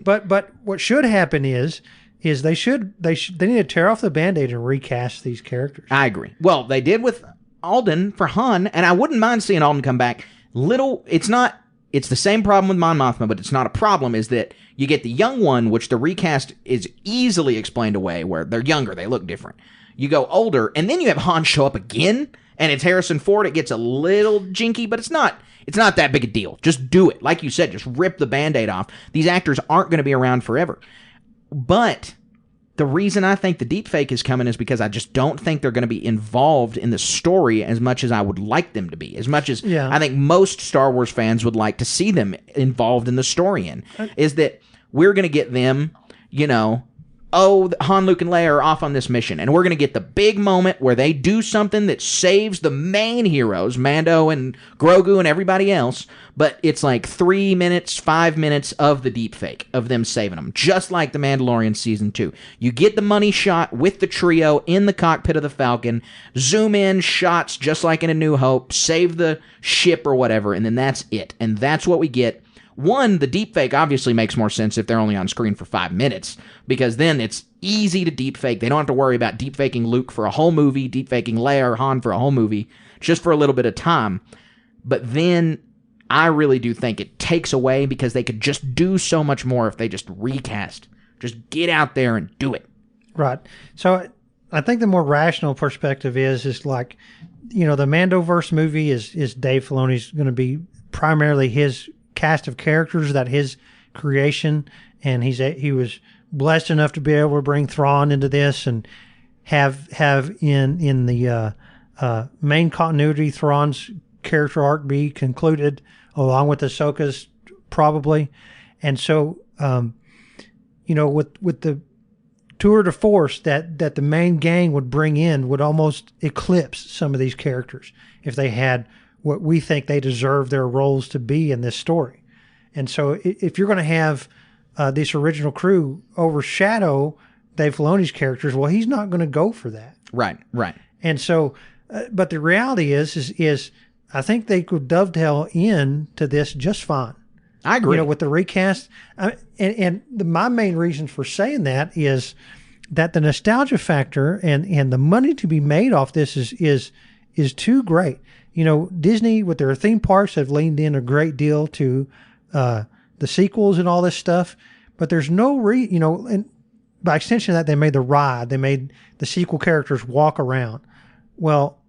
But what should happen is they need to tear off the Band-Aid and recast these characters. I agree. Well, they did with Alden for Han, and I wouldn't mind seeing Alden come back. It's the same problem with Mon Mothma, but it's not a problem, is that you get the young one, which the recast is easily explained away, where they're younger, they look different. You go older, and then you have Han show up again, and it's Harrison Ford. It gets a little jinky, but it's not It's not that big a deal. Just do it. Like you said, just rip the Band-Aid off. These actors aren't going to be around forever. But the reason I think the deepfake is coming is because I just don't think they're going to be involved in the story as much as I would like them to be. As much as I think most Star Wars fans would like to see them involved in the story is that we're going to get them, you know, Han, Luke, and Leia are off on this mission, and we're going to get the big moment where they do something that saves the main heroes, Mando and Grogu and everybody else, but it's like 3 minutes, 5 minutes of the deepfake, of them saving them, just like The Mandalorian Season 2. You get the money shot with the trio in the cockpit of the Falcon, zoom in, shots just like in A New Hope, save the ship or whatever, and then that's it. And that's what we get. One, the deepfake obviously makes more sense if they're only on screen for 5 minutes, because then it's easy to deepfake. They don't have to worry about deepfaking Luke for a whole movie, deepfaking Leia or Han for a whole movie, just for a little bit of time. But then I really do think it takes away, because they could just do so much more if they just recast. Just get out there and do it. Right. So I think the more rational perspective is like, you know, the Mandoverse movie is Dave Filoni's going to be primarily his cast of characters, that his creation, and he was blessed enough to be able to bring Thrawn into this and have in the main continuity Thrawn's character arc be concluded along with Ahsoka's probably. And so you know, with the tour de force that the main gang would bring in would almost eclipse some of these characters if they had what we think they deserve their roles to be in this story. And so if you're going to have this original crew overshadow Dave Filoni's characters, well, he's not going to go for that. Right, right. And so, but the reality is I think they could dovetail into this just fine. I agree. You know, with the recast. My main reason for saying that is that the nostalgia factor and the money to be made off this is too great. You know, Disney with their theme parks have leaned in a great deal to the sequels and all this stuff, but there's no you know, and by extension of that, they made the ride, they made the sequel characters walk around. Well,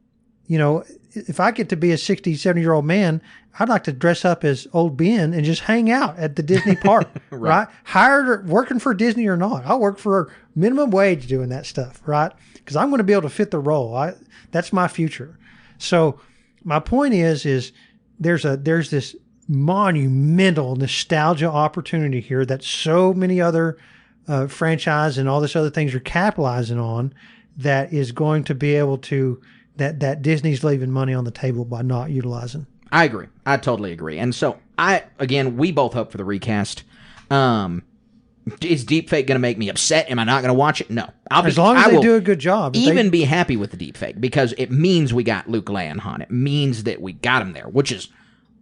you know, if I get to be a 60, 70-year-old man, I'd like to dress up as old Ben and just hang out at the Disney park, right? Hired or working for Disney or not. I'll work for minimum wage doing that stuff, right? Because I'm going to be able to fit the role. That's my future. So my point is there's this monumental nostalgia opportunity here that so many other franchise and all this other things are capitalizing on, that is going to be able to, that Disney's leaving money on the table by not utilizing. I agree. I totally agree. And so we both hope for the recast. Is deepfake going to make me upset? Am I not going to watch it? No. As long as they do a good job. Even be happy with the deepfake, because it means we got Luke, Leia, and Han. It means that we got him there, which is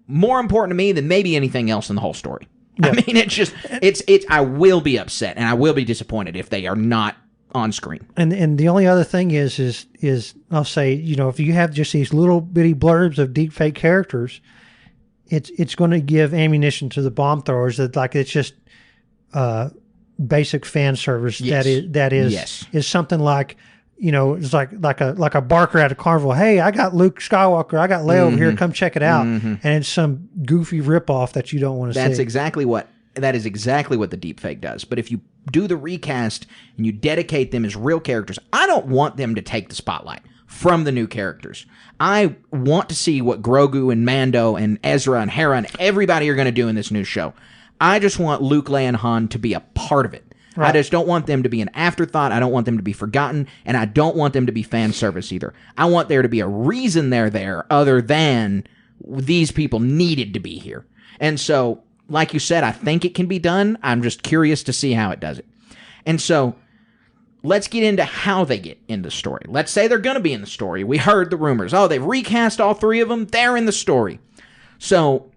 more important to me than maybe anything else in the whole story. Yeah. I mean, I will be upset and I will be disappointed if they are not on screen. And the only other thing is I'll say, you know, if you have just these little bitty blurbs of deepfake characters, it's going to give ammunition to the bomb throwers that, like, it's just basic fan service. Yes. that is something like, you know, it's like a barker at a carnival. Hey, I got Luke Skywalker, I got Leia over here, come check it out. And it's some goofy ripoff that you don't want to see. That is exactly what the deepfake does. But if you do the recast and you dedicate them as real characters, I don't want them to take the spotlight from the new characters. I want to see what Grogu and Mando and Ezra and Hera and everybody are going to do in this new show. I just want Luke, Leia, and Han to be a part of it. Right. I just don't want them to be an afterthought. I don't want them to be forgotten, and I don't want them to be fan service either. I want there to be a reason they're there other than these people needed to be here. And so, like you said, I think it can be done. I'm just curious to see how it does it. And so, let's get into how they get in the story. Let's say they're going to be in the story. We heard the rumors. Oh, they've recast all three of them. They're in the story. So,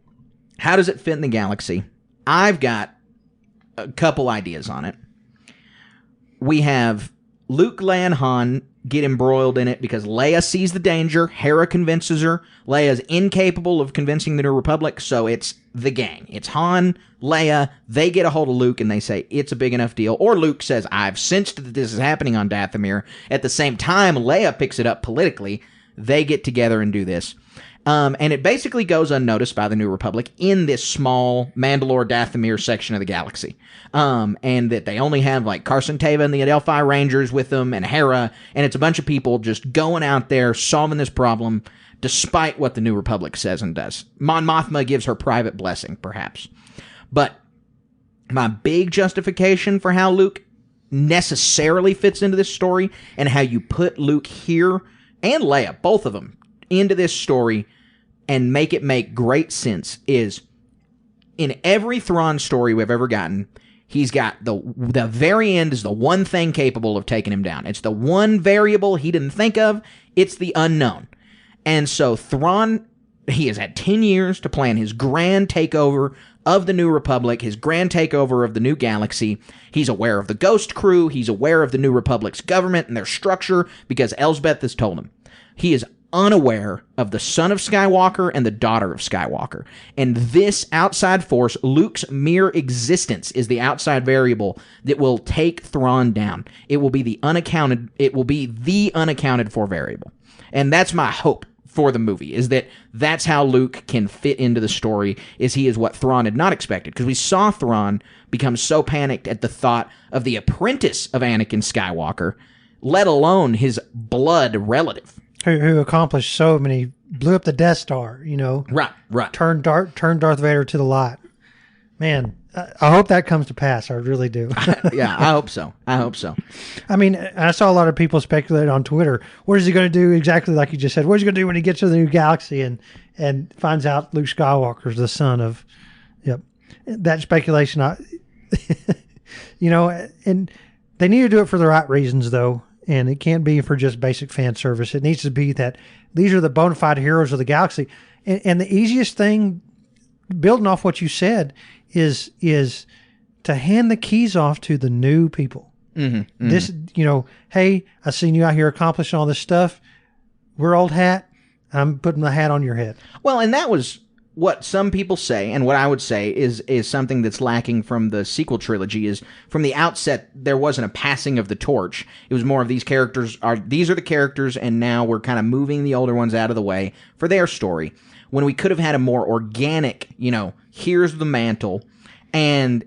how does it fit in the galaxy? I've got a couple ideas on it. We have Luke, Leia, and Han get embroiled in it because Leia sees the danger. Hera convinces her. Leia's incapable of convincing the New Republic, so it's the gang. It's Han, Leia. They get a hold of Luke, and they say, it's a big enough deal. Or Luke says, I've sensed that this is happening on Dathomir. At the same time, Leia picks it up politically. They get together and do this. And it basically goes unnoticed by the New Republic in this small Mandalore-Dathomir section of the galaxy. And that they only have like Carson Teva and the Adelphi Rangers with them and Hera, and it's a bunch of people just going out there solving this problem despite what the New Republic says and does. Mon Mothma gives her private blessing, perhaps. But my big justification for how Luke necessarily fits into this story and how you put Luke here and Leia, both of them, into this story and make it make great sense is in every Thrawn story we've ever gotten, he's got the very end is the one thing capable of taking him down. It's the one variable he didn't think of. It's the unknown. And so Thrawn, he has had 10 years to plan his grand takeover of the New Republic, his grand takeover of the new galaxy. He's aware of the Ghost Crew. He's aware of the New Republic's government and their structure because Elsbeth has told him. He is unaware of the son of Skywalker and the daughter of Skywalker. And this outside force, Luke's mere existence, is the outside variable that will take Thrawn down. It will be the unaccounted for variable. And that's my hope for the movie, is that that's how Luke can fit into the story, is he is what Thrawn had not expected. Because we saw Thrawn become so panicked at the thought of the apprentice of Anakin Skywalker, let alone his blood relative. Who accomplished so many, blew up the Death Star, you know. Right. Turned Darth Vader to the light. Man, I hope that comes to pass. I really do. Yeah, I hope so. I mean, I saw a lot of people speculate on Twitter. What is he going to do exactly like you just said? What is he going to do when he gets to the new galaxy and finds out Luke Skywalker is the son of, that speculation. You know, and they need to do it for the right reasons, though. And it can't be for just basic fan service. It needs to be that these are the bona fide heroes of the galaxy. And the easiest thing, building off what you said, is to hand the keys off to the new people. Mm-hmm. This, hey, I seen you out here accomplishing all this stuff. We're old hat. I'm putting the hat on your head. Well, and that was what some people say, and what I would say is something that's lacking from the sequel trilogy, is from the outset, there wasn't a passing of the torch. It was more of these are the characters, and now we're kind of moving the older ones out of the way for their story. When we could have had a more organic, here's the mantle. And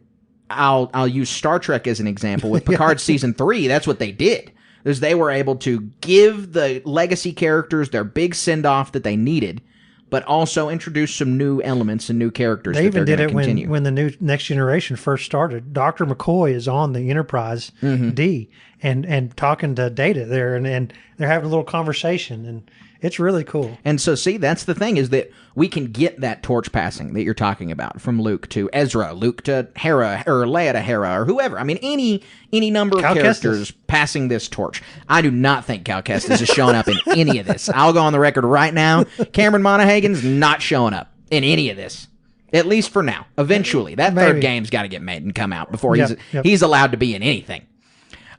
I'll use Star Trek as an example. With Picard Season 3, that's what they did. Is they were able to give the legacy characters their big send-off that they needed, but also introduce some new elements and new characters. They even did it when the new Next Generation first started. Dr. McCoy is on the Enterprise D and talking to Data there, and they're having a little conversation, and it's really cool. And so, see, that's the thing, is that we can get that torch passing that you're talking about from Luke to Ezra, Luke to Hera, or Leia to Hera, or whoever. I mean, any number of characters passing this torch. I do not think Cal Kestis is showing up in any of this. I'll go on the record right now. Cameron Monaghan's not showing up in any of this. At least for now. Eventually. That third game's got to get made and come out before he's allowed to be in anything.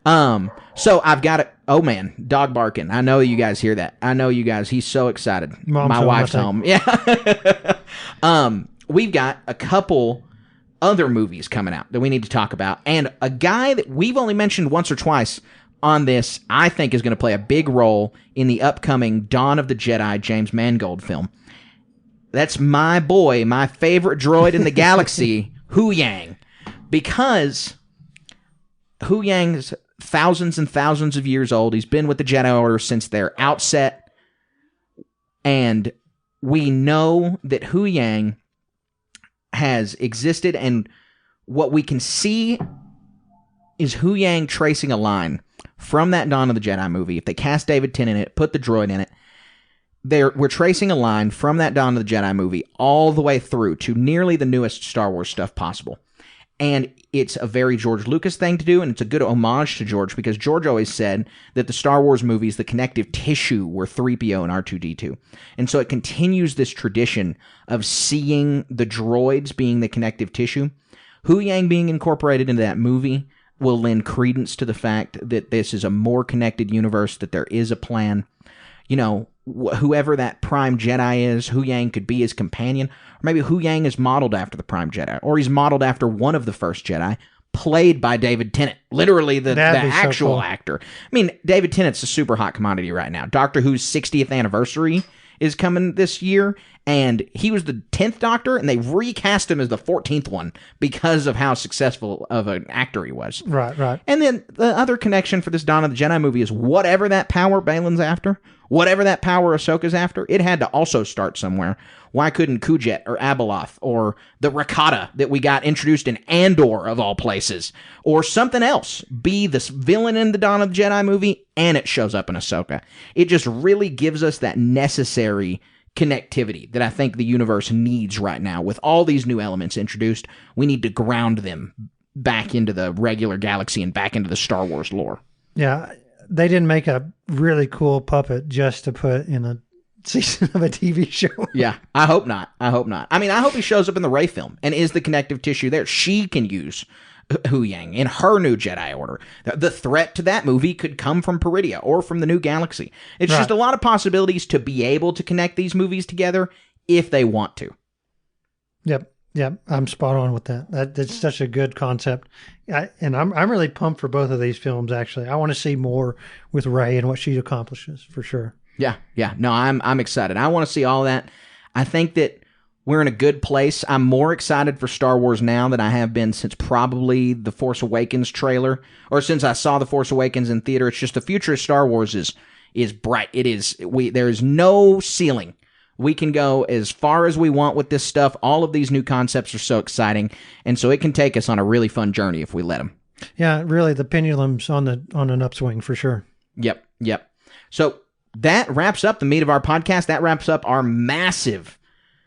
So I've got it. Oh man, dog barking. I know you guys hear that. I know you guys. He's so excited. My wife's home. Yeah. We've got a couple other movies coming out that we need to talk about, and a guy that we've only mentioned once or twice on this, I think, is going to play a big role in the upcoming Dawn of the Jedi James Mangold film. That's my boy, my favorite droid in the galaxy, Hu Yang, because Hu Yang's thousands and thousands of years old. He's been with the Jedi Order since their outset. And we know that Hu Yang has existed, and what we can see is Hu Yang tracing a line from that Dawn of the Jedi movie. If they cast David Tennant in it, put the droid in it, we're tracing a line from that Dawn of the Jedi movie all the way through to nearly the newest Star Wars stuff possible. And it's a very George Lucas thing to do, and it's a good homage to George, because George always said that the Star Wars movies, the connective tissue, were 3PO and R2-D2. And so it continues this tradition of seeing the droids being the connective tissue. Hu Yang being incorporated into that movie will lend credence to the fact that this is a more connected universe, that there is a plan. Whoever that Prime Jedi is, Hu Yang could be his companion. Or maybe Hu Yang is modeled after the Prime Jedi. Or he's modeled after one of the first Jedi, played by David Tennant. Literally the actual actor. I mean, David Tennant's a super hot commodity right now. Doctor Who's 60th anniversary is coming this year, and he was the 10th Doctor, and they recast him as the 14th one because of how successful of an actor he was. Right. And then the other connection for this Dawn of the Jedi movie is whatever that power Balin's after, whatever that power Ahsoka's after, it had to also start somewhere. Why couldn't Kujet or Abeloth or the Rakata that we got introduced in Andor, of all places, or something else be this villain in the Dawn of the Jedi movie, and it shows up in Ahsoka? It just really gives us that necessary connectivity that I think the universe needs right now. With all these new elements introduced, we need to ground them back into the regular galaxy and back into the Star Wars lore. Yeah, they didn't make a really cool puppet just to put in a season of a TV show. Yeah, I hope not. I mean, I hope he shows up in the Rey film and is the connective tissue there. She can use Hu Yang in her new Jedi Order. The threat to that movie could come from Peridia or from the new galaxy. It's just a lot of possibilities to be able to connect these movies together if they want to. Yep, I'm spot on with that. That's such a good concept, and I'm really pumped for both of these films. Actually, I want to see more with Rey and what she accomplishes for sure. Yeah. No, I'm excited. I want to see all that. I think that we're in a good place. I'm more excited for Star Wars now than I have been since probably the Force Awakens trailer, or since I saw the Force Awakens in theater. It's just the future of Star Wars is bright. It is. There is no ceiling. We can go as far as we want with this stuff. All of these new concepts are so exciting, and so it can take us on a really fun journey if we let them. Yeah, really, the pendulum's on an upswing for sure. Yep. So that wraps up the meat of our podcast. That wraps up our massive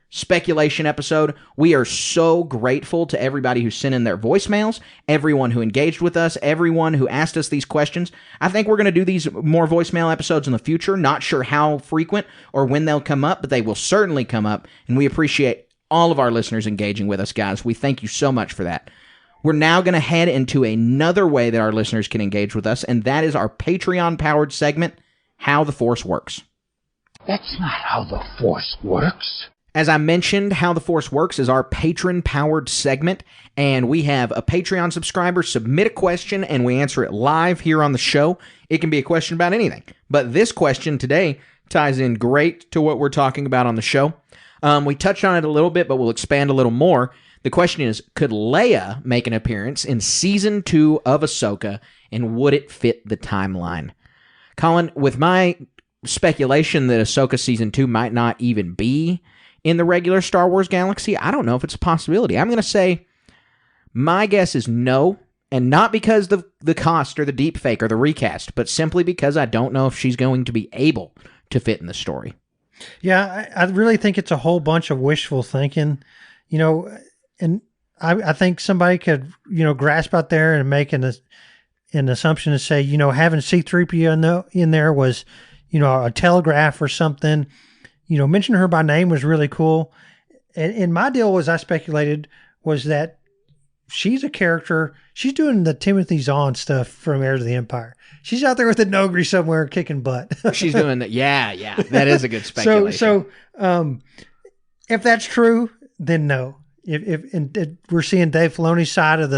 speculation episode. We are so grateful to everybody who sent in their voicemails, everyone who engaged with us, everyone who asked us these questions. I think we're going to do these more voicemail episodes in the future. Not sure how frequent or when they'll come up, but they will certainly come up, and we appreciate all of our listeners engaging with us, guys. We thank you so much for that. We're now going to head into another way that our listeners can engage with us, and that is our Patreon-powered segment, How the Force Works. That's not how the Force works. As I mentioned, How the Force Works is our patron-powered segment, and we have a Patreon subscriber submit a question, and we answer it live here on the show. It can be a question about anything, but this question today ties in great to what we're talking about on the show. We touched on it a little bit, but we'll expand a little more. The question is, could Leia make an appearance in Season 2 of Ahsoka, and would it fit the timeline? Colin, with my speculation that Ahsoka Season 2 might not even be in the regular Star Wars galaxy, I don't know if it's a possibility. I'm going to say my guess is no, and not because of the cost or the deep fake or the recast, but simply because I don't know if she's going to be able to fit in the story. Yeah, I really think it's a whole bunch of wishful thinking, and I think somebody could, grasp out there and make an assumption to say, having C-3PO in there was, a telegraph or something. Mention her by name was really cool. And my deal was, I speculated, was that she's a character. She's doing the Timothy Zahn stuff from Heirs of the Empire. She's out there with the Nogri somewhere kicking butt. She's doing that. Yeah. That is a good speculation. So if that's true, then no. If we're seeing Dave Filoni's side of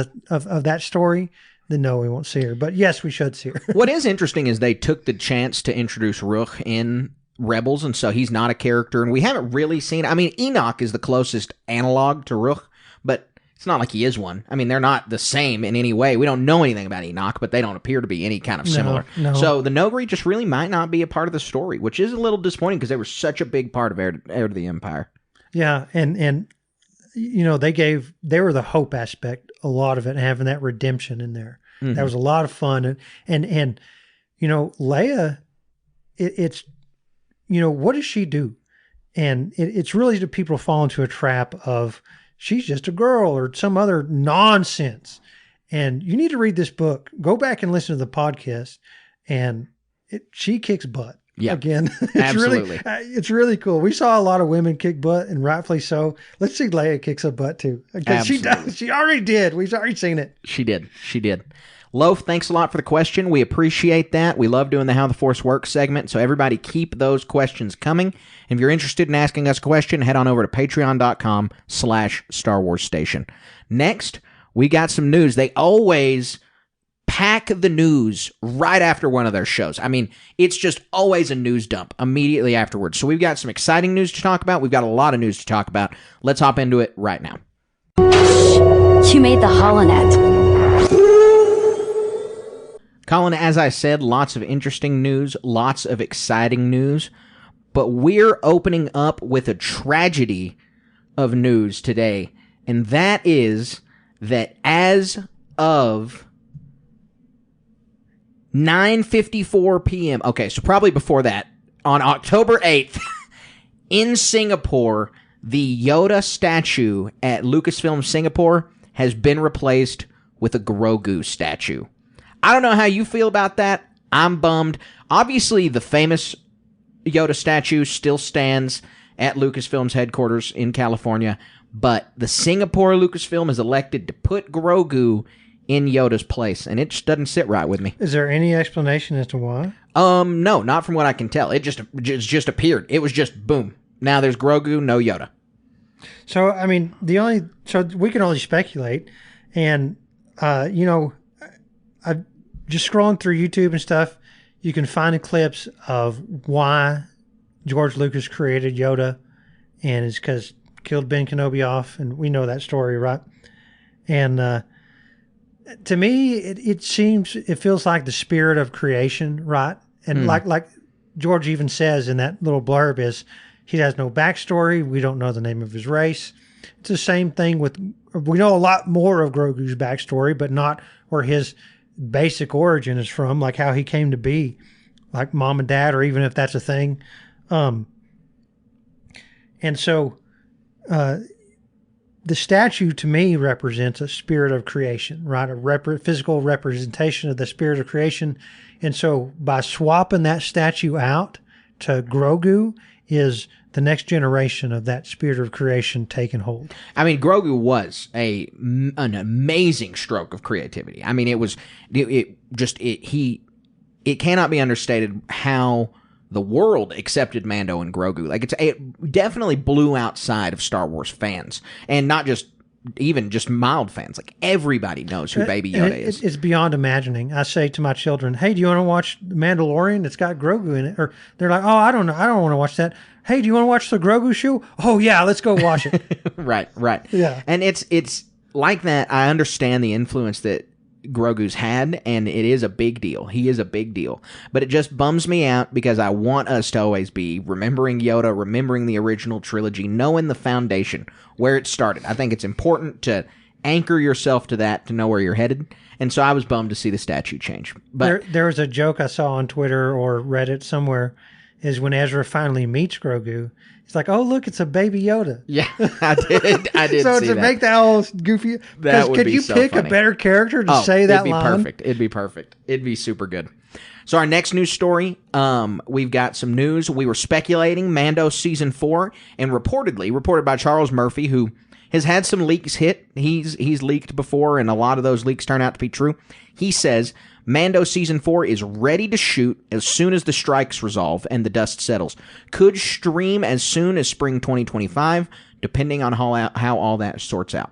that story, then no, we won't see her. But yes, we should see her. What is interesting is they took the chance to introduce Ruch in Rebels, and so he's not a character, and we haven't really seen. I mean, Enoch is the closest analog to Ruch, but it's not like he is one. I mean, they're not the same in any way. We don't know anything about Enoch, but they don't appear to be any kind of similar. No. So the Nogri just really might not be a part of the story, which is a little disappointing because they were such a big part of Heir to the Empire. Yeah, and they were the hope aspect, a lot of it, having that redemption in there. Mm-hmm. That was a lot of fun, and Leia, it's what does she do? And it's really the people fall into a trap of she's just a girl or some other nonsense. And you need to read this book. Go back and listen to the podcast, and she kicks butt. Yeah, again, absolutely. It's really cool. We saw a lot of women kick butt, and rightfully so. Let's see Leia kick some butt too. She does. She already did. We've already seen it. She did. Loaf, thanks a lot for the question. We appreciate that. We love doing the How the Force Works segment, so everybody keep those questions coming. And if you're interested in asking us a question, head on over to patreon.com/Star Wars Station. Next, we got some news. They always pack the news right after one of their shows. I mean, it's just always a news dump immediately afterwards. So we've got some exciting news to talk about. We've got a lot of news to talk about. Let's hop into it right now. You made the HoloNet. Colin, as I said, lots of interesting news, lots of exciting news, but we're opening up with a tragedy of news today, and that is that as of 9:54 p.m., okay, so probably before that, on October 8th, in Singapore, the Yoda statue at Lucasfilm Singapore has been replaced with a Grogu statue. I don't know how you feel about that. I'm bummed. Obviously, the famous Yoda statue still stands at Lucasfilm's headquarters in California, but the Singapore Lucasfilm has elected to put Grogu in Yoda's place, and it just doesn't sit right with me. Is there any explanation as to why? No, not from what I can tell. It just appeared. It was just boom. Now there's Grogu, no Yoda. So, I mean, so we can only speculate. And, I've just scrolling through YouTube and stuff, you can find clips of why George Lucas created Yoda, and it's because killed Ben Kenobi off, and we know that story, right? And to me, it feels like the spirit of creation, right? And like George even says in that little blurb is, he has no backstory. We don't know the name of his race. It's the same thing we know a lot more of Grogu's backstory, but not where his basic origin is from, like how he came to be, like mom and dad, or even if that's a thing. And so the statue to me represents a spirit of creation, right? A physical representation of the spirit of creation. And so by swapping that statue out to Grogu is the next generation of that spirit of creation taking hold. I mean, Grogu was an amazing stroke of creativity. I mean, it cannot be understated how the world accepted Mando and Grogu. Like, it definitely blew outside of Star Wars fans, and not just mild fans. Like, everybody knows who Baby Yoda is. It's beyond imagining. I say to my children, "Hey, do you want to watch Mandalorian? It's got Grogu in it." Or they're like, "Oh, I don't know. I don't want to watch that." "Hey, do you want to watch the Grogu show?" "Oh yeah, let's go watch it." Right. Yeah. And it's like that. I understand the influence that Grogu's had, and it is a big deal. He is a big deal. But it just bums me out because I want us to always be remembering Yoda, remembering the original trilogy, knowing the foundation, where it started. I think it's important to anchor yourself to that to know where you're headed. And so I was bummed to see the statue change. But there was a joke I saw on Twitter or Reddit somewhere, is when Ezra finally meets Grogu, it's like, "Oh, look, it's a baby Yoda." Yeah, I did. So see to that. make that all goofy, That would could be you so pick funny. a better character to say that line? It'd be perfect. It'd be super good. So our next news story, we've got some news. We were speculating Mando Season 4, and reported by Charles Murphy, who has had some leaks hit. He's leaked before, and a lot of those leaks turn out to be true. He says Mando Season 4 is ready to shoot as soon as the strikes resolve and the dust settles. Could stream as soon as spring 2025, depending on how all that sorts out.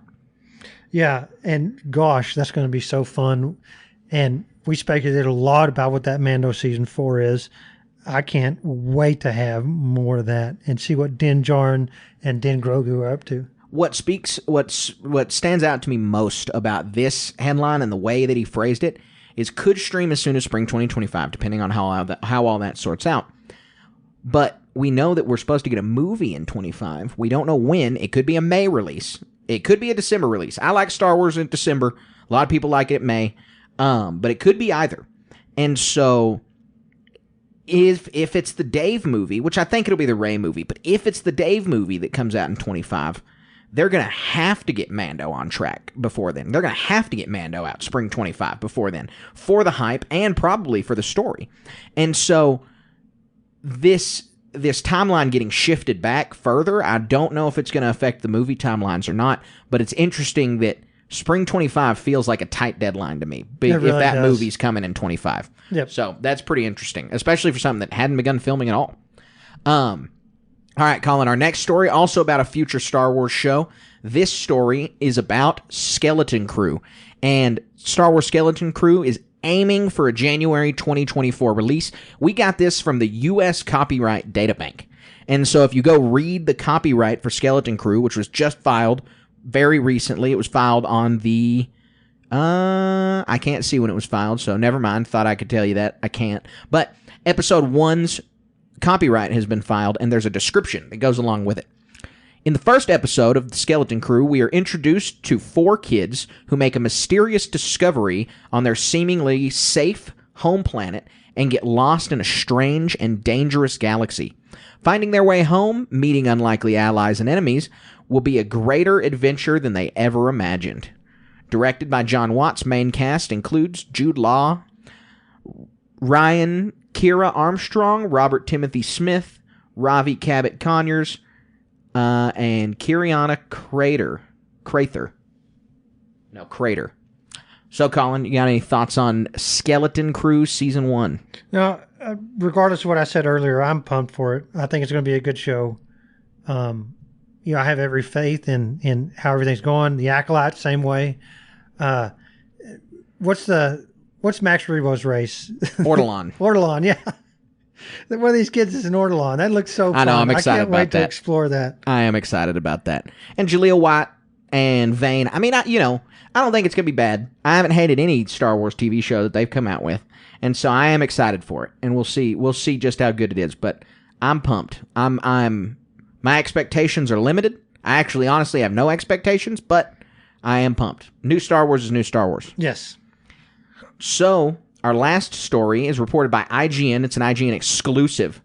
Yeah, and gosh, that's going to be so fun. And we speculated a lot about what that Mando Season 4 is. I can't wait to have more of that and see what Din Djarin and Din Grogu are up to. What stands out to me most about this headline and the way that he phrased it is could stream as soon as spring 2025, depending on how all that sorts out. But we know that we're supposed to get a movie in 25. We don't know when. It could be a May release. It could be a December release. I like Star Wars in December. A lot of people like it in May. But it could be either. And so if it's the Dave movie, which I think it'll be the Rey movie, but if it's the Dave movie that comes out in 25, they're going to have to get Mando on track before then. They're going to have to get Mando out spring 25 before then for the hype and probably for the story. And so this timeline getting shifted back further, I don't know if it's going to affect the movie timelines or not, but it's interesting that spring 25 feels like a tight deadline to me if really that does. movie's coming in 25. Yep. So that's pretty interesting, especially for something that hadn't begun filming at all. All right, Colin, our next story, also about a future Star Wars show. This story is about Skeleton Crew. And Star Wars Skeleton Crew is aiming for a January 2024 release. We got this from the U.S. Copyright Databank. And so if you go read the copyright for Skeleton Crew, which was just filed very recently, it was filed on the... I can't see when it was filed, so never mind. Thought I could tell you that. I can't. But episode 1's copyright has been filed, and there's a description that goes along with it. In the first episode of The Skeleton Crew, we are introduced to 4 kids who make a mysterious discovery on their seemingly safe home planet and get lost in a strange and dangerous galaxy. Finding their way home, meeting unlikely allies and enemies, will be a greater adventure than they ever imagined. Directed by John Watts, main cast includes Jude Law, Ryan Kira Armstrong, Robert Timothy Smith, Ravi Cabot-Conyers, and Kiriana Crater. So, Colin, you got any thoughts on Skeleton Crew Season 1? Now, regardless of what I said earlier, I'm pumped for it. I think it's going to be a good show. I have every faith in how everything's going. The Acolyte, same way. What's Max Rebo's race? Ortolan. Ortolan, yeah. One of these kids is an Ortolan. That looks so fun. I know, I'm excited about that. I can't wait to explore that. I am excited about that. And Jaleel White and Vane. I mean, I don't think it's going to be bad. I haven't hated any Star Wars TV show that they've come out with. And so I am excited for it. And we'll see just how good it is. But I'm pumped. My expectations are limited. I actually honestly have no expectations, but I am pumped. New Star Wars is new Star Wars. Yes. So, our last story is reported by IGN. It's an IGN exclusive.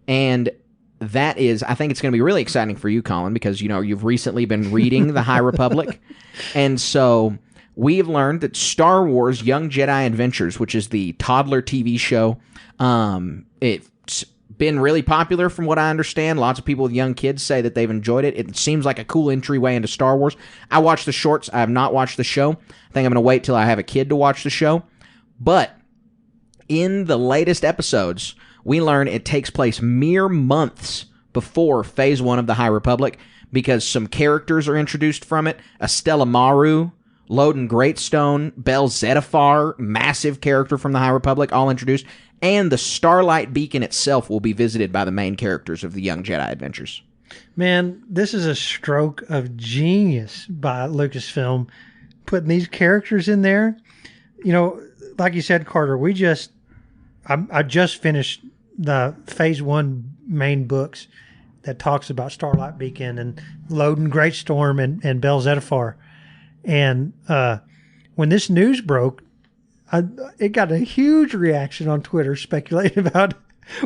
And that is, I think it's going to be really exciting for you, Colin, because, you've recently been reading The High Republic. And so, we've learned that Star Wars Young Jedi Adventures, which is the toddler TV show, it's been really popular from what I understand. Lots of people with young kids say that they've enjoyed it. It seems like a cool entryway into Star Wars. I watched the shorts. I have not watched the show. I think I'm going to wait till I have a kid to watch the show. But in the latest episodes, we learn it takes place mere months before Phase 1 of the High Republic because some characters are introduced from it. Estella Maru, Loden Greatstone, Bel Zettifar, massive character from the High Republic, all introduced. And the Starlight Beacon itself will be visited by the main characters of the Young Jedi Adventures. Man, this is a stroke of genius by Lucasfilm, putting these characters in there. Like you said, Carter, I just finished the Phase 1 main books that talks about Starlight Beacon and Loden Greatstorm and Bel Zettifar. And when this news broke, it got a huge reaction on Twitter speculating about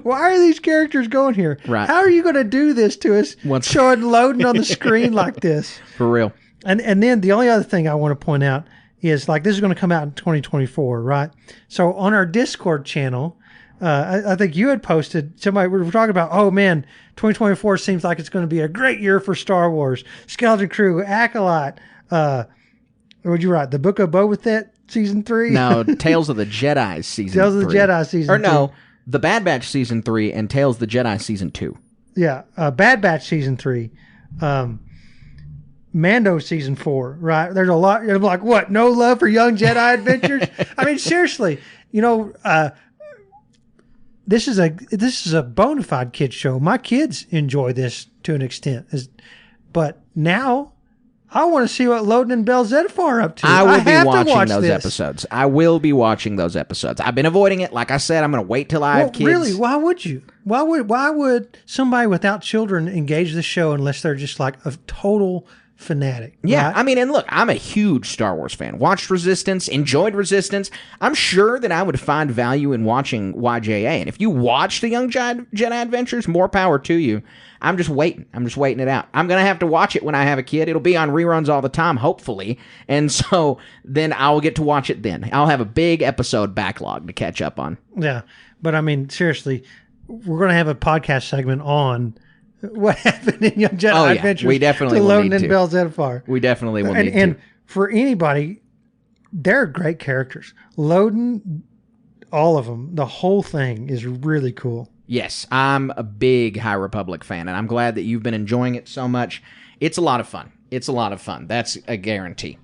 why are these characters going here? Right. How are you going to do this to us? Showing Loden on the screen like this. For real. And then the only other thing I want to point out is this is going to come out in 2024, right? So on our Discord channel, I think you had posted, we were talking about, 2024 seems like it's going to be a great year for Star Wars. Skeleton Crew, Acolyte, what'd you write? The Book of Boba Fett? Season 3? No, Tales of the Jedi Season 3. Tales of the Jedi Season 2. Or no, The Bad Batch Season 3 and Tales of the Jedi Season 2. Yeah, Bad Batch Season 3. Mando Season 4, right? There's a lot. You're like, what? No love for Young Jedi Adventures? I mean, seriously, this is a bona fide kid show. My kids enjoy this to an extent. But now... I want to see what Loden and Bel Zettifar are up to. I will be watching those episodes. I will be watching those episodes. I've been avoiding it. Like I said, I'm going to wait till I have kids. Really? Why would you? Why would somebody without children engage the show unless they're just like a total fanatic? Yeah, right? I mean, and look, I'm a huge Star Wars fan. Watched Resistance, enjoyed Resistance. I'm sure that I would find value in watching YJA. And if you watch the Young Jedi Adventures, more power to you. I'm just waiting. I'm just waiting it out. I'm going to have to watch it when I have a kid. It'll be on reruns all the time, hopefully. And so then I'll get to watch it then. I'll have a big episode backlog to catch up on. Yeah. But I mean, seriously, we're going to have a podcast segment on what happened in Young Jedi Adventures. We definitely will need to. Loden and Bel Zettifar. We definitely will need to. And for anybody, they're great characters. Loden, all of them, the whole thing is really cool. Yes, I'm a big High Republic fan, and I'm glad that you've been enjoying it so much. It's a lot of fun. It's a lot of fun. That's a guarantee.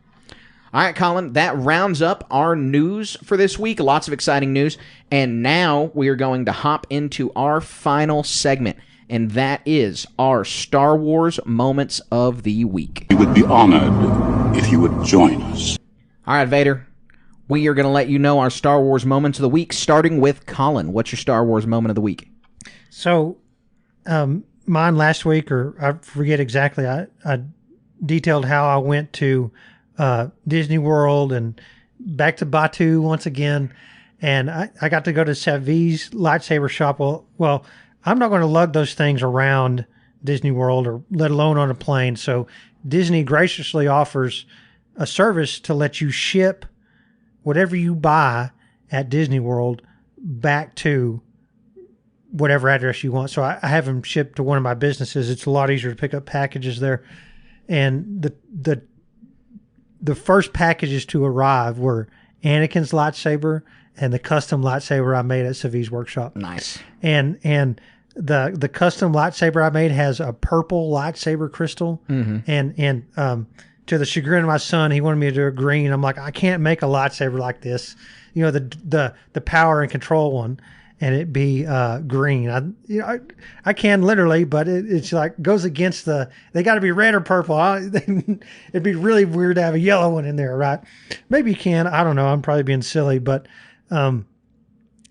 All right, Colin, that rounds up our news for this week. Lots of exciting news. And now we are going to hop into our final segment, and that is our Star Wars Moments of the Week. We would be honored if you would join us. All right, Vader, we are going to let you know our Star Wars Moments of the Week, starting with Colin. What's your Star Wars Moment of the Week? So, mine last week, or I forget exactly, I detailed how I went to Disney World and back to Batu once again, and I got to go to Savvy's lightsaber shop. Well, I'm not going to lug those things around Disney World, or let alone on a plane. So Disney graciously offers a service to let you ship whatever you buy at Disney World back to whatever address you want. So I have them shipped to one of my businesses. It's a lot easier to pick up packages there. And the first packages to arrive were Anakin's lightsaber and the custom lightsaber I made at Savvy's workshop. Nice. And the custom lightsaber I made has a purple lightsaber crystal. Mm-hmm. And to the chagrin of my son, he wanted me to do a green. I'm like, I can't make a lightsaber like this. You know, the power and control one, and it be green. I can literally, but it's like goes against they got to be red or purple. It'd be really weird to have a yellow one in there, right? Maybe you can. I don't know. I'm probably being silly, but I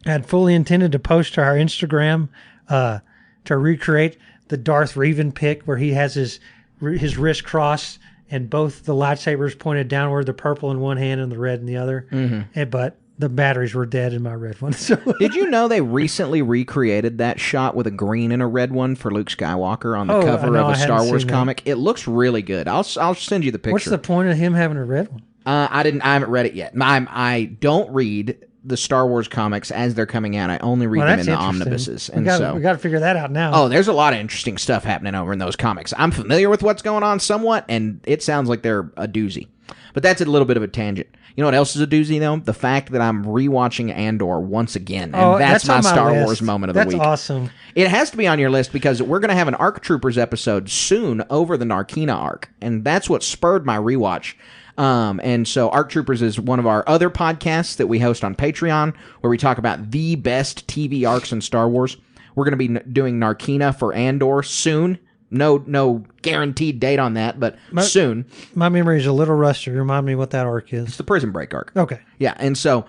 had fully intended to post to our Instagram to recreate the Darth Revan pic where he has his wrist crossed and both the lightsabers pointed downward, the purple in one hand and the red in the other. Mm-hmm. But the batteries were dead in my red one. So did you know they recently recreated that shot with a green and a red one for Luke Skywalker on the cover of a Star Wars comic? It looks really good. I'll send you the picture. What's the point of him having a red one? I haven't read it yet. I don't read the Star Wars comics as they're coming out. I only read them in the omnibuses. We got to figure that out now. Oh, there's a lot of interesting stuff happening over in those comics. I'm familiar with what's going on somewhat, and it sounds like they're a doozy. But that's a little bit of a tangent. You know what else is a doozy, though? The fact that I'm rewatching Andor once again. And that's my Star Wars moment of the week. That's awesome. It has to be on your list because we're going to have an ARC Troopers episode soon over the Narkina arc. And that's what spurred my rewatch. And so ARC Troopers is one of our other podcasts that we host on Patreon, where we talk about the best TV arcs in Star Wars. We're going to be doing Narkina for Andor soon. No guaranteed date on that, but soon. My memory is a little rusty. Remind me what that arc is. It's the Prison Break arc. Okay. Yeah, and so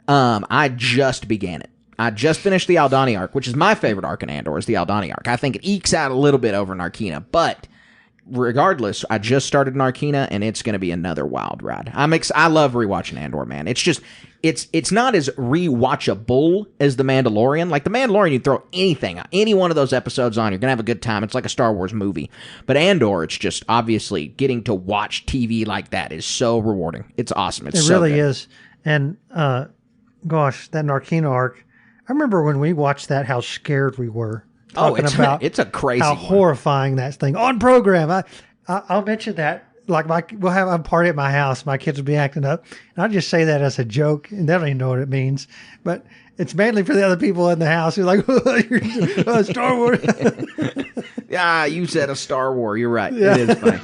I just began it. I just finished the Aldhani arc, which is my favorite arc in Andor, is the Aldhani arc. I think it ekes out a little bit over Narkina, but regardless, I just started Narkina, and it's going to be another wild ride. I love rewatching Andor, man. It's just, it's not as rewatchable as The Mandalorian. Like The Mandalorian, you throw any one of those episodes on, you're going to have a good time. It's like a Star Wars movie. But Andor, it's just obviously getting to watch TV like that is so rewarding. It's awesome. It really is. And gosh, that Narkina arc. I remember when we watched that, how scared we were. It's a crazy how one. horrifying that thing on program. I'll mention that. Like we'll have a party at my house. My kids will be acting up, and I'll just say that as a joke, and they don't even know what it means. But it's mainly for the other people in the house who are like, you're, Star Wars. Yeah, you said a Star Wars. You're right. Yeah. It is funny.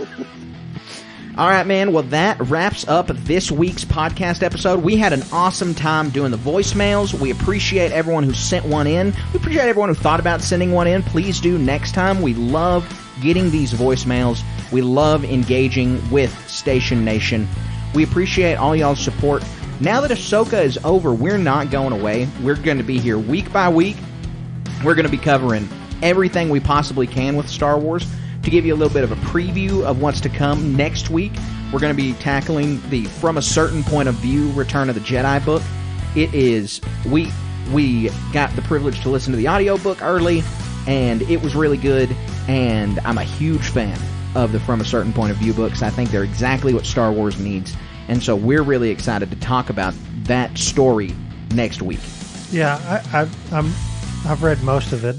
All right, man. Well, that wraps up this week's podcast episode. We had an awesome time doing the voicemails. We appreciate everyone who sent one in. We appreciate everyone who thought about sending one in. Please do next time. We love getting these voicemails. We love engaging with Station Nation. We appreciate all y'all's support. Now that Ahsoka is over, we're not going away. We're going to be here week by week. We're going to be covering everything we possibly can with Star Wars. To give you a little bit of a preview of what's to come next week, we're going to be tackling the From a Certain Point of View Return of the Jedi book. It is, we got the privilege to listen to the audiobook early, and it was really good, and I'm a huge fan of the From a Certain Point of View books. I think they're exactly what Star Wars needs, and so we're really excited to talk about that story next week. Yeah, I've read most of it.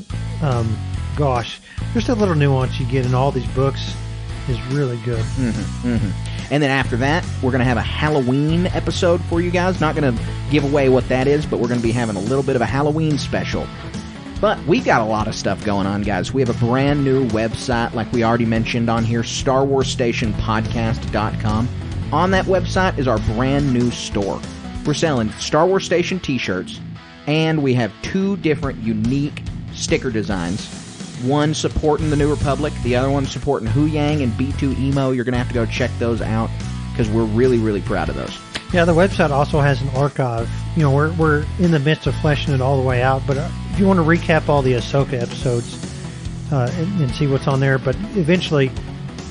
Gosh, just a little nuance you get in all these books is really good. Mm-hmm, mm-hmm. And then after that, we're going to have a Halloween episode for you guys. Not going to give away what that is, but we're going to be having a little bit of a Halloween special. But we've got a lot of stuff going on, guys. We have a brand new website, like we already mentioned on here, StarWarsStationPodcast.com. On that website is our brand new store. We're selling Star Wars Station t-shirts, and we have 2 different unique sticker designs. One supporting the New Republic, the other one supporting Hu Yang and B2 Emo. You're going to have to go check those out because we're really, really proud of those. Yeah, the website also has an archive. You know, we're in the midst of fleshing it all the way out, but if you want to recap all the Ahsoka episodes and see what's on there, but eventually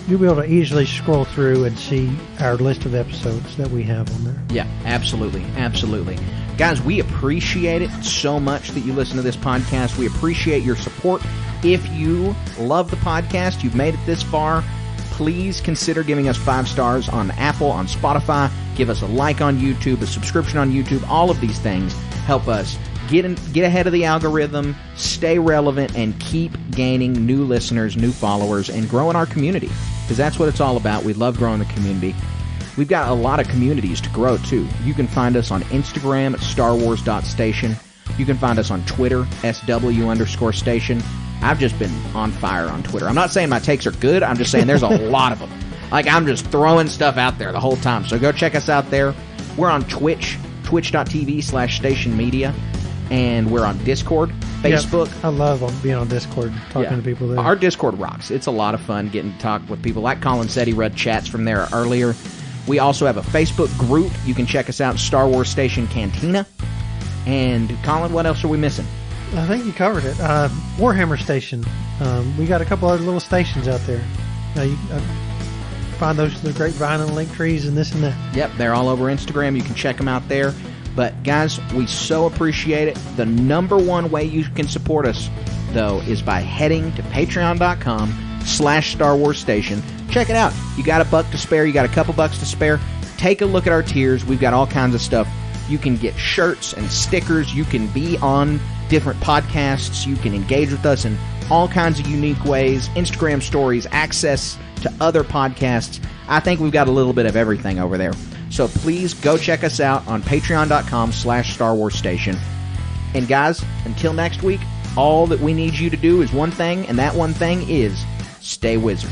you'll be able to easily scroll through and see our list of episodes that we have on there. Yeah, absolutely, absolutely. Guys, we appreciate it so much that you listen to this podcast. We appreciate your support. If you love the podcast, you've made it this far, please consider giving us 5 stars on Apple, on Spotify. Give us a like on YouTube, a subscription on YouTube. All of these things help us get ahead of the algorithm, stay relevant, and keep gaining new listeners, new followers, and growing our community. Because that's what it's all about. We love growing the community. We've got a lot of communities to grow, too. You can find us on Instagram at starwars.station. You can find us on Twitter, SW_station. I've just been on fire on Twitter. I'm not saying my takes are good. I'm just saying there's a lot of them. Like, I'm just throwing stuff out there the whole time. So go check us out there. We're on Twitch, twitch.tv/station media. And we're on Discord, Facebook. Yep, I love being on Discord, talking to people there. Our Discord rocks. It's a lot of fun getting to talk with people. Like Colin said, he read chats from there earlier. We also have a Facebook group. You can check us out, Star Wars Station Cantina. And, Colin, what else are we missing? I think you covered it. Warhammer Station. We got a couple other little stations out there. You find those the Grapevine and Link Trees and this and that. Yep, they're all over Instagram. You can check them out there. But, guys, we so appreciate it. The number one way you can support us, though, is by heading to patreon.com/Star Wars Station. Check it out. You got $1 to spare. You got a couple bucks to spare. Take a look at our tiers. We've got all kinds of stuff. You can get shirts and stickers. You can be on different podcasts. You can engage with us in all kinds of unique ways. Instagram stories, access to other podcasts. I think we've got a little bit of everything over there. So please go check us out on patreon.com/Star Wars Station. And guys, until next week, all that we need you to do is one thing, and that one thing is stay wizard.